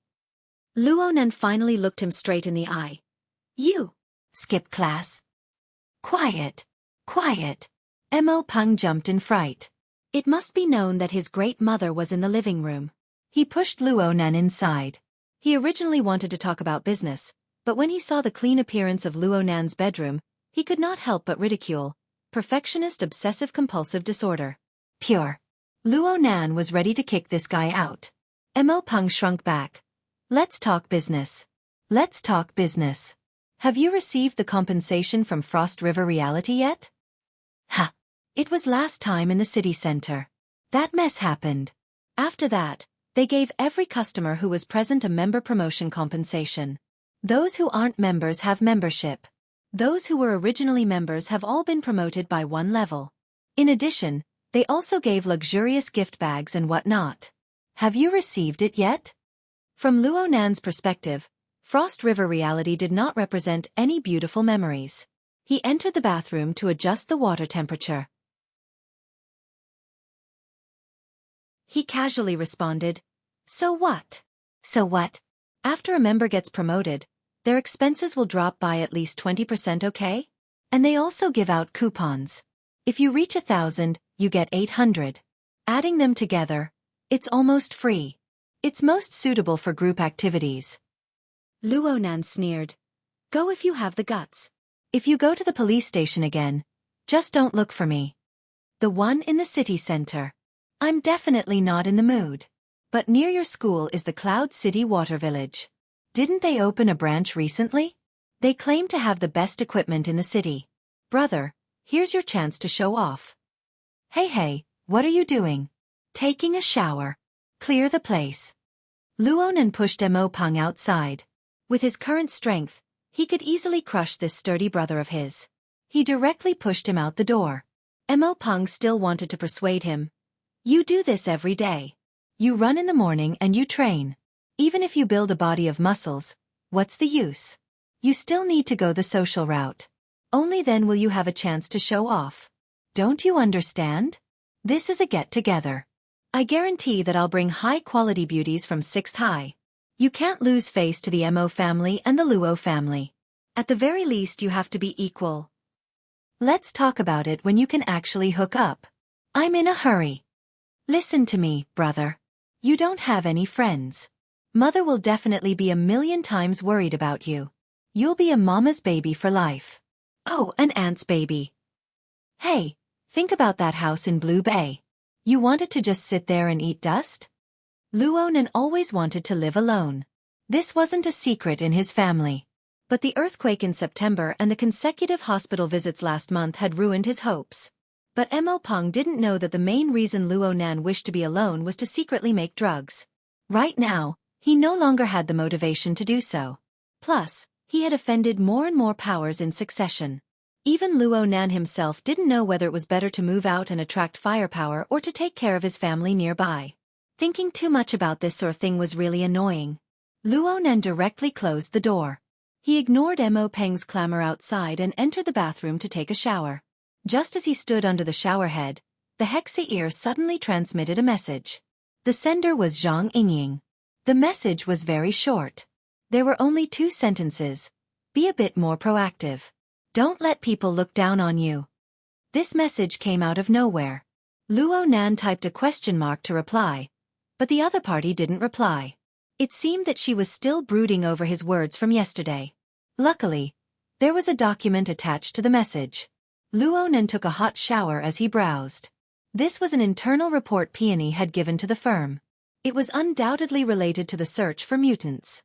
A: Luo Nan finally looked him straight in the eye. You. Skip class. Quiet. Quiet. Mo Pang jumped in fright. It must be known that his great mother was in the living room. He pushed Luo Nan inside. He originally wanted to talk about business, but when he saw the clean appearance of Luo Nan's bedroom, he could not help but ridicule. Perfectionist obsessive-compulsive disorder. Pure. Luo Nan was ready to kick this guy out. Mo Pang shrunk back. Let's talk business. Let's talk business. Have you received the compensation from Frost River Reality yet? Ha! It was last time in the city center. That mess happened. After that, they gave every customer who was present a member promotion compensation. Those who aren't members have membership. Those who were originally members have all been promoted by 1 level. In addition, they also gave luxurious gift bags and whatnot. Have you received it yet? From Luo Nan's perspective, Frost River Reality did not represent any beautiful memories. He entered the bathroom to adjust the water temperature. He casually responded, So what? So what? After a member gets promoted, their expenses will drop by at least 20%, okay? And they also give out coupons. If you reach 1,000, you get 800. Adding them together, it's almost free. It's most suitable for group activities. Luo Nan sneered. Go if you have the guts. If you go to the police station again, just don't look for me. The one in the city center. I'm definitely not in the mood. But near your school is the Cloud City Water Village. Didn't they open a branch recently? They claim to have the best equipment in the city. Brother, here's your chance to show off. Hey, what are you doing? Taking a shower. Clear the place. Luo Nan pushed Mo Pang outside. With his current strength, he could easily crush this sturdy brother of his. He directly pushed him out the door. Mo Pang still wanted to persuade him. You do this every day. You run in the morning and you train. Even if you build a body of muscles, what's the use? You still need to go the social route. Only then will you have a chance to show off. Don't you understand? This is a get-together. I guarantee that I'll bring high-quality beauties from 6th High. You can't lose face to the Mo family and the Luo family. At the very least you have to be equal. Let's talk about it when you can actually hook up. I'm in a hurry. Listen to me, brother. You don't have any friends. Mother will definitely be 1,000,000 times worried about you. You'll be a mama's baby for life. Oh, an aunt's baby. Hey, think about that house in Blue Bay. You wanted to just sit there and eat dust? Luo Nan always wanted to live alone. This wasn't a secret in his family. But the earthquake in September and the consecutive hospital visits last month had ruined his hopes. But Mo Pang didn't know that the main reason Luo Nan wished to be alone was to secretly make drugs. Right now, he no longer had the motivation to do so. Plus, he had offended more and more powers in succession. Even Luo Nan himself didn't know whether it was better to move out and attract firepower or to take care of his family nearby. Thinking too much about this sort of thing was really annoying. Luo Nan directly closed the door. He ignored Mo Pang's clamor outside and entered the bathroom to take a shower. Just as he stood under the shower head, the Hexa ear suddenly transmitted a message. The sender was Zhang Yingying. The message was very short. There were only 2 sentences. Be a bit more proactive. Don't let people look down on you. This message came out of nowhere. Luo Nan typed a question mark to reply, but the other party didn't reply. It seemed that she was still brooding over his words from yesterday. Luckily, there was a document attached to the message. Luonan took a hot shower as he browsed. This was an internal report Peony had given to the firm. It was undoubtedly related to the search for mutants.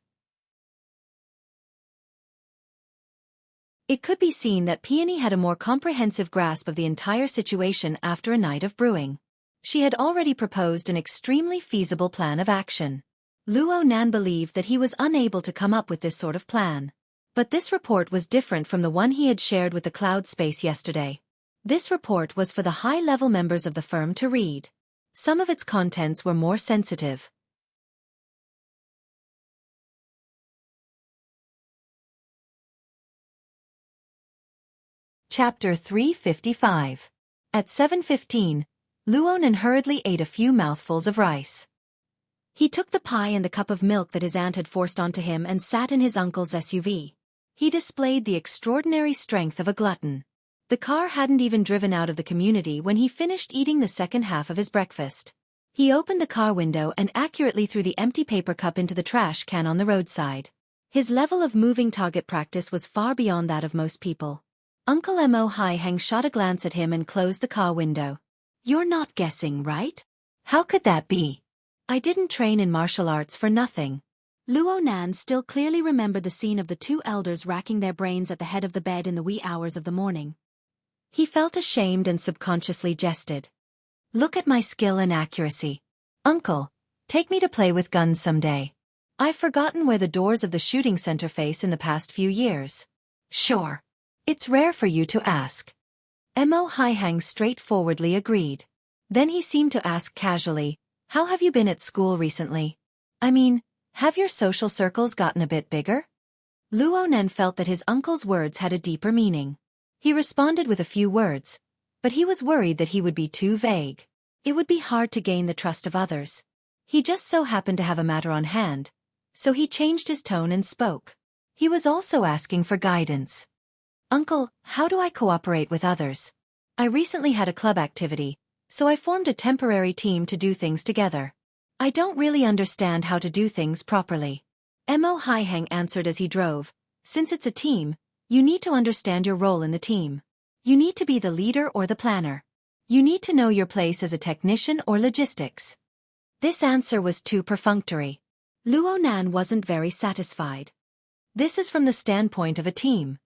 A: It could be seen that Peony had a more comprehensive grasp of the entire situation after a night of brewing. She had already proposed an extremely feasible plan of action. Luonan believed that he was unable to come up with this sort of plan. But this report was different from the one he had shared with the cloud space yesterday. This report was for the high-level members of the firm to read. Some of its contents were more sensitive. Chapter 355. At 7:15, Luonan hurriedly ate a few mouthfuls of rice. He took the pie and the cup of milk that his aunt had forced onto him and sat in his uncle's SUV. He displayed the extraordinary strength of a glutton. The car hadn't even driven out of the community when he finished eating the second half of his breakfast. He opened the car window and accurately threw the empty paper cup into the trash can on the roadside. His level of moving target practice was far beyond that of most people. Uncle Mo Hai-Heng shot a glance at him and closed the car window. "You're not guessing, right?" "How could that be?" "I didn't train in martial arts for nothing." Luonan still clearly remembered the scene of the two elders racking their brains at the head of the bed in the wee hours of the morning. He felt ashamed and subconsciously jested. "Look at my skill and accuracy. Uncle, take me to play with guns someday. I've forgotten where the doors of the shooting center face in the past few years." "Sure. It's rare for you to ask." Mo Hai-Heng straightforwardly agreed. Then he seemed to ask casually, "How have you been at school recently? I mean, have your social circles gotten a bit bigger?" Luonan felt that his uncle's words had a deeper meaning. He responded with a few words, but he was worried that he would be too vague. It would be hard to gain the trust of others. He just so happened to have a matter on hand, so he changed his tone and spoke. He was also asking for guidance. "Uncle, how do I cooperate with others? I recently had a club activity, so I formed a temporary team to do things together. I don't really understand how to do things properly." Mo Hai-Heng answered as he drove, "Since it's a team, you need to understand your role in the team. You need to be the leader or the planner. You need to know your place as a technician or logistics." This answer was too perfunctory. Luonan wasn't very satisfied. "This is from the standpoint of a team."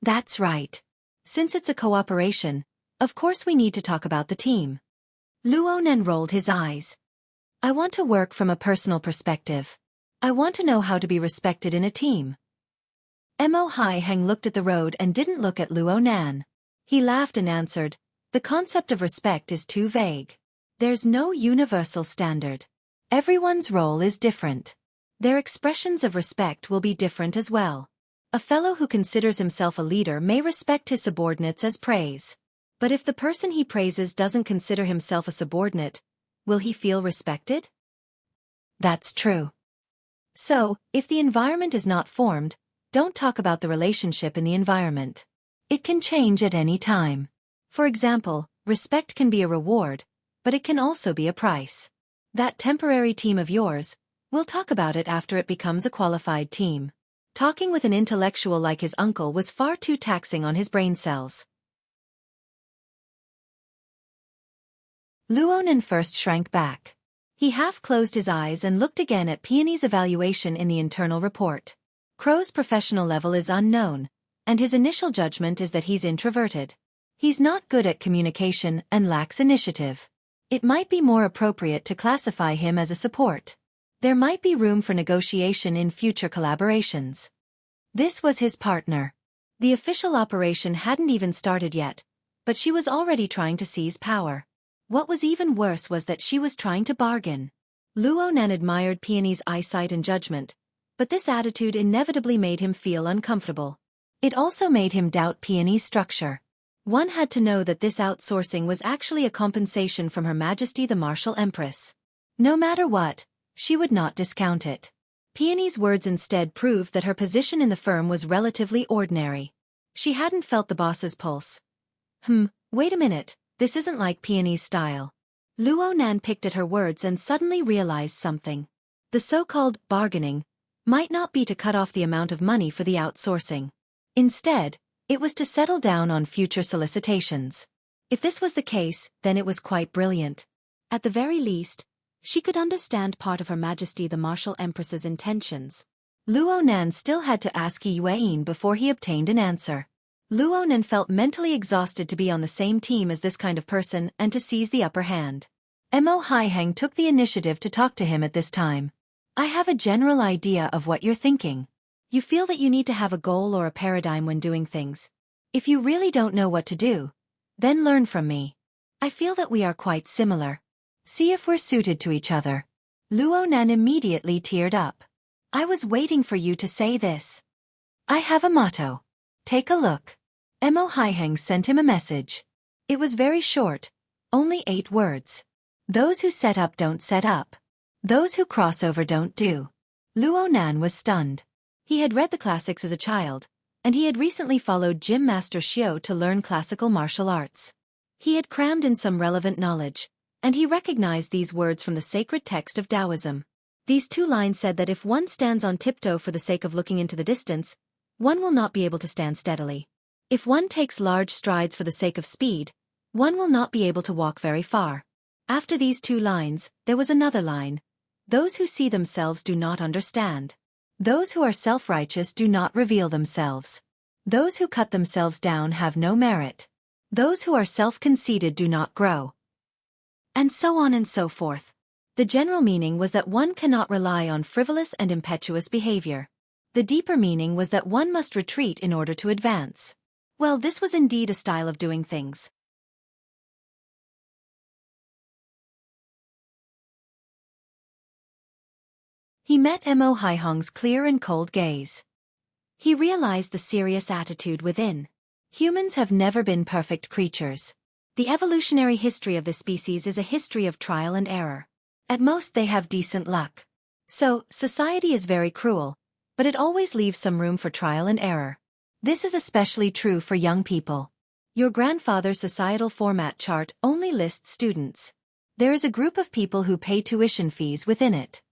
A: "That's right. Since it's a cooperation, of course we need to talk about the team." Luonan rolled his eyes. "I want to work from a personal perspective. I want to know how to be respected in a team." Mo Hai-Heng looked at the road and didn't look at Luonan. He laughed and answered, "The concept of respect is too vague. There's no universal standard. Everyone's role is different. Their expressions of respect will be different as well. A fellow who considers himself a leader may respect his subordinates as praise. But if the person he praises doesn't consider himself a subordinate, will he feel respected?" "That's true. So, if the environment is not formed, don't talk about the relationship in the environment. It can change at any time. For example, respect can be a reward, but it can also be a price. That temporary team of yours, we'll talk about it after it becomes a qualified team." Talking with an intellectual like his uncle was far too taxing on his brain cells. Luonan first shrank back. He half closed his eyes and looked again at Peony's evaluation in the internal report. Crow's professional level is unknown, and his initial judgment is that he's introverted. He's not good at communication and lacks initiative. It might be more appropriate to classify him as a support. There might be room for negotiation in future collaborations. This was his partner. The official operation hadn't even started yet, but she was already trying to seize power. What was even worse was that she was trying to bargain. Luonan admired Peony's eyesight and judgment, but this attitude inevitably made him feel uncomfortable. It also made him doubt Peony's structure. One had to know that this outsourcing was actually a compensation from Her Majesty the Martial Empress. No matter what, she would not discount it. Peony's words instead proved that her position in the firm was relatively ordinary. She hadn't felt the boss's pulse. Wait a minute, this isn't like Peony's style. Luonan picked at her words and suddenly realized something. The so-called bargaining might not be to cut off the amount of money for the outsourcing. Instead, It was to settle down on future solicitations. If this was the case, then it was quite brilliant. At the very least, she could understand part of Her Majesty the Martial Empress's intentions. Luo Nan still had to ask Yi Yueyin before he obtained an answer. Luo Nan felt mentally exhausted to be on the same team as this kind of person and to seize the upper hand. Mo Haiheng took the initiative to talk to him at this time. I have a general idea of what you're thinking. You feel that you need to have a goal or a paradigm when doing things. If you really don't know what to do, then learn from me. I feel that we are quite similar. See if we're suited to each other. Luo Nan immediately teared up. I was waiting for you to say this. I have a motto. Take a look. Mo Haiheng sent him a message. It was very short, only 8 words. Those who set up don't set up. Those who cross over don't do. Luo Nan was stunned. He had read the classics as a child, and he had recently followed Gym Master Xiao to learn classical martial arts. He had crammed in some relevant knowledge, and he recognized these words from the sacred text of Taoism. These 2 lines said that if one stands on tiptoe for the sake of looking into the distance, one will not be able to stand steadily. If one takes large strides for the sake of speed, one will not be able to walk very far. After these 2 lines, there was another line. Those who see themselves do not understand. Those who are self-righteous do not reveal themselves. Those who cut themselves down have no merit. Those who are self-conceited do not grow. And so on and so forth. The general meaning was that one cannot rely on frivolous and impetuous behavior. The deeper meaning was that one must retreat in order to advance. Well, this was indeed a style of doing things. He met Mo Haiheng's clear and cold gaze. He realized the serious attitude within. Humans have never been perfect creatures. The evolutionary history of this species is a history of trial and error. At most they have decent luck. So, society is very cruel, but it always leaves some room for trial and error. This is especially true for young people. Your grandfather's societal format chart only lists students. There is a group of people who pay tuition fees within it.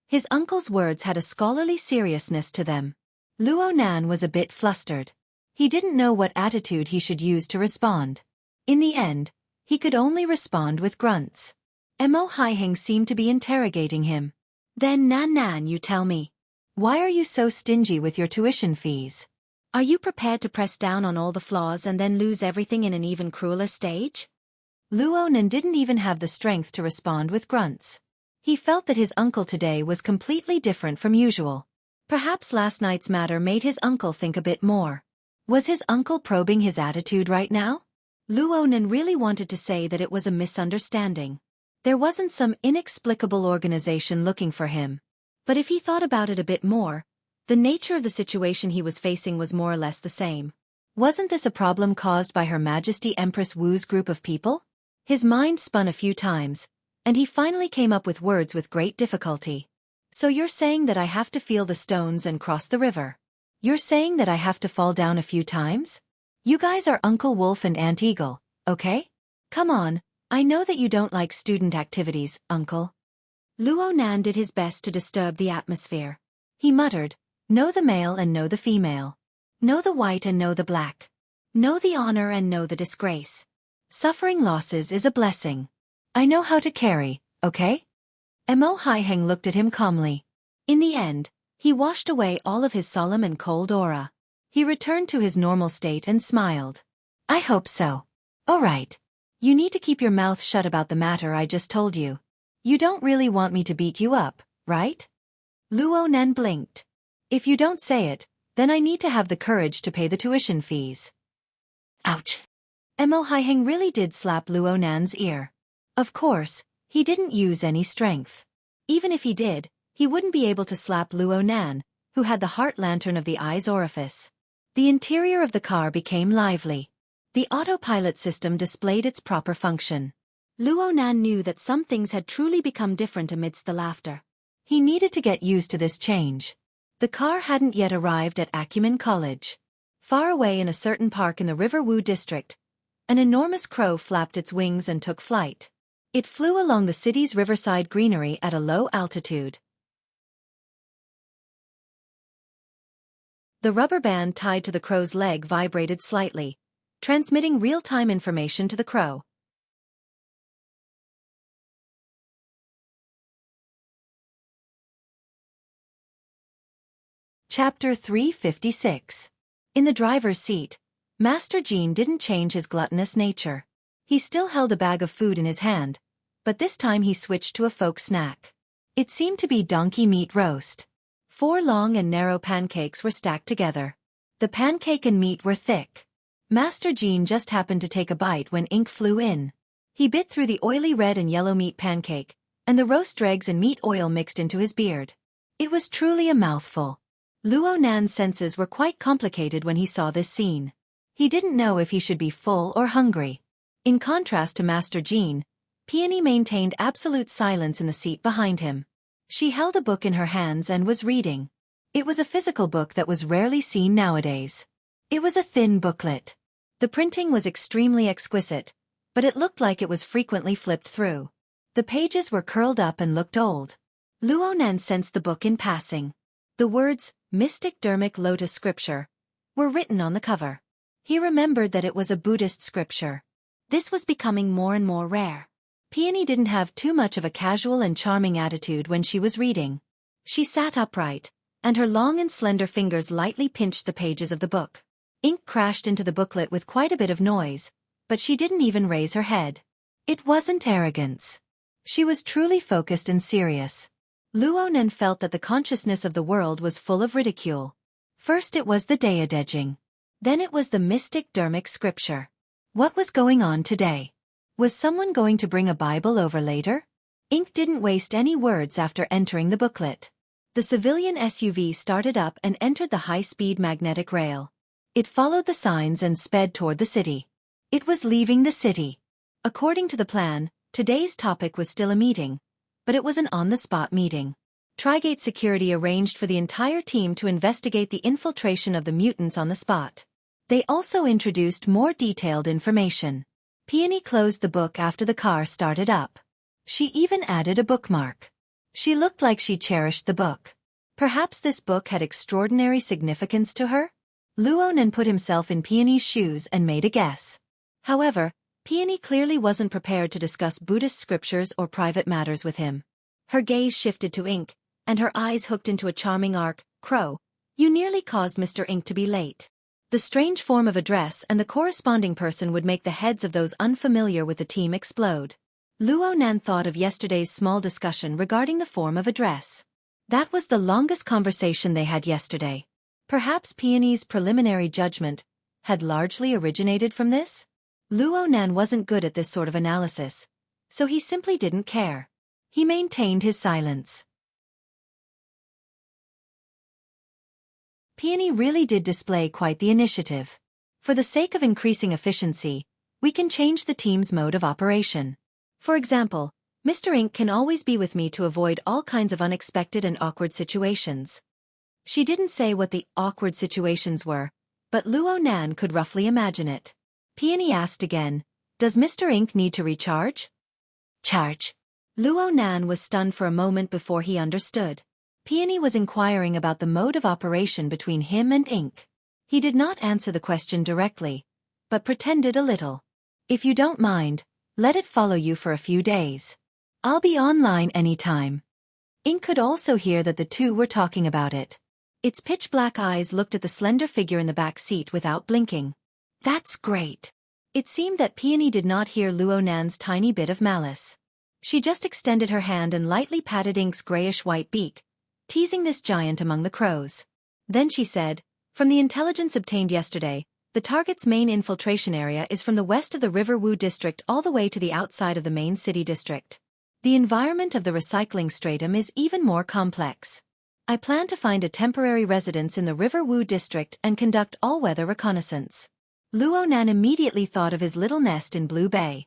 A: His uncle's words had a scholarly seriousness to them. Luo Nan was a bit flustered. He didn't know what attitude he should use to respond. In the end, he could only respond with grunts. Mo Haiheng seemed to be interrogating him. Then Nan, you tell me. Why are you so stingy with your tuition fees? Are you prepared to press down on all the flaws and then lose everything in an even crueler stage? Luo Nan didn't even have the strength to respond with grunts. He felt that his uncle today was completely different from usual. Perhaps last night's matter made his uncle think a bit more. Was his uncle probing his attitude right now? Luo Nan really wanted to say that it was a misunderstanding. There wasn't some inexplicable organization looking for him. But if he thought about it a bit more, the nature of the situation he was facing was more or less the same. Wasn't this a problem caused by Her Majesty Empress Wu's group of people? His mind spun a few times, and he finally came up with words with great difficulty. So you're saying that I have to feel the stones and cross the river? You're saying that I have to fall down a few times? You guys are Uncle Wolf and Aunt Eagle, okay? Come on, I know that you don't like student activities, Uncle. Luo Nan did his best to disturb the atmosphere. He muttered, know the male and know the female. Know the white and know the black. Know the honor and know the disgrace. Suffering losses is a blessing. I know how to carry, okay? Mo Haiheng looked at him calmly. In the end, he washed away all of his solemn and cold aura. He returned to his normal state and smiled. I hope so. All right. You need to keep your mouth shut about the matter I just told you. You don't really want me to beat you up, right? Luo Nan blinked. If you don't say it, then I need to have the courage to pay the tuition fees. Ouch. Mo Haiheng really did slap Luo Nan's ear. Of course, he didn't use any strength. Even if he did, he wouldn't be able to slap Luo Nan, who had the heart lantern of the eye's orifice. The interior of the car became lively. The autopilot system displayed its proper function. Luo Nan knew that some things had truly become different amidst the laughter. He needed to get used to this change. The car hadn't yet arrived at Acumen College. Far away in a certain park in the River Wu district, an enormous crow flapped its wings and took flight. It flew along the city's riverside greenery at a low altitude. The rubber band tied to the crow's leg vibrated slightly, transmitting real-time information to the crow. Chapter 356. In the driver's seat, Master Jean didn't change his gluttonous nature. He still held a bag of food in his hand, but this time he switched to a folk snack. It seemed to be donkey meat roast. 4 long and narrow pancakes were stacked together. The pancake and meat were thick. Master Jean just happened to take a bite when Ink flew in. He bit through the oily red and yellow meat pancake, and the roast dregs and meat oil mixed into his beard. It was truly a mouthful. Luo Nan's senses were quite complicated when he saw this scene. He didn't know if he should be full or hungry. In contrast to Master Jean, Peony maintained absolute silence in the seat behind him. She held a book in her hands and was reading. It was a physical book that was rarely seen nowadays. It was a thin booklet. The printing was extremely exquisite, but it looked like it was frequently flipped through. The pages were curled up and looked old. Luo Nan sensed the book in passing. The words, Mystic Dharmic Lotus Scripture, were written on the cover. He remembered that it was a Buddhist scripture. This was becoming more and more rare. Peony didn't have too much of a casual and charming attitude when she was reading. She sat upright, and her long and slender fingers lightly pinched the pages of the book. Ink crashed into the booklet with quite a bit of noise, but she didn't even raise her head. It wasn't arrogance. She was truly focused and serious. Luo Nan felt that the consciousness of the world was full of ridicule. First it was the Daedejing. Then it was the Mystic Dharmic Scripture. What was going on today? Was someone going to bring a Bible over later? Ink didn't waste any words after entering the booklet. The civilian SUV started up and entered the high-speed magnetic rail. It followed the signs and sped toward the city. It was leaving the city. According to the plan, today's topic was still a meeting, but it was an on-the-spot meeting. Trigate Security arranged for the entire team to investigate the infiltration of the mutants on the spot. They also introduced more detailed information. Peony closed the book after the car started up. She even added a bookmark. She looked like she cherished the book. Perhaps this book had extraordinary significance to her? Luo Nan put himself in Peony's shoes and made a guess. However, Peony clearly wasn't prepared to discuss Buddhist scriptures or private matters with him. Her gaze shifted to Ink, and her eyes hooked into a charming arc. Crow, you nearly caused Mr. Ink to be late. The strange form of address and the corresponding person would make the heads of those unfamiliar with the team explode. Luo Nan thought of yesterday's small discussion regarding the form of address. That was the longest conversation they had yesterday. Perhaps Peony's preliminary judgment had largely originated from this? Luo Nan wasn't good at this sort of analysis, so he simply didn't care. He maintained his silence. Peony really did display quite the initiative. For the sake of increasing efficiency, we can change the team's mode of operation. For example, Mr. Ink can always be with me to avoid all kinds of unexpected and awkward situations. She didn't say what the awkward situations were, but Luo Nan could roughly imagine it. Peony asked again, does Mr. Ink need to recharge? Charge. Luo Nan was stunned for a moment before he understood. Peony was inquiring about the mode of operation between him and Ink. He did not answer the question directly, but pretended a little. If you don't mind, let it follow you for a few days. I'll be online anytime. Ink could also hear that the two were talking about it. Its pitch-black eyes looked at the slender figure in the back seat without blinking. That's great. It seemed that Peony did not hear Luo Nan's tiny bit of malice. She just extended her hand and lightly patted Ink's grayish-white beak, teasing this giant among the crows. Then she said, from the intelligence obtained yesterday, the target's main infiltration area is from the west of the River Wu district all the way to the outside of the main city district. The environment of the recycling stratum is even more complex. I plan to find a temporary residence in the River Wu district and conduct all-weather reconnaissance. Luo Nan immediately thought of his little nest in Blue Bay.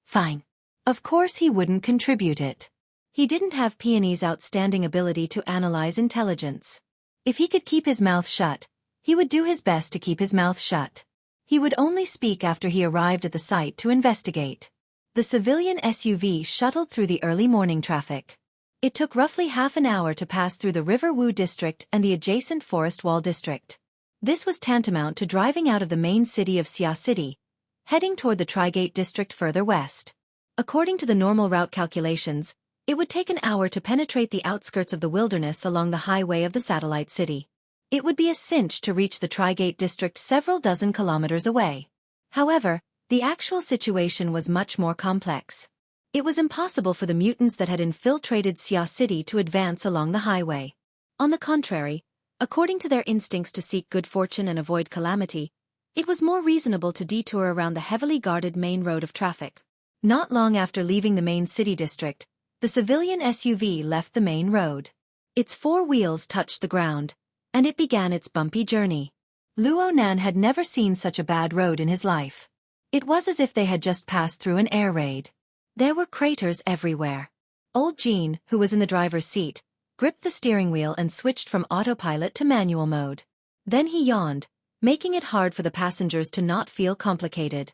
A: Fine. Of course he wouldn't contribute it. He didn't have Peony's outstanding ability to analyze intelligence. If he could keep his mouth shut, he would do his best to keep his mouth shut. He would only speak after he arrived at the site to investigate. The civilian SUV shuttled through the early morning traffic. It took roughly half an hour to pass through the River Wu district and the adjacent Forest Wall district. This was tantamount to driving out of the main city of Xia City, heading toward the Trigate district further west. According to the normal route calculations, it would take an hour to penetrate the outskirts of the wilderness along the highway of the satellite city. It would be a cinch to reach the Trigate district several dozen kilometers away. However, the actual situation was much more complex. It was impossible for the mutants that had infiltrated Xia City to advance along the highway. On the contrary, according to their instincts to seek good fortune and avoid calamity, it was more reasonable to detour around the heavily guarded main road of traffic. Not long after leaving the main city district, the civilian SUV left the main road. Its 4 wheels touched the ground, and it began its bumpy journey. Luo Nan had never seen such a bad road in his life. It was as if they had just passed through an air raid. There were craters everywhere. Old Jean, who was in the driver's seat, gripped the steering wheel and switched from autopilot to manual mode. Then he yawned, making it hard for the passengers to not feel complicated.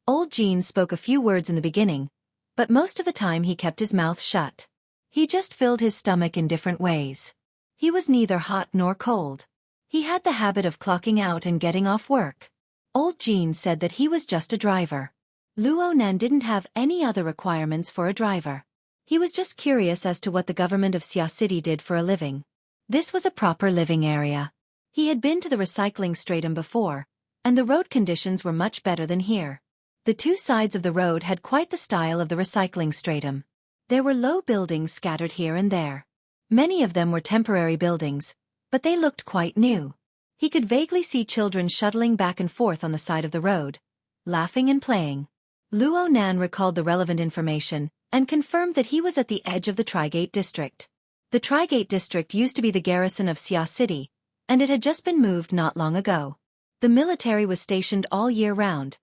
A: Old Jean spoke a few words in the beginning, but most of the time he kept his mouth shut. He just filled his stomach in different ways. He was neither hot nor cold. He had the habit of clocking out and getting off work. Old Jean said that he was just a driver. Luo Nan didn't have any other requirements for a driver. He was just curious as to what the government of Xia City did for a living. This was a proper living area. He had been to the recycling stratum before, and the road conditions were much better than here. The 2 sides of the road had quite the style of the recycling stratum. There were low buildings scattered here and there. Many of them were temporary buildings, but they looked quite new. He could vaguely see children shuttling back and forth on the side of the road, laughing and playing. Luo Nan recalled the relevant information and confirmed that he was at the edge of the Trigate district. The Trigate district used to be the garrison of Xia City, and it had just been moved not long ago. The military was stationed all year round,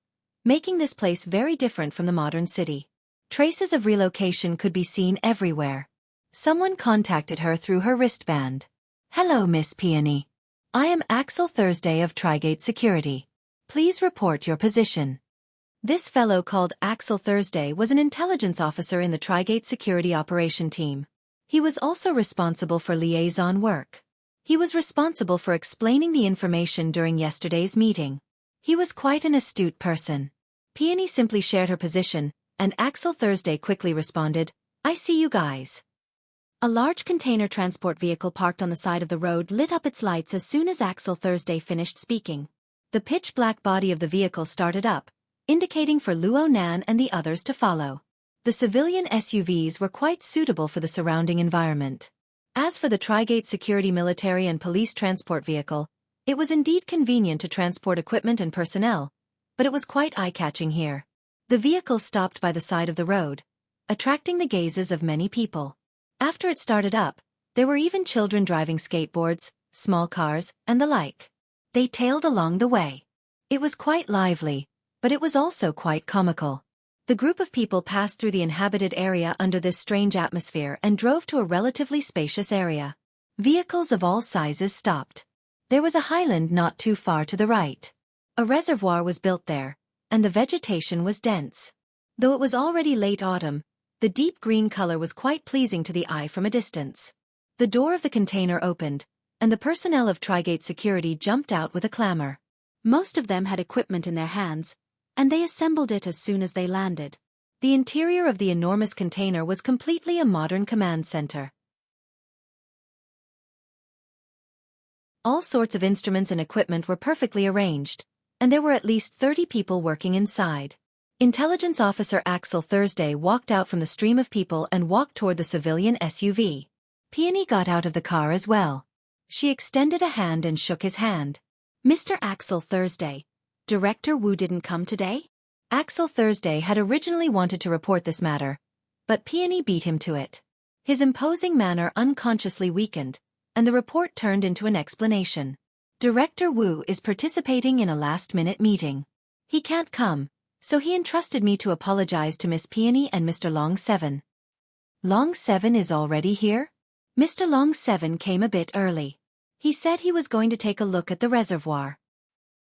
A: making this place very different from the modern city. Traces of relocation could be seen everywhere. Someone contacted her through her wristband. "Hello, Miss Peony. I am Axel Thursday of Trigate Security. Please report your position." This fellow called Axel Thursday was an intelligence officer in the Trigate Security Operation Team. He was also responsible for liaison work. He was responsible for explaining the information during yesterday's meeting. He was quite an astute person. Peony simply shared her position, and Axel Thursday quickly responded, "I see you guys." A large container transport vehicle parked on the side of the road lit up its lights as soon as Axel Thursday finished speaking. The pitch-black body of the vehicle started up, indicating for Luo Nan and the others to follow. The civilian SUVs were quite suitable for the surrounding environment. As for the Trigate Security Military and Police Transport Vehicle, it was indeed convenient to transport equipment and personnel, but it was quite eye-catching here. The vehicle stopped by the side of the road, attracting the gazes of many people. After it started up, there were even children driving skateboards, small cars, and the like. They tailed along the way. It was quite lively, but it was also quite comical. The group of people passed through the inhabited area under this strange atmosphere and drove to a relatively spacious area. Vehicles of all sizes stopped. There was a highland not too far to the right. A reservoir was built there, and the vegetation was dense. Though it was already late autumn, the deep green color was quite pleasing to the eye from a distance. The door of the container opened, and the personnel of Trigate Security jumped out with a clamor. Most of them had equipment in their hands, and they assembled it as soon as they landed. The interior of the enormous container was completely a modern command center. All sorts of instruments and equipment were perfectly arranged, and there were at least 30 people working inside. Intelligence Officer Axel Thursday walked out from the stream of people and walked toward the civilian SUV. Peony got out of the car as well. She extended a hand and shook his hand. "Mr. Axel Thursday, Director Wu didn't come today?" Axel Thursday had originally wanted to report this matter, but Peony beat him to it. His imposing manner unconsciously weakened, and the report turned into an explanation. "Director Wu is participating in a last-minute meeting. He can't come, so he entrusted me to apologize to Miss Peony and Mr. Long 7. Long 7 is already here? Mr. Long 7 came a bit early. He said he was going to take a look at the reservoir."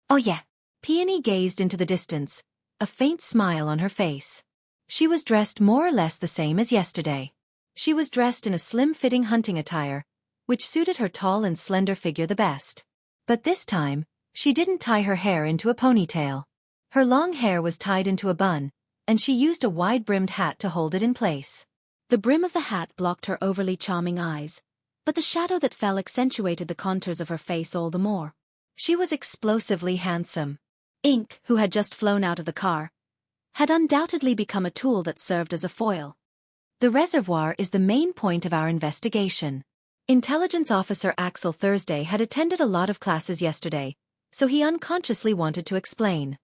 A: "Oh yeah." Peony gazed into the distance, a faint smile on her face. She was dressed more or less the same as yesterday. She was dressed in a slim-fitting hunting attire, which suited her tall and slender figure the best. But this time, she didn't tie her hair into a ponytail. Her long hair was tied into a bun, and she used a wide-brimmed hat to hold it in place. The brim of the hat blocked her overly charming eyes, but the shadow that fell accentuated the contours of her face all the more. She was explosively handsome. Ink, who had just flown out of the car, had undoubtedly become a tool that served as a foil. The reservoir is the main point of our investigation. Intelligence Officer Axel Thursday had attended a lot of classes yesterday, so he unconsciously wanted to explain.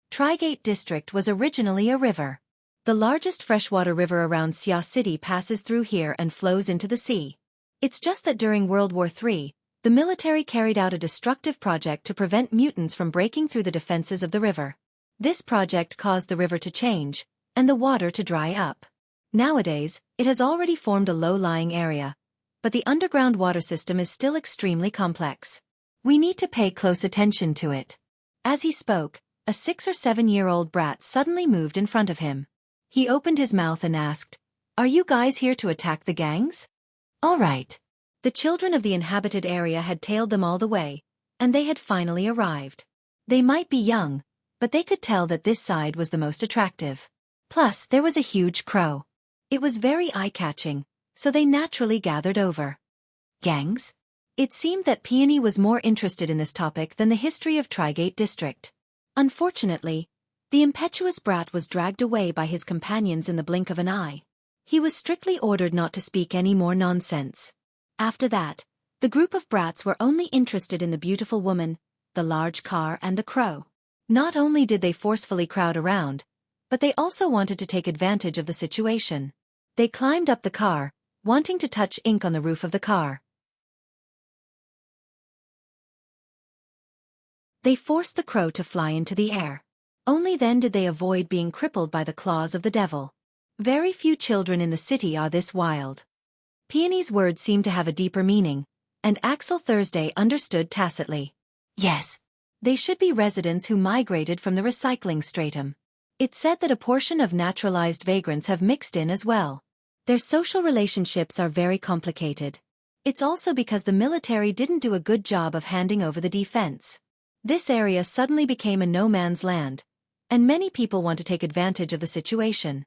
A: Trigate District was originally a river. The largest freshwater river around Xia City passes through here and flows into the sea. It's just that during World War III, the military carried out a destructive project to prevent mutants from breaking through the defenses of the river. This project caused the river to change, and the water to dry up. Nowadays, it has already formed a low-lying area, but the underground water system is still extremely complex. We need to pay close attention to it. As he spoke, a 6 or 7-year-old brat suddenly moved in front of him. He opened his mouth and asked, "Are you guys here to attack the gangs?" "All right." The children of the inhabited area had tailed them all the way, and they had finally arrived. They might be young, but they could tell that this side was the most attractive. Plus, there was a huge crow. It was very eye-catching, so they naturally gathered over. Gangs? It seemed that Peony was more interested in this topic than the history of Trigate District. Unfortunately, the impetuous brat was dragged away by his companions in the blink of an eye. He was strictly ordered not to speak any more nonsense. After that, the group of brats were only interested in the beautiful woman, the large car and the crow. Not only did they forcefully crowd around, but they also wanted to take advantage of the situation. They climbed up the car, wanting to touch ink on the roof of the car. They forced the crow to fly into the air. Only then did they avoid being crippled by the claws of the devil. Very few children in the city are this wild. Peony's words seemed to have a deeper meaning, and Axel Thursday understood tacitly. Yes. They should be residents who migrated from the recycling stratum. It said that a portion of naturalized vagrants have mixed in as well. Their social relationships are very complicated. It's also because the military didn't do a good job of handing over the defense. This area suddenly became a no-man's land, and many people want to take advantage of the situation.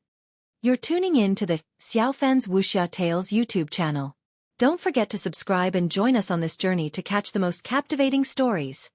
A: You're tuning in to the Xiaofan's Wuxia Tales YouTube channel. Don't forget to subscribe and join us on this journey to catch the most captivating stories.